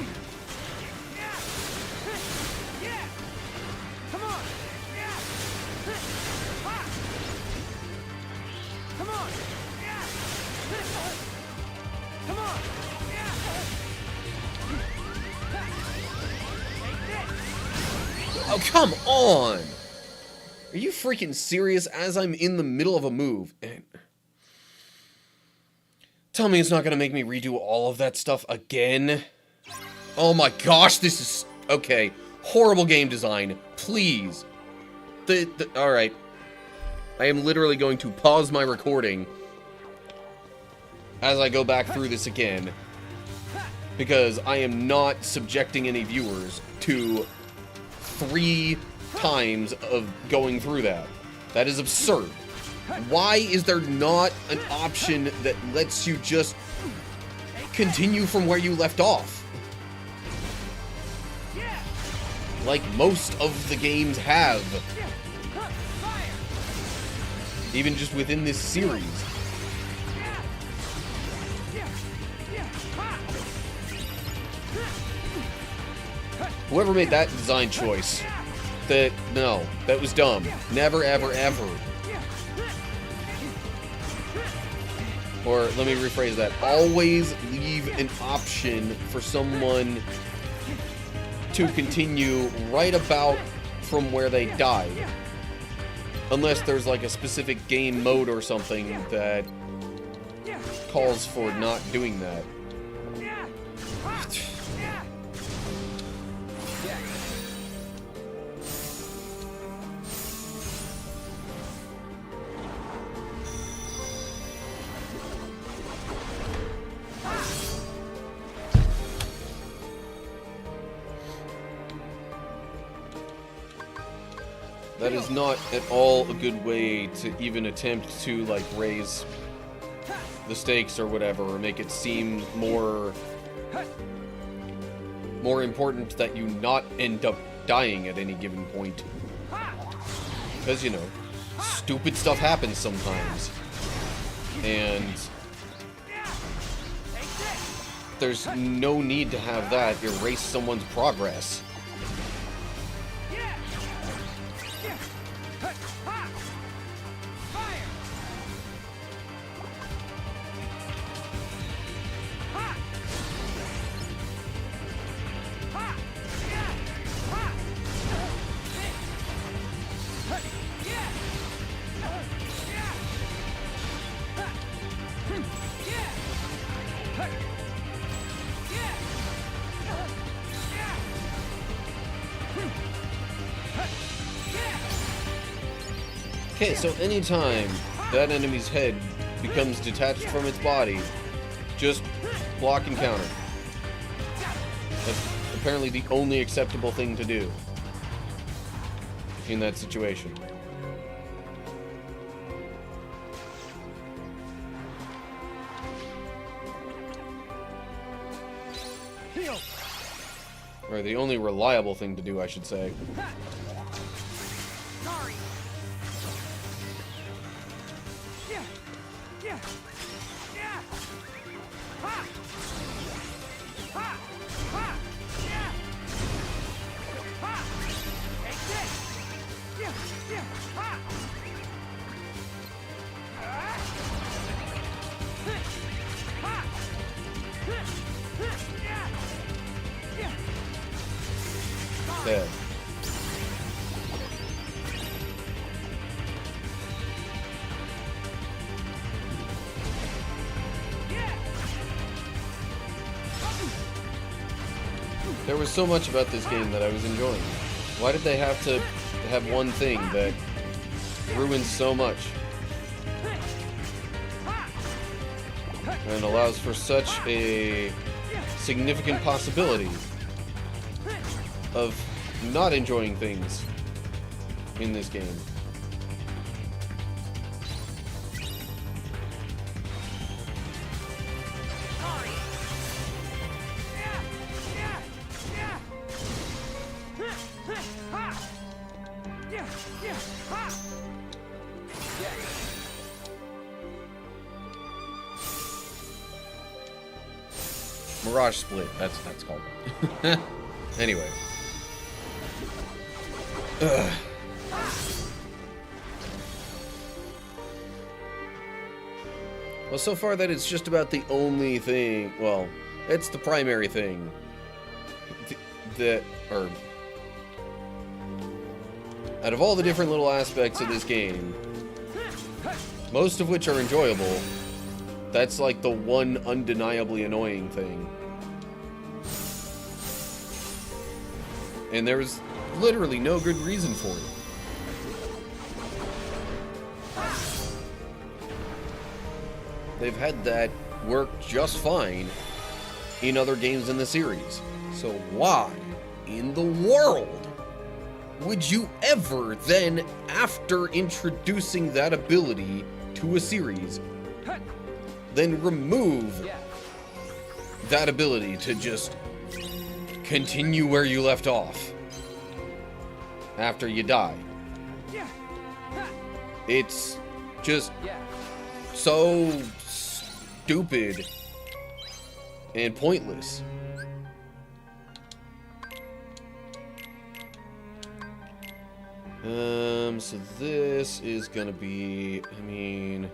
Oh, come on! Are you freaking serious? As I'm in the middle of a move, and tell me it's not gonna make me redo all of that stuff again? Oh my gosh, this is... Okay, horrible game design. Please. Alright. I am literally going to pause my recording as I go back through this again, because I am not subjecting any viewers to 3 times of going through that. That is absurd. Why is there not an option that lets you just continue from where you left off? Like most of the games have. Even just within this series. Whoever made that design choice, no, that was dumb. Never, ever, ever. Or, let me rephrase that. Always leave an option for someone to continue right about from where they died. Unless there's like a specific game mode or something that calls for not doing that. That is not at all a good way to even attempt to, like, raise the stakes or whatever, or make it seem more important that you not end up dying at any given point. Because, you know, stupid stuff happens sometimes. And there's no need to have that erase someone's progress. Okay, so anytime that enemy's head becomes detached from its body, just block and counter. That's apparently the only acceptable thing to do in that situation. Or the only reliable thing to do, I should say.
Sorry. Yeah. Yeah. Yeah. Ha. Ha. Ha. Yeah. Ha. Take this. Yeah. Yeah. Ha. Ha. Yeah. Yeah.
Okay. There was so much about this game that I was enjoying. Why did they have to have one thing that ruins so much? And allows for such a significant possibility of not enjoying things in this game. Mirage Split, that's called. Anyway. Ugh. Well, so far that it's just about the only thing, well, it's the primary thing that, or out of all the different little aspects of this game, most of which are enjoyable, that's like the one undeniably annoying thing. And there's literally no good reason for it. They've had that work just fine in other games in the series. So why in the world would you ever then, after introducing that ability to a series, then remove that ability to just continue where you left off after you die? It's just so stupid and pointless. So this is gonna be, I mean,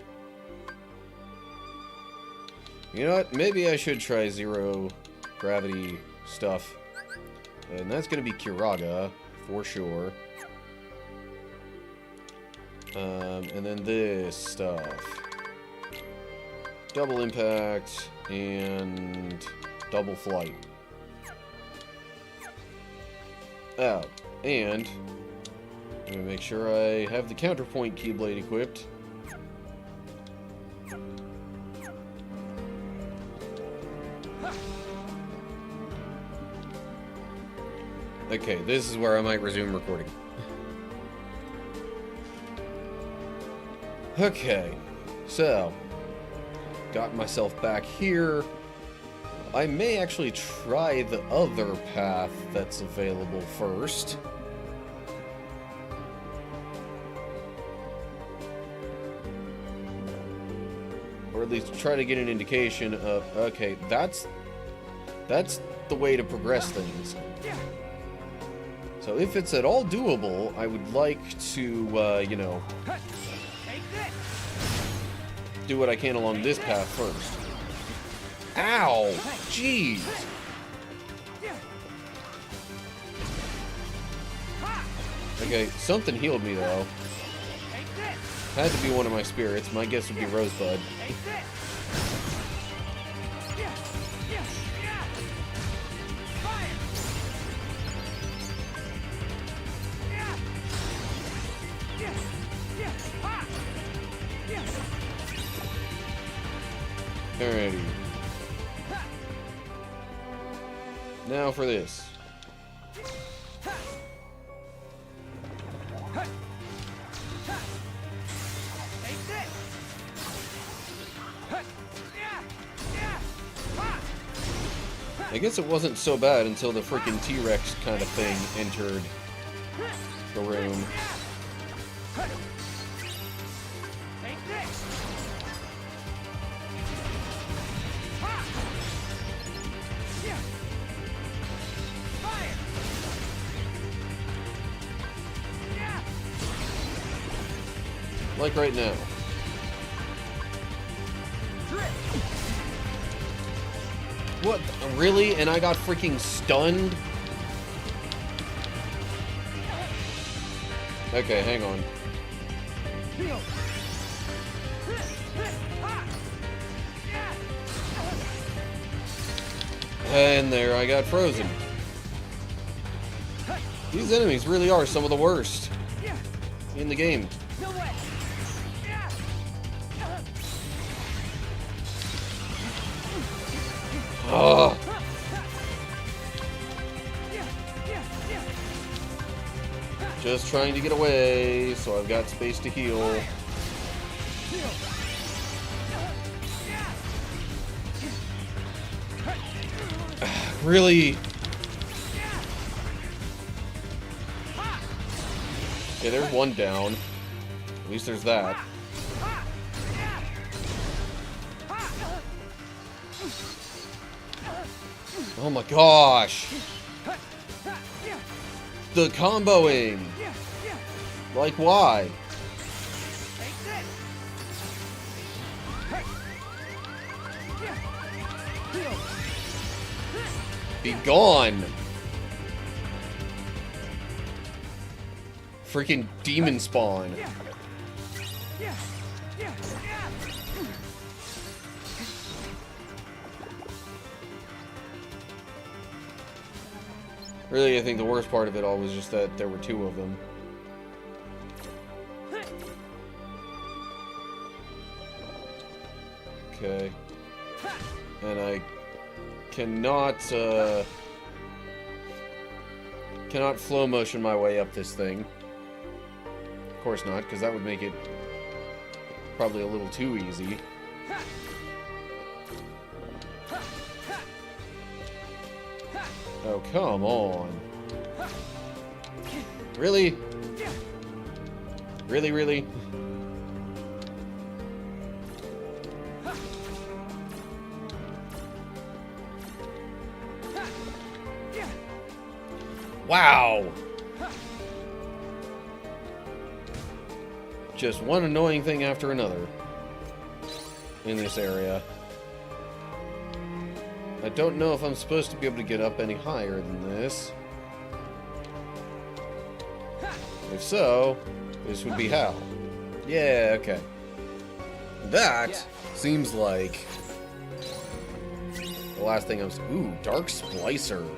you know what? Maybe I should try zero gravity stuff. And that's gonna be Kiraga, for sure. And then this stuff. Double impact and double flight. Oh, and I'm gonna make sure I have the counterpoint keyblade equipped. Okay, this is where I might resume recording. Okay, so got myself back here. I may actually try the other path that's available first. Or at least try to get an indication of, okay, that's the way to progress things. So if it's at all doable, I would like to, you know, do what I can along this path first. Ow! Jeez! Okay, something healed me though. Had to be one of my spirits. My guess would be Rosebud. Alrighty. Now for this. I guess it wasn't so bad until the freaking T-Rex kind of thing entered the room. Like right now. What? Really? And I got freaking stunned? Okay, hang on. And there I got frozen. These enemies really are some of the worst in the game. Oh. Just trying to get away, so I've got space to heal. Really? Okay, there's one down. At least there's that. Oh my gosh! The comboing! Like, why? Be gone! Freaking demon spawn. Really, I think the worst part of it all was just that there were two of them. Okay. And I cannot flow motion my way up this thing. Of course not, because that would make it probably a little too easy. Oh, come on. Really? Really, really? Wow! Just one annoying thing after another in this area. I don't know if I'm supposed to be able to get up any higher than this. If so, this would be how. Yeah, okay. That seems like the last thing I was... Ooh, Dark Splicer.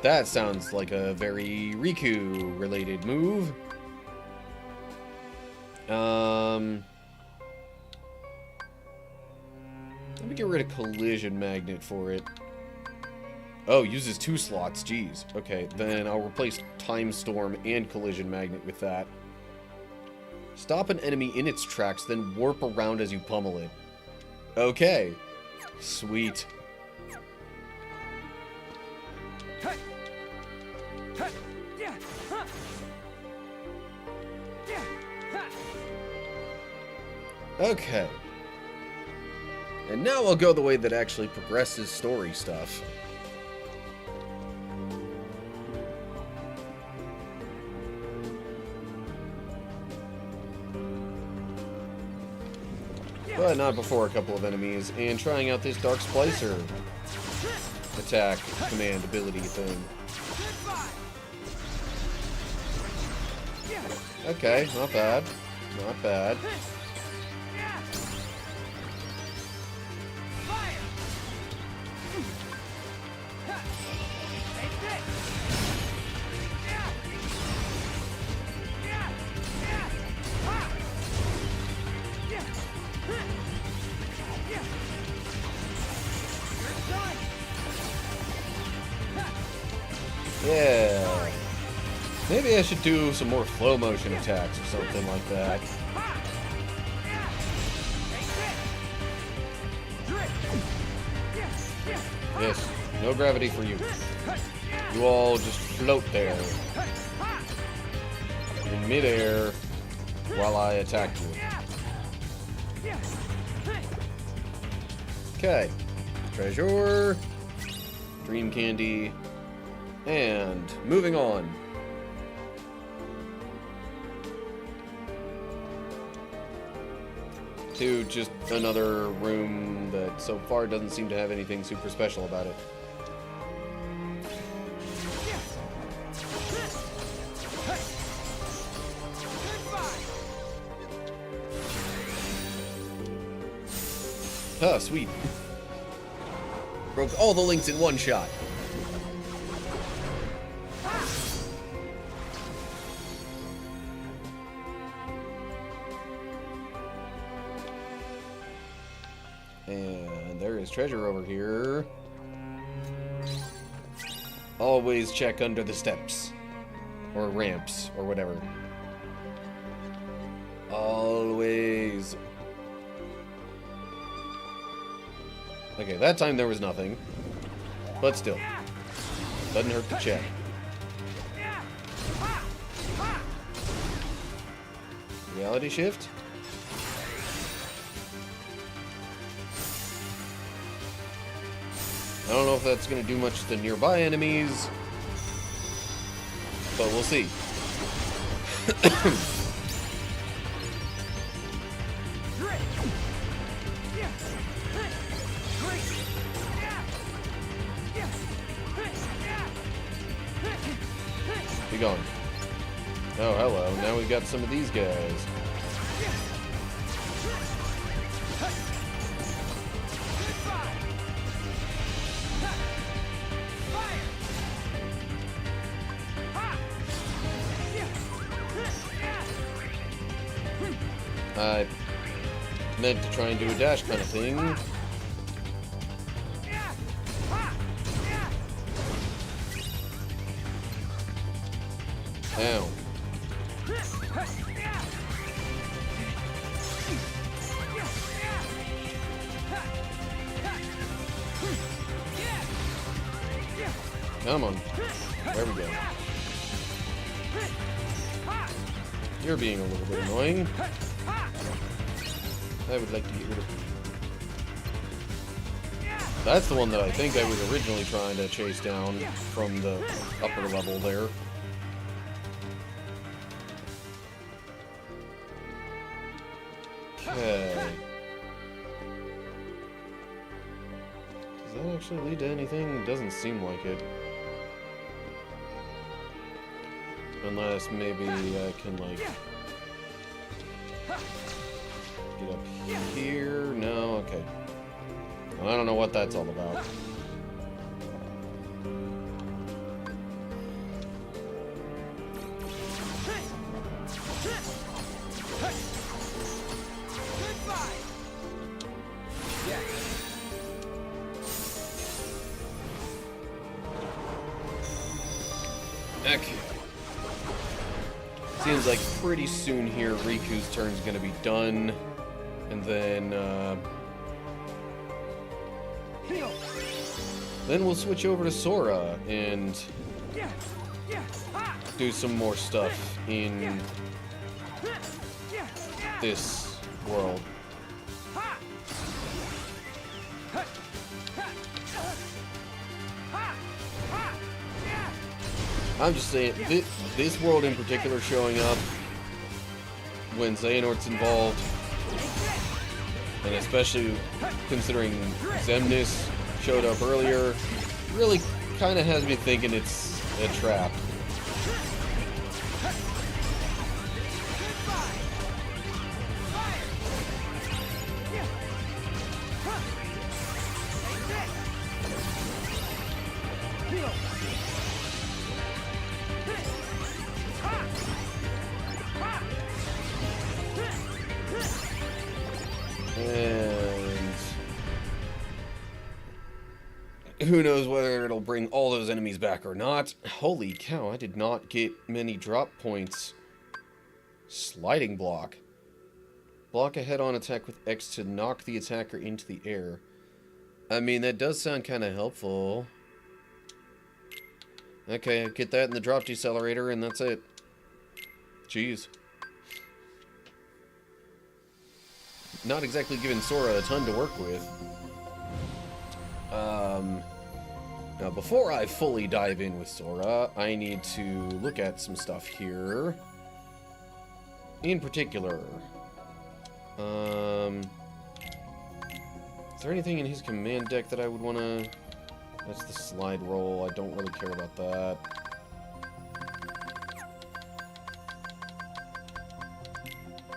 That sounds like a very Riku-related move. Let me get rid of Collision Magnet for it. Oh, uses 2 slots. Jeez. Okay, then I'll replace Time Storm and Collision Magnet with that. Stop an enemy in its tracks, then warp around as you pummel it. Okay. Sweet. Okay. And now I'll go the way that actually progresses story stuff. But not before a couple of enemies, and trying out this Dark Splicer attack, command, ability thing. Okay, not bad. Not bad. Yeah. Maybe I should do some more flow motion attacks or something like that. Yes, no gravity for you. You all just float there in midair while I attack you. Okay. Treasure, dream candy, and moving on. To just another room that so far doesn't seem to have anything super special about it. Ah, sweet. Broke all the links in one shot. And there is treasure over here. Always check under the steps. Or ramps, or whatever. Always. Okay, that time there was nothing. But still. Doesn't hurt to check. Reality shift? I don't know if that's going to do much to the nearby enemies, but we'll see. Be gone. Oh, hello. Now we've got some of these guys. I meant to try and do a dash kind of thing. Ow. Come on. There we go. You're being a little bit annoying. I would like to get rid of. That's the one that I think I was originally trying to chase down from the upper level there. Okay. Does that actually lead to anything? It doesn't seem like it. Unless maybe I can, like, get up here. No, okay. I don't know what that's all about. Okay. Seems like pretty soon here Riku's turn's gonna be done. And then we'll switch over to Sora and do some more stuff in this world. I'm just saying, this world in particular showing up when Xehanort's involved, and especially considering Xemnas showed up earlier, really kind of has me thinking it's a trap. Who knows whether it'll bring all those enemies back or not. Holy cow, I did not get many drop points. Sliding block. Block a head-on attack with X to knock the attacker into the air. I mean, that does sound kind of helpful. Okay, get that in the drop decelerator, and that's it. Jeez. Not exactly giving Sora a ton to work with. Now, before I fully dive in with Sora, I need to look at some stuff here. In particular, is there anything in his command deck that I would want to... That's the slide roll. I don't really care about that.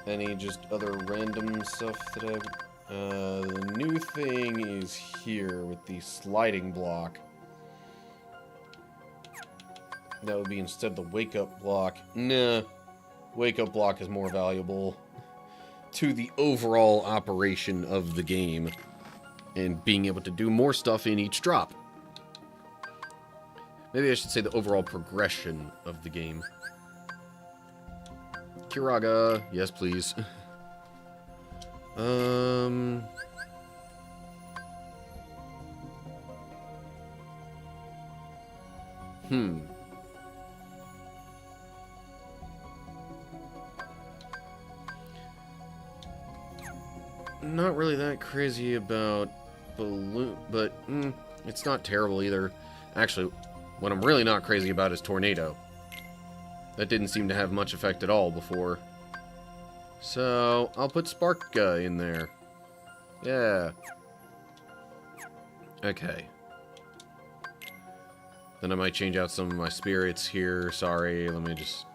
Any just other random stuff that I would... the new thing is here with the sliding block. That would be instead of the wake-up block. Nah. Wake-up block is more valuable to the overall operation of the game and being able to do more stuff in each drop. Maybe I should say the overall progression of the game. Kiraga, yes please. Not really that crazy about balloon, but it's not terrible either. Actually, what I'm really not crazy about is Tornado. That didn't seem to have much effect at all before. So, I'll put Spark in there. Yeah. Okay. Then I might change out some of my spirits here. Sorry, let me just...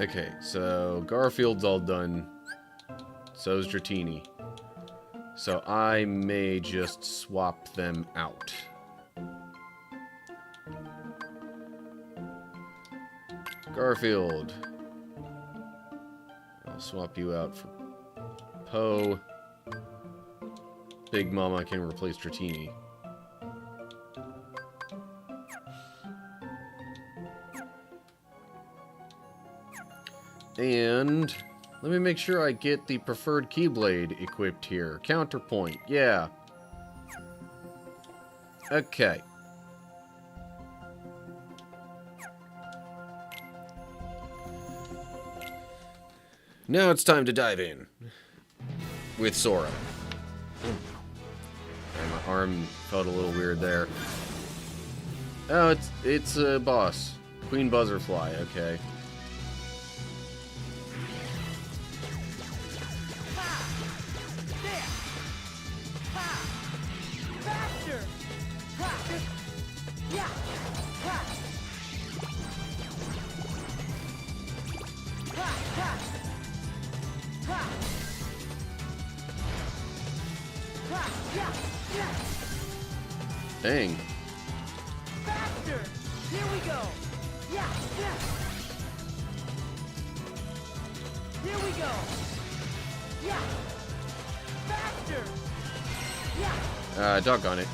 Okay, so Garfield's all done. So's Dratini. So I may just swap them out. Garfield. I'll swap you out for Poe. Big Mama can replace Dratini. And let me make sure I get the preferred Keyblade equipped here. Counterpoint, yeah. Okay. Now it's time to dive in with Sora. And my arm felt a little weird there. Oh, it's a boss. Queen Buzzerfly, okay. Dang.
Faster! Here we go! Yeah, yeah! Here we go! Yeah! Faster! Yeah!
Doggone it.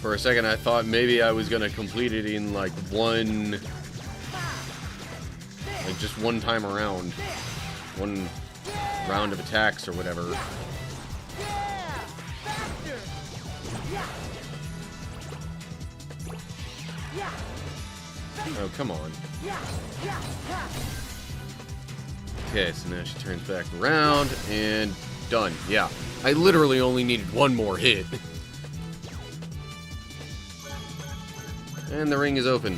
For a second I thought maybe I was gonna complete it in like just one time around. One round of attacks or whatever. Oh, come on. Okay, so now she turns back around and done. Yeah, I literally only needed one more hit. And the ring is open.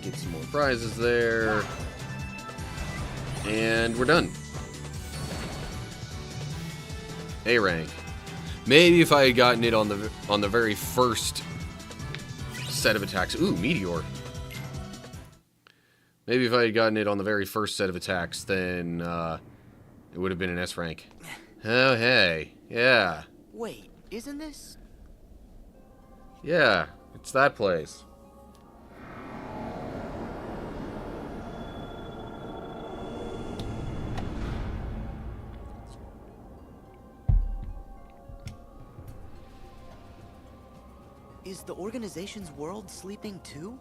Get some more prizes there. And we're done. A rank. Maybe if I had gotten it on the very first set of attacks. Ooh, Meteor. Maybe if I had gotten it on the very first set of attacks, then it would have been an S rank. Oh, hey. Yeah.
Wait, isn't this?
Yeah, it's that place.
Is the organization's world sleeping too?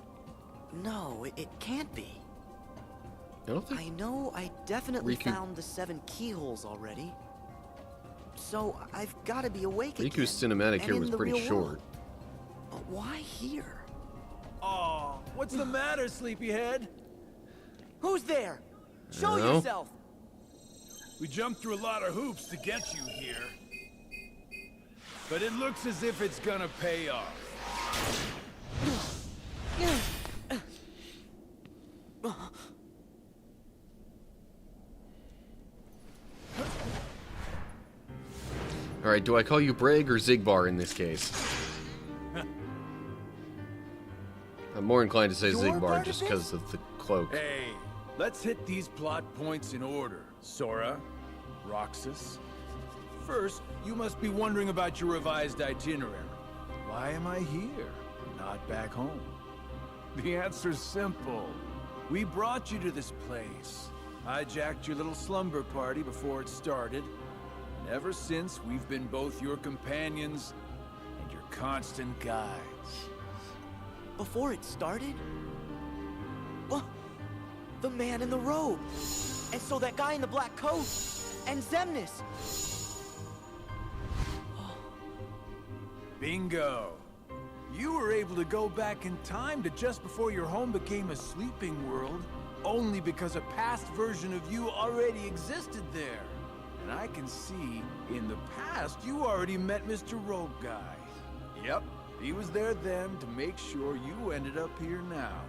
No, it can't be.
I don't think
I know I definitely
Riku-
found the 7 keyholes already. So I've got to be awake again.
Riku's cinematic
and
here
in
was
the
pretty
real
short.
world. But why here?
Oh, what's the matter, sleepyhead?
Who's there? Show
No.
yourself!
We jumped through a lot of hoops to get you here. But it looks as if it's gonna pay off.
Alright, do I call you Brig or Zigbar in this case? I'm more inclined to say
You're
Zigbar
part
just
of
because of the cloak.
Hey, let's hit these plot points in order. Sora, Roxas. First, you must be wondering about your revised itinerary. Why am I here, not back home? The answer's simple. We brought you to this place, hijacked your little slumber party before it started, and ever since we've been both your companions and your constant guides.
Before it started? Oh, the man in the robe. And so that guy in the black coat. And Xemnas.
Bingo! You were able to go back in time to just before your home became a sleeping world, only because a past version of you already existed there. And I can see, in the past, you already met Mr. Rogue Guy. Yep, he was there then to make sure you ended up here now.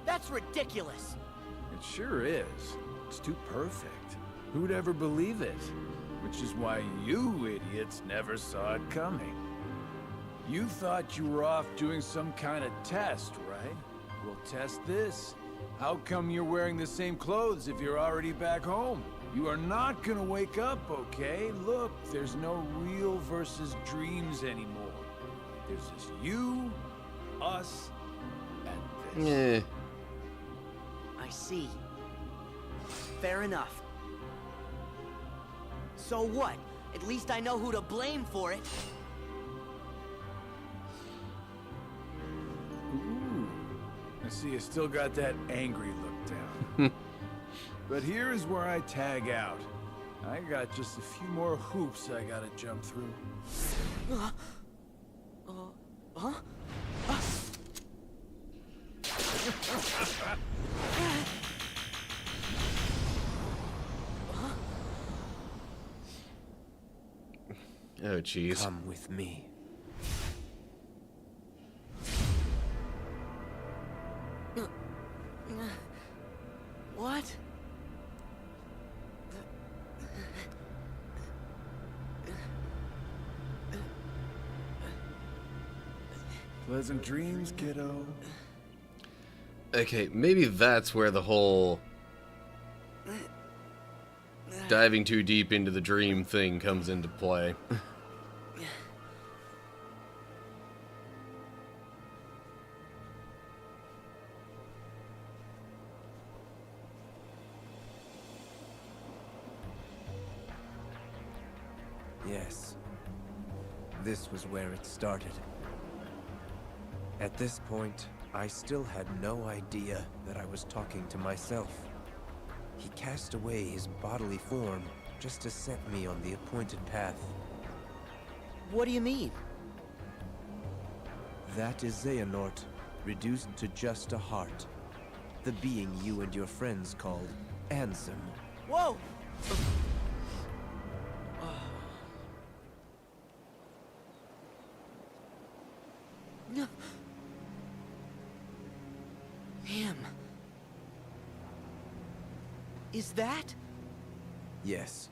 That's ridiculous.
It sure is. It's too perfect. Who'd ever believe it? Which is why you idiots never saw it coming. You thought you were off doing some kind of test, right? We'll test this. How come you're wearing the same clothes if you're already back home? You are not gonna wake up, okay? Look, there's no real versus dreams anymore. There's just you, us, and this.
Eh.
I see. Fair enough. So what? At least I know who to blame for it.
Ooh. I see you still got that angry look down. But here's where I tag out. I got just a few more hoops I gotta jump through.
Huh?
Oh, jeez.
Come with me.
What?
Pleasant dreams, kiddo.
Okay, maybe that's where the whole diving too deep into the dream thing comes into play.
Yes. This was where it started. At this point, I still had no idea that I was talking to myself. He cast away his bodily form just to set me on the appointed path.
What do you mean?
That is Xehanort, reduced to just a heart. The being you and your friends called Ansem.
Whoa! Him. Is that?
Yes.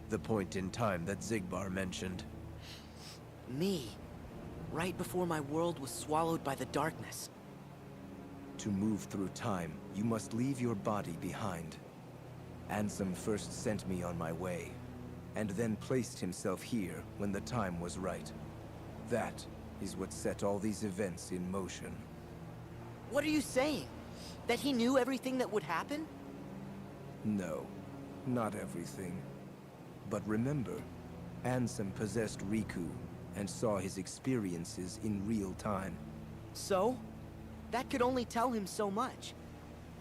The point in time that Zigbar mentioned.
Me. Right before my world was swallowed by the darkness.
To move through time, you must leave your body behind. Ansem first sent me on my way, and then placed himself here when the time was right. That is what set all these events in motion.
What are you saying? That he knew everything that would happen?
No, not everything. But remember, Ansem possessed Riku, and saw his experiences in real time.
So? That could only tell him so much.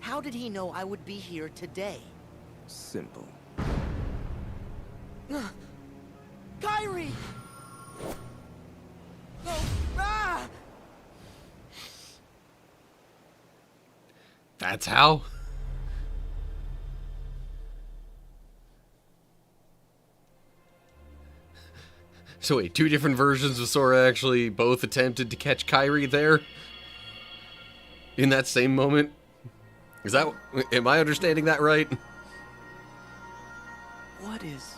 How did he know I would be here today?
Simple.
Kyrie! Oh, ah!
That's how? So wait, two different versions of Sora actually both attempted to catch Kyrie there? In that same moment? Is that... Am I understanding that right?
What is...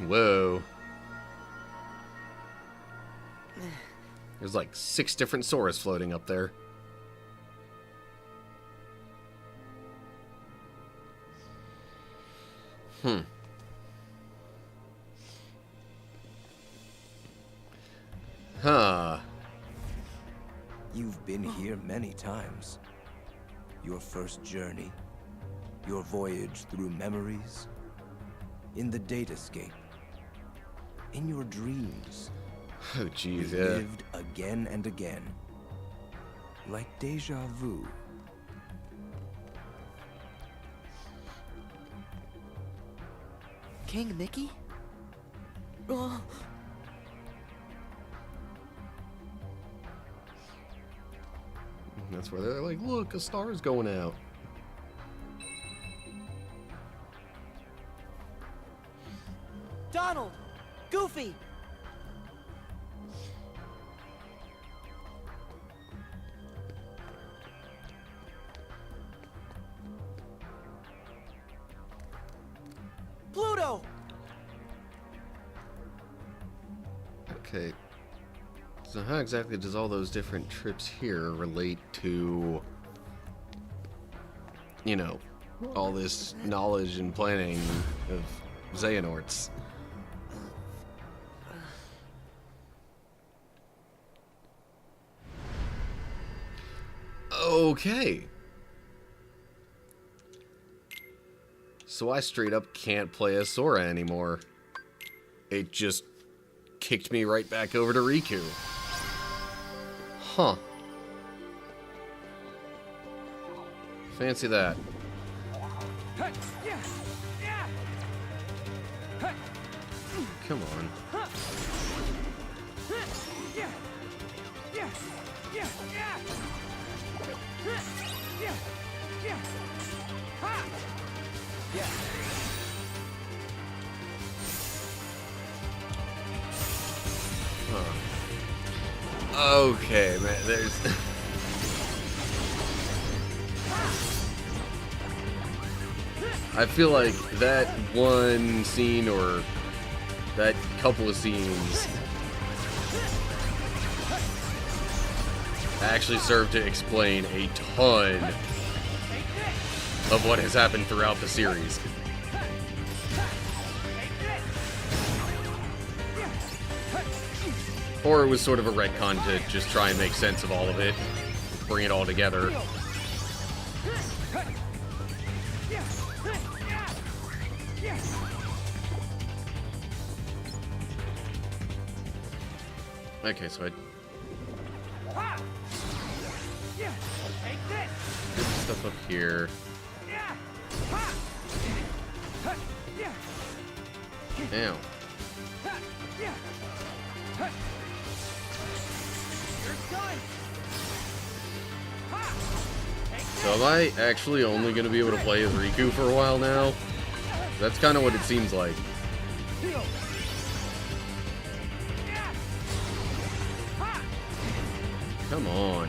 Whoa. There's like 6 different Soras floating up there. Huh.
You've been here many times. Your first journey, your voyage through memories, in the datascape, in your dreams.
Oh, jeez,
We
yeah.
lived again and again, like deja vu.
King Mickey? Oh,
That's where they're like, look, a star is going out.
Donald! Goofy! Pluto!
Okay. So how exactly does all those different trips here relate to, you know, all this knowledge and planning of Xehanorts? Okay. So I straight up can't play as Sora anymore. It just kicked me right back over to Riku. Huh. Fancy that. Come on. Okay, man, there's... I feel like that one scene, or that couple of scenes, actually served to explain a ton of what has happened throughout the series. Or it was sort of a retcon to just try and make sense of all of it, bring it all together. Okay, so I did stuff up here. Ow. So am I actually only going to be able to play as Riku for a while now? That's kind of what it seems like. Come on.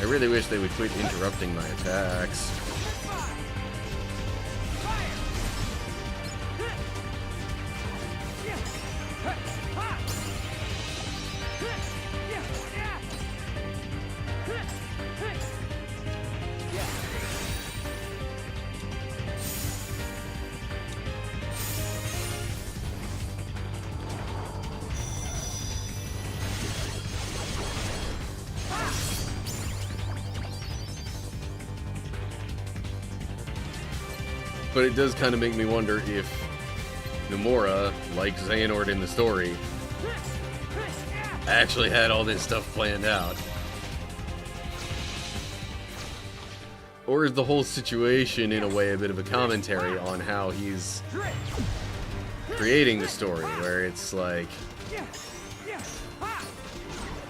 I really wish they would quit interrupting my attacks. But it does kind of make me wonder if Nomura, like Xehanort in the story, actually had all this stuff planned out. Or is the whole situation, in a way, a bit of a commentary on how he's creating the story, where it's like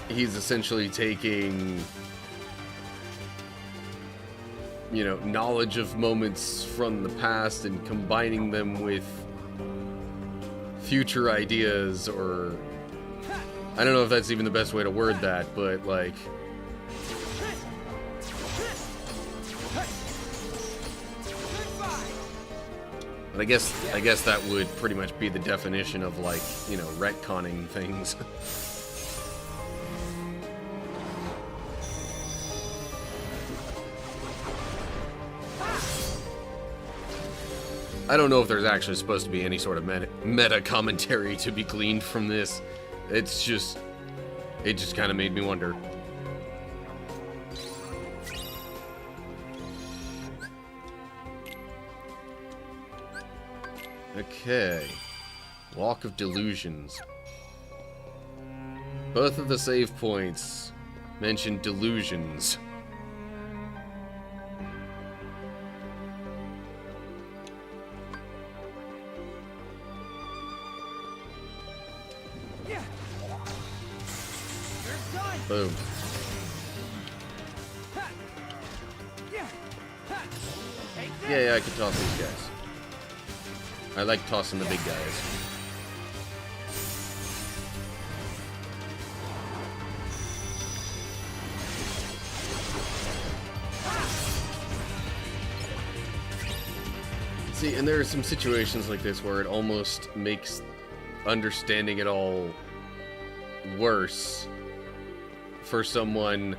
he's essentially taking, you know, knowledge of moments from the past and combining them with future ideas, or I don't know if that's even the best way to word that, but like, but I guess that would pretty much be the definition of, like, you know, retconning things. I don't know if there's actually supposed to be any sort of meta commentary to be gleaned from this. It just kind of made me wonder. Okay. Walk of Delusions. Both of the save points mention delusions. Boom. Yeah, I can toss these guys. I like tossing the big guys. See, and there are some situations like this where it almost makes understanding it all worse for someone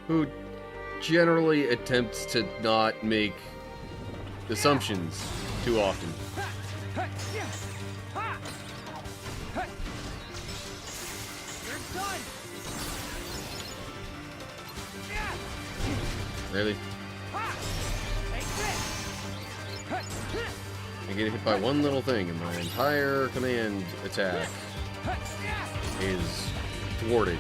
who generally attempts to not make assumptions too often. Really? I get hit by one little thing and my entire command attack is thwarted.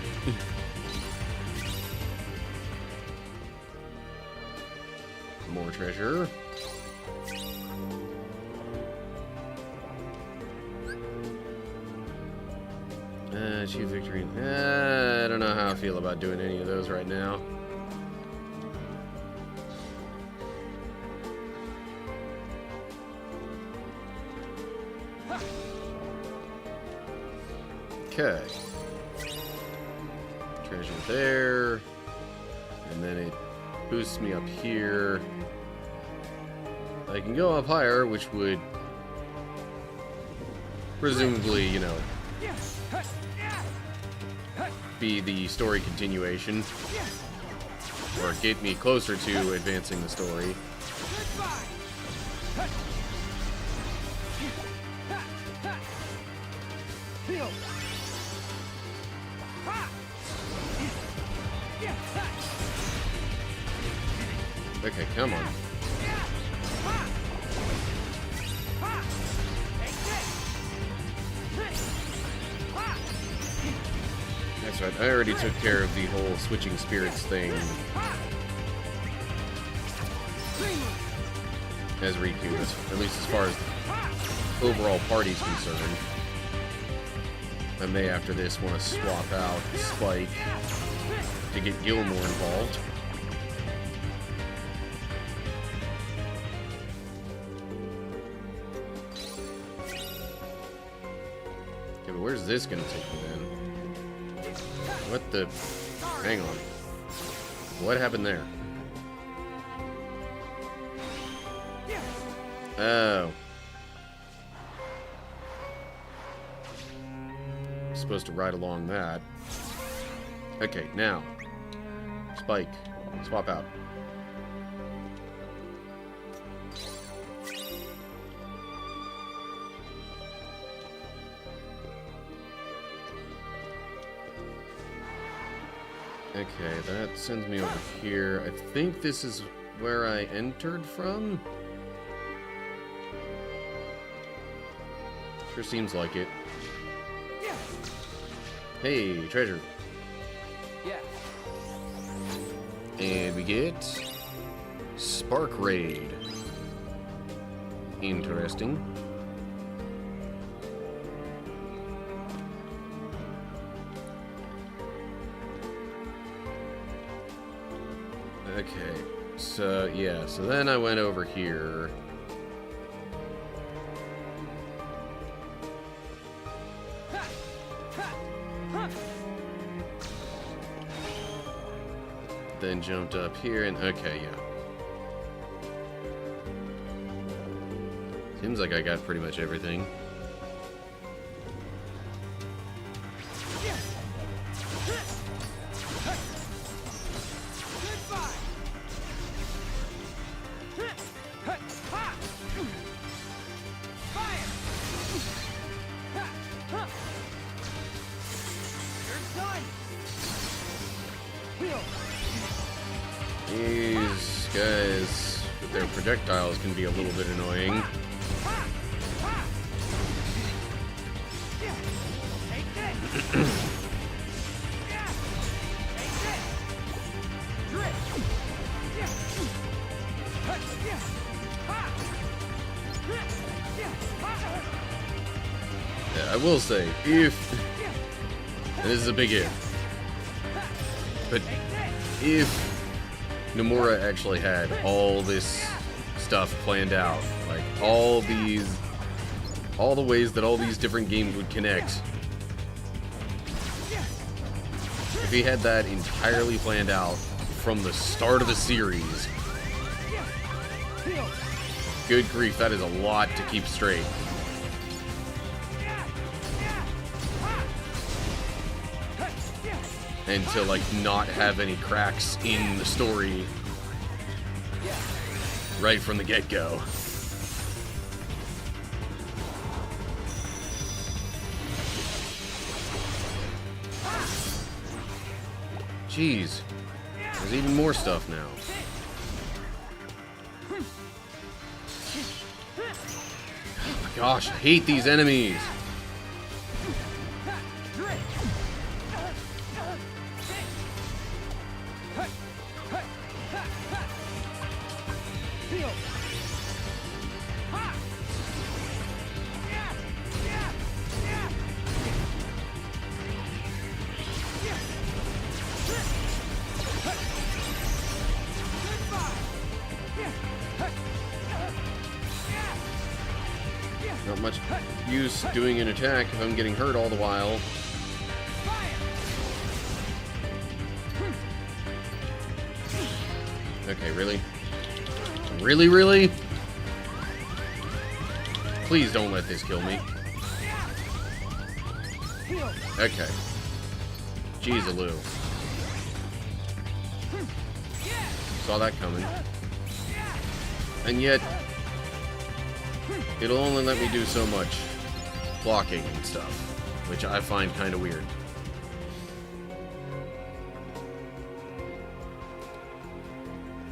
More treasure. Achieve victory. I don't know how I feel about doing any of those right now. Okay. Treasure there. And then it boosts me up here. I can go up higher, which would presumably, you know, be the story continuation, or get me closer to advancing the story. Okay, come on. That's right, I already took care of the whole switching spirits thing as Riku, at least as far as overall party's concerned. I may, after this, want to swap out Spike to get Gilmore involved. Okay, but where's this gonna take me then? What the? Hang on. What happened there? Oh. Supposed to ride along that. Okay, now. Spike. Swap out. Okay, that sends me over here. I think this is where I entered from. Sure seems like it. Hey, treasure.
Yeah.
And we get Spark Raid. Interesting. Okay, so yeah, so then I went over here. Then jumped up here and okay, yeah. Seems like I got pretty much everything. These guys with their projectiles can be a little bit annoying. Yeah, I will say, if, and this is a big if, but if Nomura actually had all this stuff planned out, like all the ways that all these different games would connect, if he had that entirely planned out from the start of the series, good grief, that is a lot to keep straight. And to, like, not have any cracks in the story right from the get-go. Jeez. There's even more stuff now. Oh my gosh, I hate these enemies. Not much use doing an attack if I'm getting hurt all the while. Okay, really? Really, really? Please don't let this kill me. Okay. Jeez-a-loo. Saw that coming. And yet, it'll only let me do so much blocking and stuff, which I find kind of weird.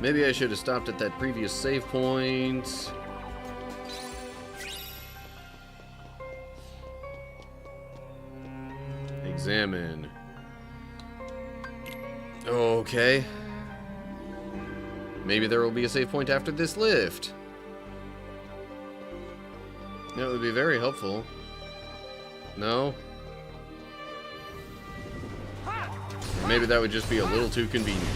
Maybe I should have stopped at that previous save point. Examine. Okay. Maybe there will be a save point after this lift. That would be very helpful. No? Or maybe that would just be a little too convenient.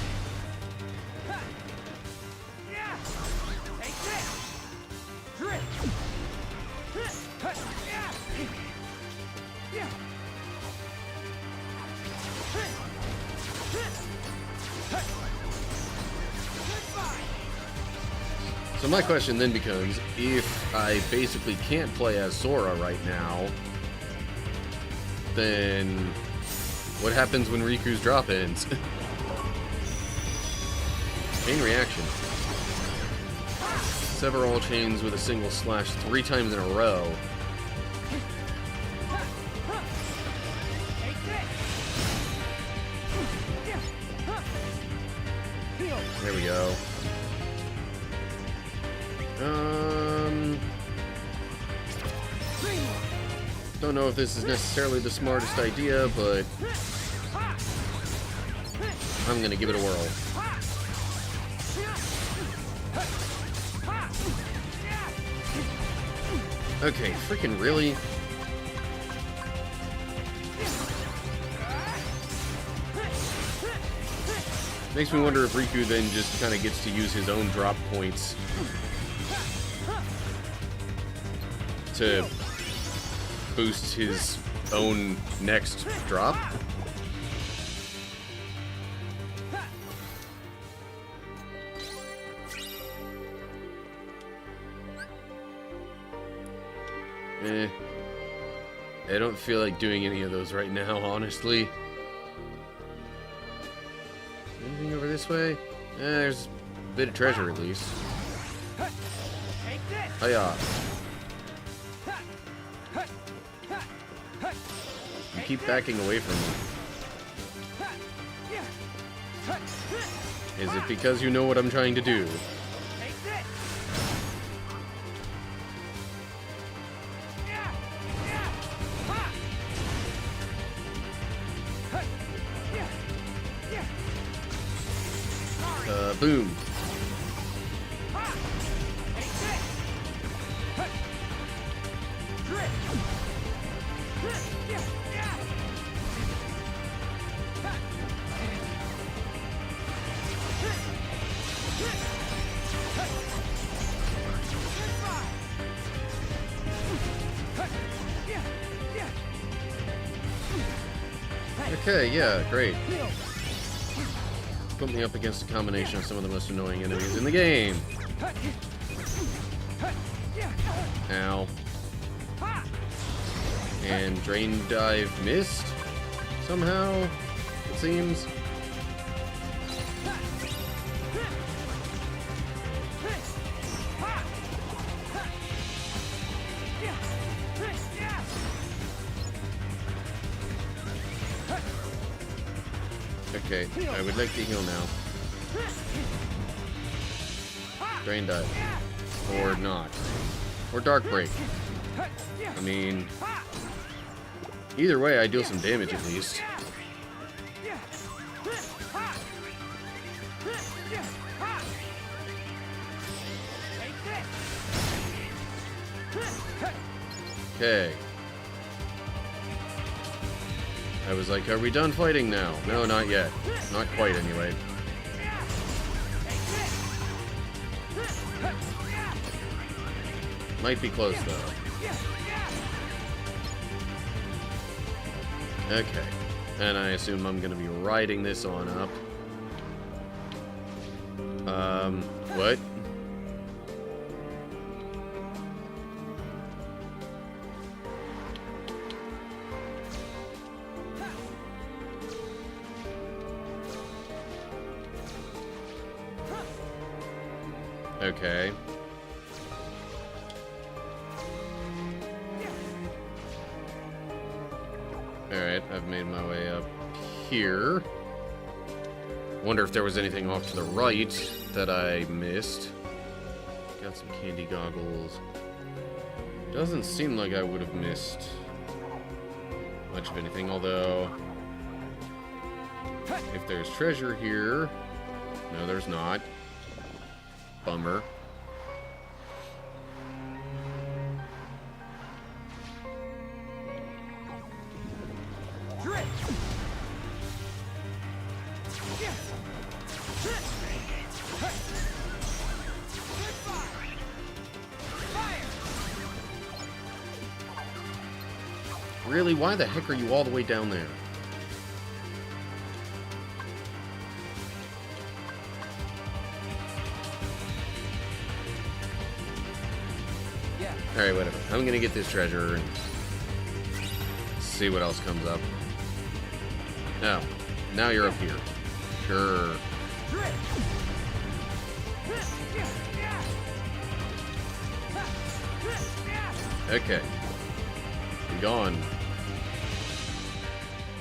So my question then becomes, if I basically can't play as Sora right now, then what happens when Riku's drop ends? Chain reaction. Sever all chains with a single slash 3 times in a row. There we go. Don't know if this is necessarily the smartest idea, but I'm gonna give it a whirl. Okay, freaking really? Makes me wonder if Riku then just kind of gets to use his own drop points to boost his own next drop. I don't feel like doing any of those right now, honestly. Anything over this way? There's a bit of treasure, at least. Hiya. You keep backing away from me. Is it because you know what I'm trying to do? Boom. Okay, yeah, great. Put me up against a combination of some of the most annoying enemies in the game. Ow. And Drain Dive missed somehow, it seems. Okay, I would like to heal now. Drain Dive. Or not. Or Dark Break. I mean, either way, I deal some damage at least. Okay. I was like, are we done fighting now? No, not yet. Not quite, anyway. Might be close, though. Okay. And I assume I'm gonna be riding this on up. What? Okay. Alright, I've made my way up here. Wonder if there was anything off to the right that I missed. Got some candy goggles. Doesn't seem like I would have missed much of anything, although if there's treasure here... No, there's not. Bummer. Really? Why the heck are you all the way down there? Alright, whatever. I'm gonna get this treasure and see what else comes up. Oh, now you're up here. Sure. Okay. Be gone.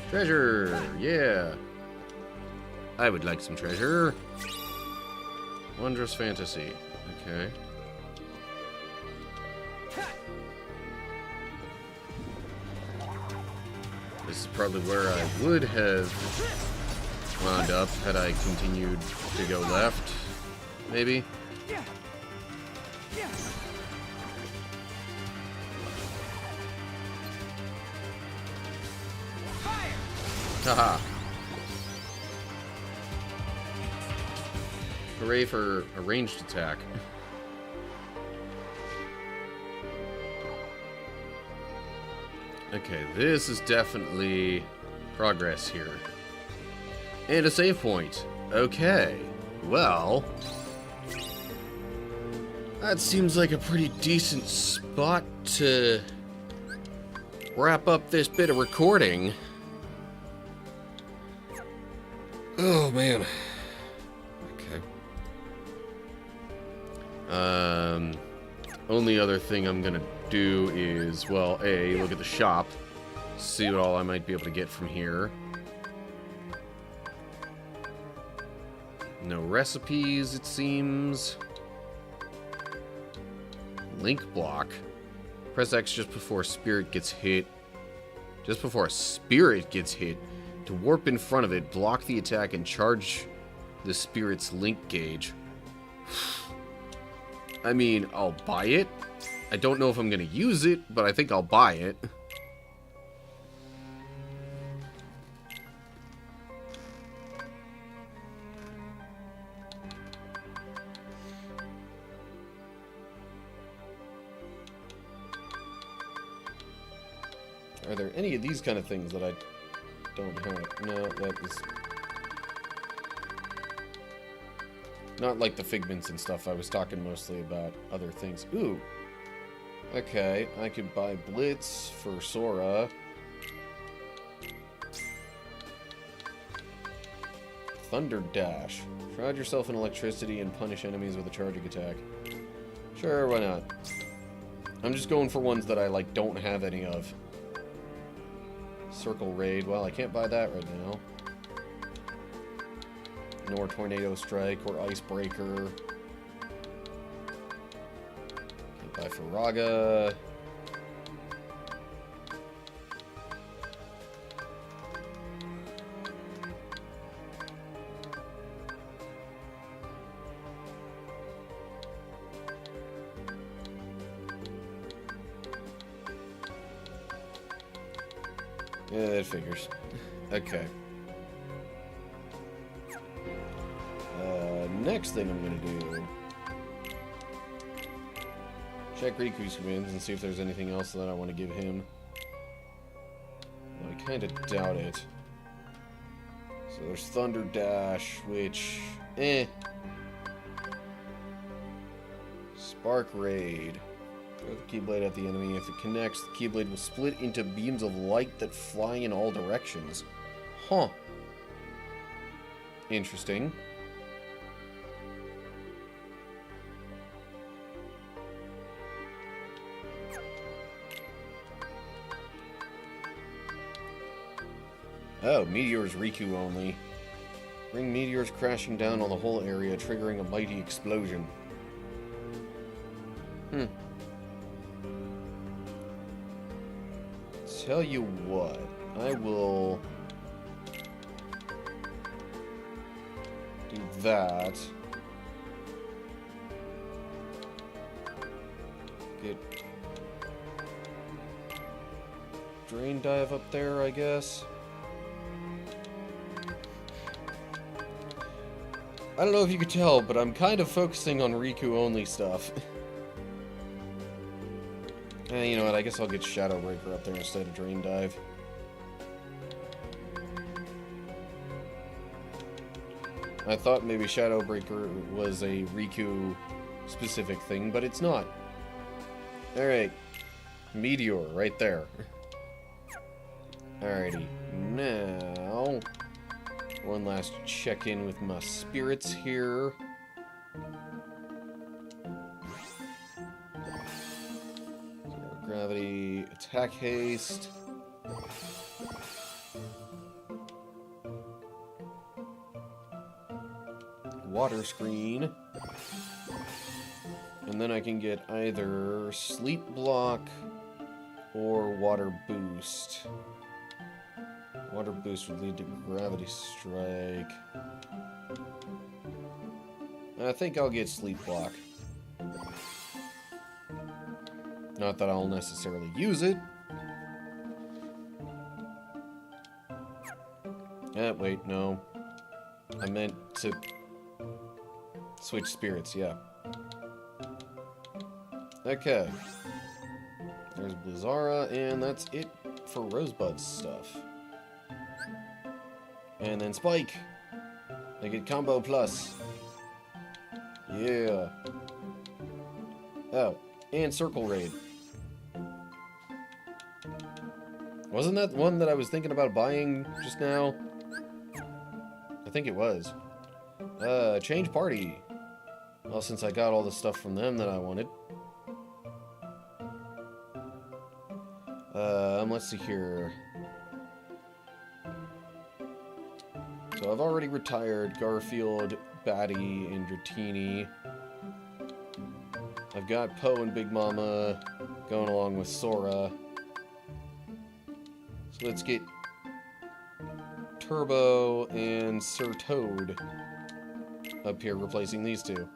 Treasure! Yeah! I would like some treasure. Wondrous fantasy. Okay. This is probably where I would have wound up had I continued to go left, maybe. Haha. Hooray for a ranged attack. Okay, this is definitely progress here. And a save point. Okay, well, that seems like a pretty decent spot to wrap up this bit of recording. Oh, man. Okay. Only other thing I'm gonna do is, well, A, look at the shop, see what all I might be able to get from here. No recipes, it seems. Link block. Press X just before a spirit gets hit. Just before a spirit gets hit. To warp in front of it, block the attack, and charge the spirit's link gauge. I mean, I'll buy it. I don't know if I'm going to use it, but I think I'll buy it. Are there any of these kind of things that I don't have? No, that is not like the figments and stuff. I was talking mostly about other things. Ooh. Okay, I could buy Blitz for Sora. Thunder Dash. Shroud yourself in electricity and punish enemies with a charging attack. Sure, why not? I'm just going for ones that I, like, don't have any of. Circle Raid. Well, I can't buy that right now. Nor Tornado Strike or Icebreaker. Can't buy Faraga. Yeah, that figures. Okay. Next thing I'm gonna do... check Riku's commands and see if there's anything else that I want to give him. Well, I kind of doubt it. So there's Thunder Dash, which... Spark Raid. Throw the Keyblade at the enemy. If it connects, the Keyblade will split into beams of light that fly in all directions. Huh. Interesting. Oh, meteors Riku only. Bring meteors crashing down on the whole area, triggering a mighty explosion. Tell you what, I will do that. Get Drain Dive up there, I guess. I don't know if you could tell, but I'm kind of focusing on Riku-only stuff. You know what, I guess I'll get Shadow Breaker up there instead of Drain Dive. I thought maybe Shadow Breaker was a Riku-specific thing, but it's not. Alright. Meteor, right there. Alrighty. Now... one last check-in with my spirits here. Zero gravity, attack haste. Water screen. And then I can get either sleep block or water boost. Water boost would lead to gravity strike. I think I'll get sleep block. Not that I'll necessarily use it. Wait, no. I meant to switch spirits, yeah. Okay. There's Blizzara, and that's it for Rosebud's stuff. And then Spike. I get combo plus. Yeah. Oh, and Circle Raid. Wasn't that one that I was thinking about buying just now? I think it was. Change party. Well, since I got all the stuff from them that I wanted. Let's see here. So I've already retired Garfield, Batty, and Dratini. I've got Poe and Big Mama going along with Sora. So let's get Turbo and Sir Toad up here replacing these two.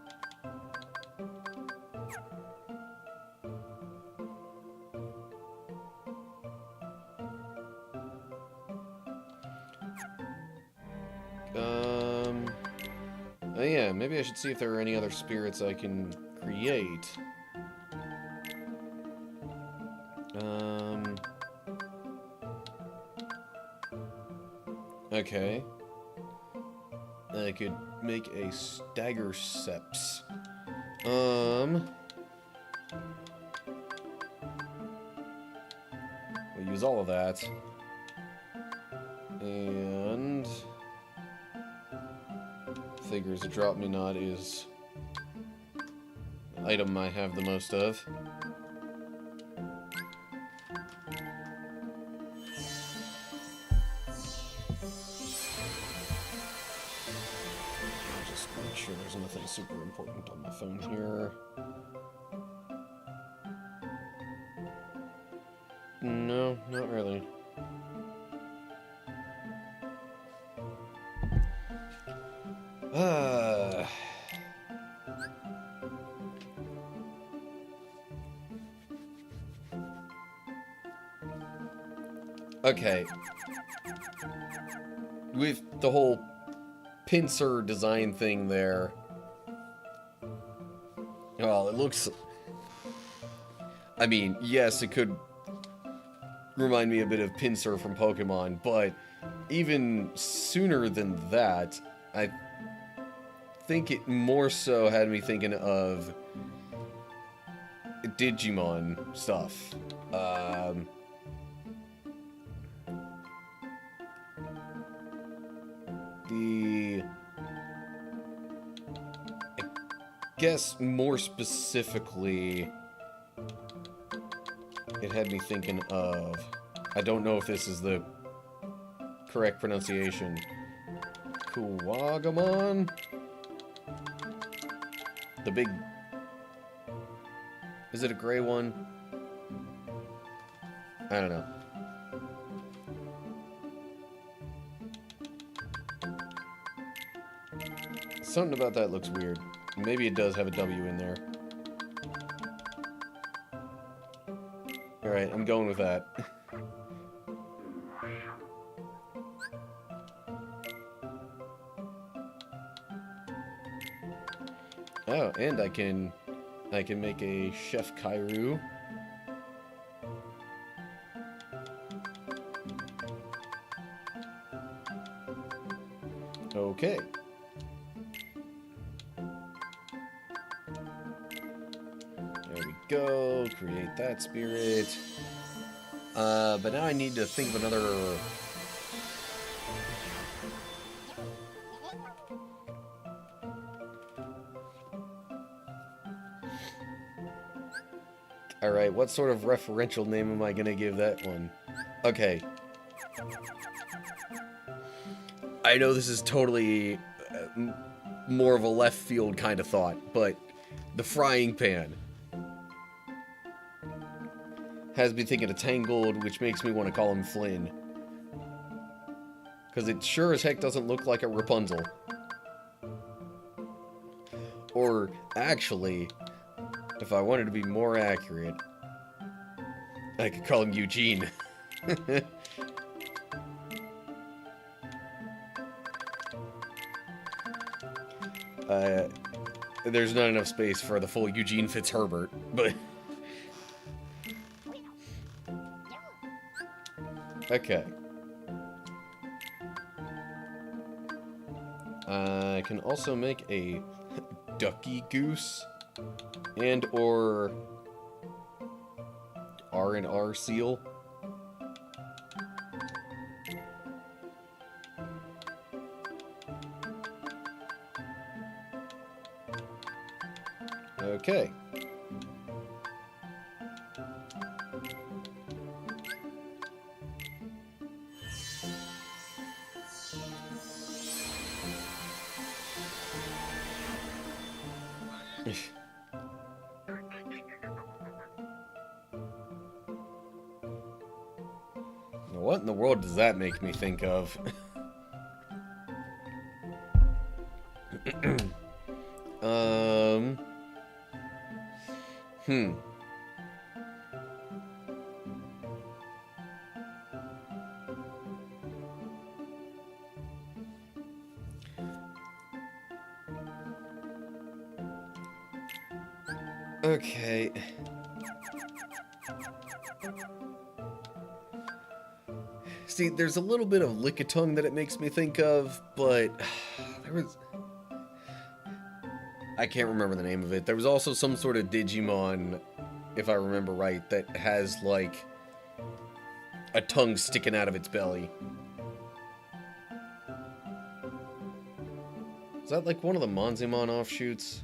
Oh yeah, maybe I should see if there are any other spirits I can create. Okay. I could make a Stagger Seps. We'll use all of that. And figures a Drop Me Not is the item I have the most of. Just make sure there's nothing super important on my phone here. No, not really. Okay. With the whole pincer design thing there. Well, it looks... I mean, yes, it could remind me a bit of Pincer from Pokemon, but even sooner than that, I think it more so had me thinking of Digimon stuff. I guess more specifically, it had me thinking of, I don't know if this is the correct pronunciation, Kuwagamon? The big... Is it a gray one? I don't know. Something about that looks weird. Maybe it does have a W in there. Alright, I'm going with that. Oh, and I can make a Chef Kairu. Okay. There we go. Create that spirit. But now I need to think of another... Alright, what sort of referential name am I gonna give that one? Okay. I know this is totally more of a left field kind of thought, but the frying pan has me thinking of Tangled, which makes me want to call him Flynn. Because it sure as heck doesn't look like a Rapunzel. Or, actually, if I wanted to be more accurate, I could call him Eugene. There's not enough space for the full Eugene Fitzherbert, but... Okay. I can also make a ducky goose and or R&R seal. Okay. Now, what in the world does that make me think of? Okay. See, there's a little bit of Lickitung that it makes me think of, but there was... I can't remember the name of it. There was also some sort of Digimon, if I remember right, that has, like, a tongue sticking out of its belly. Is that, like, one of the Monzimon offshoots?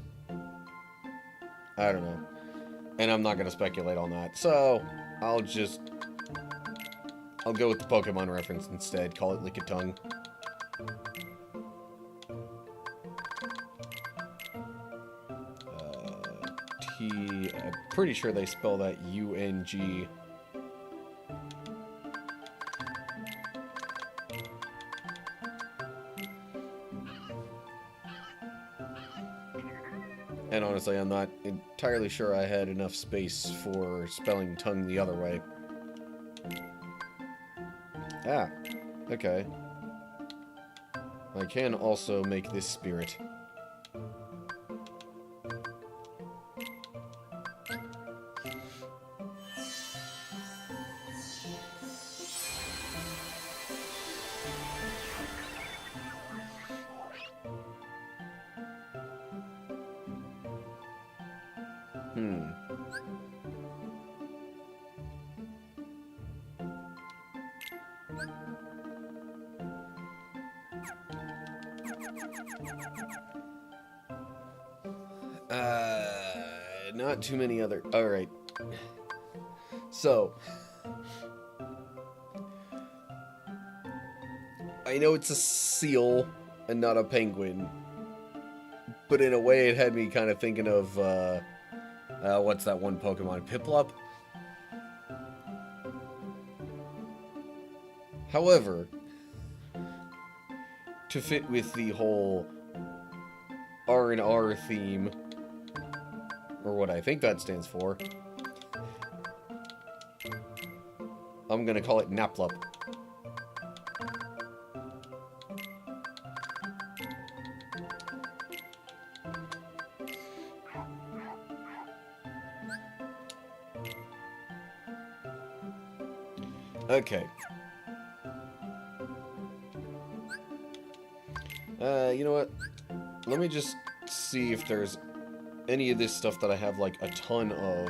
I don't know. And I'm not going to speculate on that. So, I'll go with the Pokemon reference instead. Call it Lickitung. I'm pretty sure they spell that U-N-G. And honestly, I'm not entirely sure I had enough space for spelling tongue the other way. Ah, okay. I can also make this spirit. Not too many other... Alright. So. I know it's a seal and not a penguin. But in a way it had me kind of thinking of, what's that one Pokemon? Piplup? However, to fit with the whole R&R theme, or what I think that stands for, I'm gonna call it Naplup. Okay. You know what? Let me just see if there's any of this stuff that I have, like, a ton of.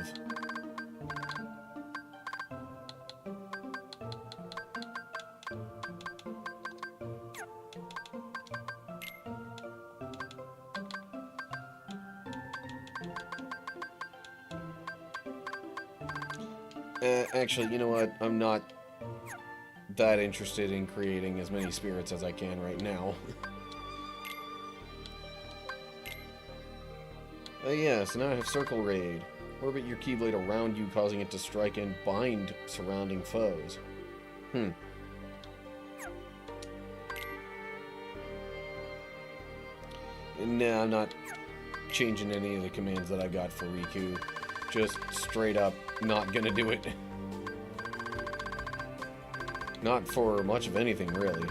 Actually, you know what? I'm not that interested in creating as many spirits as I can right now. Oh yeah, so now I have Circle Raid. Orbit your Keyblade around you, causing it to strike and bind surrounding foes. Nah, I'm not changing any of the commands that I got for Riku. Just straight up not gonna do it. Not for much of anything, really.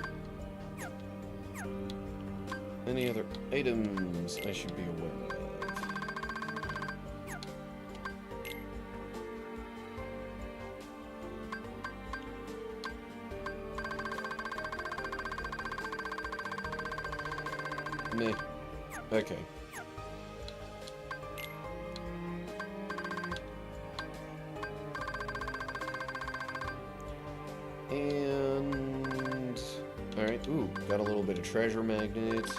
Any other items I should be aware of? Meh. Okay. And... Alright, ooh, got a little bit of treasure magnet.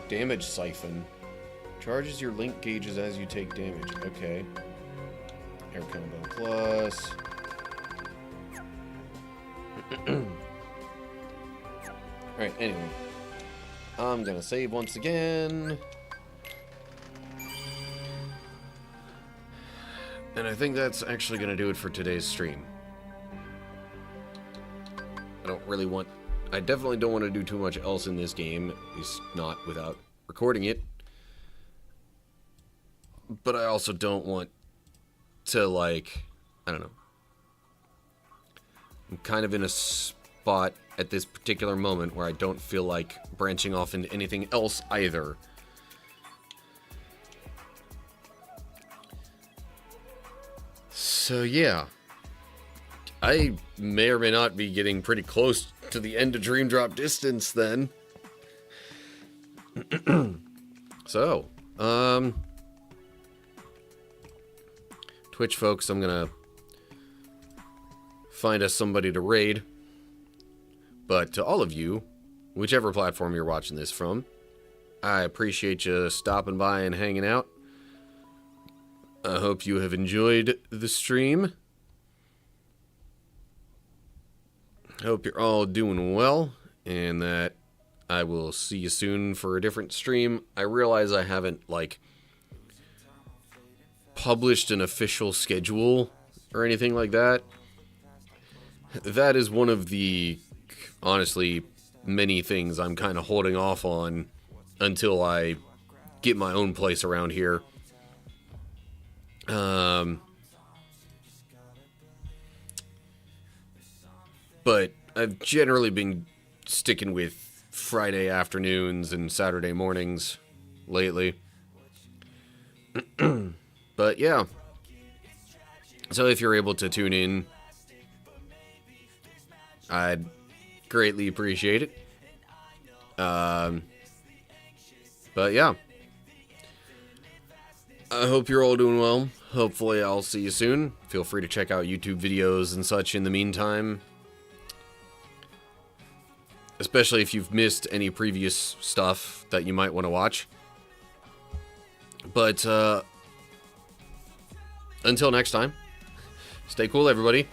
Damage siphon. Charges your link gauges as you take damage. Okay. Air combo plus. Alright, anyway. I'm gonna save once again. And I think that's actually gonna do it for today's stream. I definitely don't want to do too much else in this game, at least not without recording it. But I also don't want to, like, I don't know. I'm kind of in a spot at this particular moment where I don't feel like branching off into anything else either. So yeah, I may or may not be getting pretty close to the end of Dream Drop distance then. So, Twitch folks, I'm gonna find us somebody to raid. But to all of you, whichever platform you're watching this from, I appreciate you stopping by and hanging out. I hope you have enjoyed the stream. Hope you're all doing well, and that I will see you soon for a different stream. I realize I haven't, like, published an official schedule or anything like that. That is one of the, honestly, many things I'm kind of holding off on until I get my own place around here. But I've generally been sticking with Friday afternoons and Saturday mornings lately. But yeah. So if you're able to tune in, I'd greatly appreciate it. But yeah. I hope you're all doing well. Hopefully I'll see you soon. Feel free to check out YouTube videos and such in the meantime. Especially if you've missed any previous stuff that you might want to watch. But, until next time, stay cool, everybody.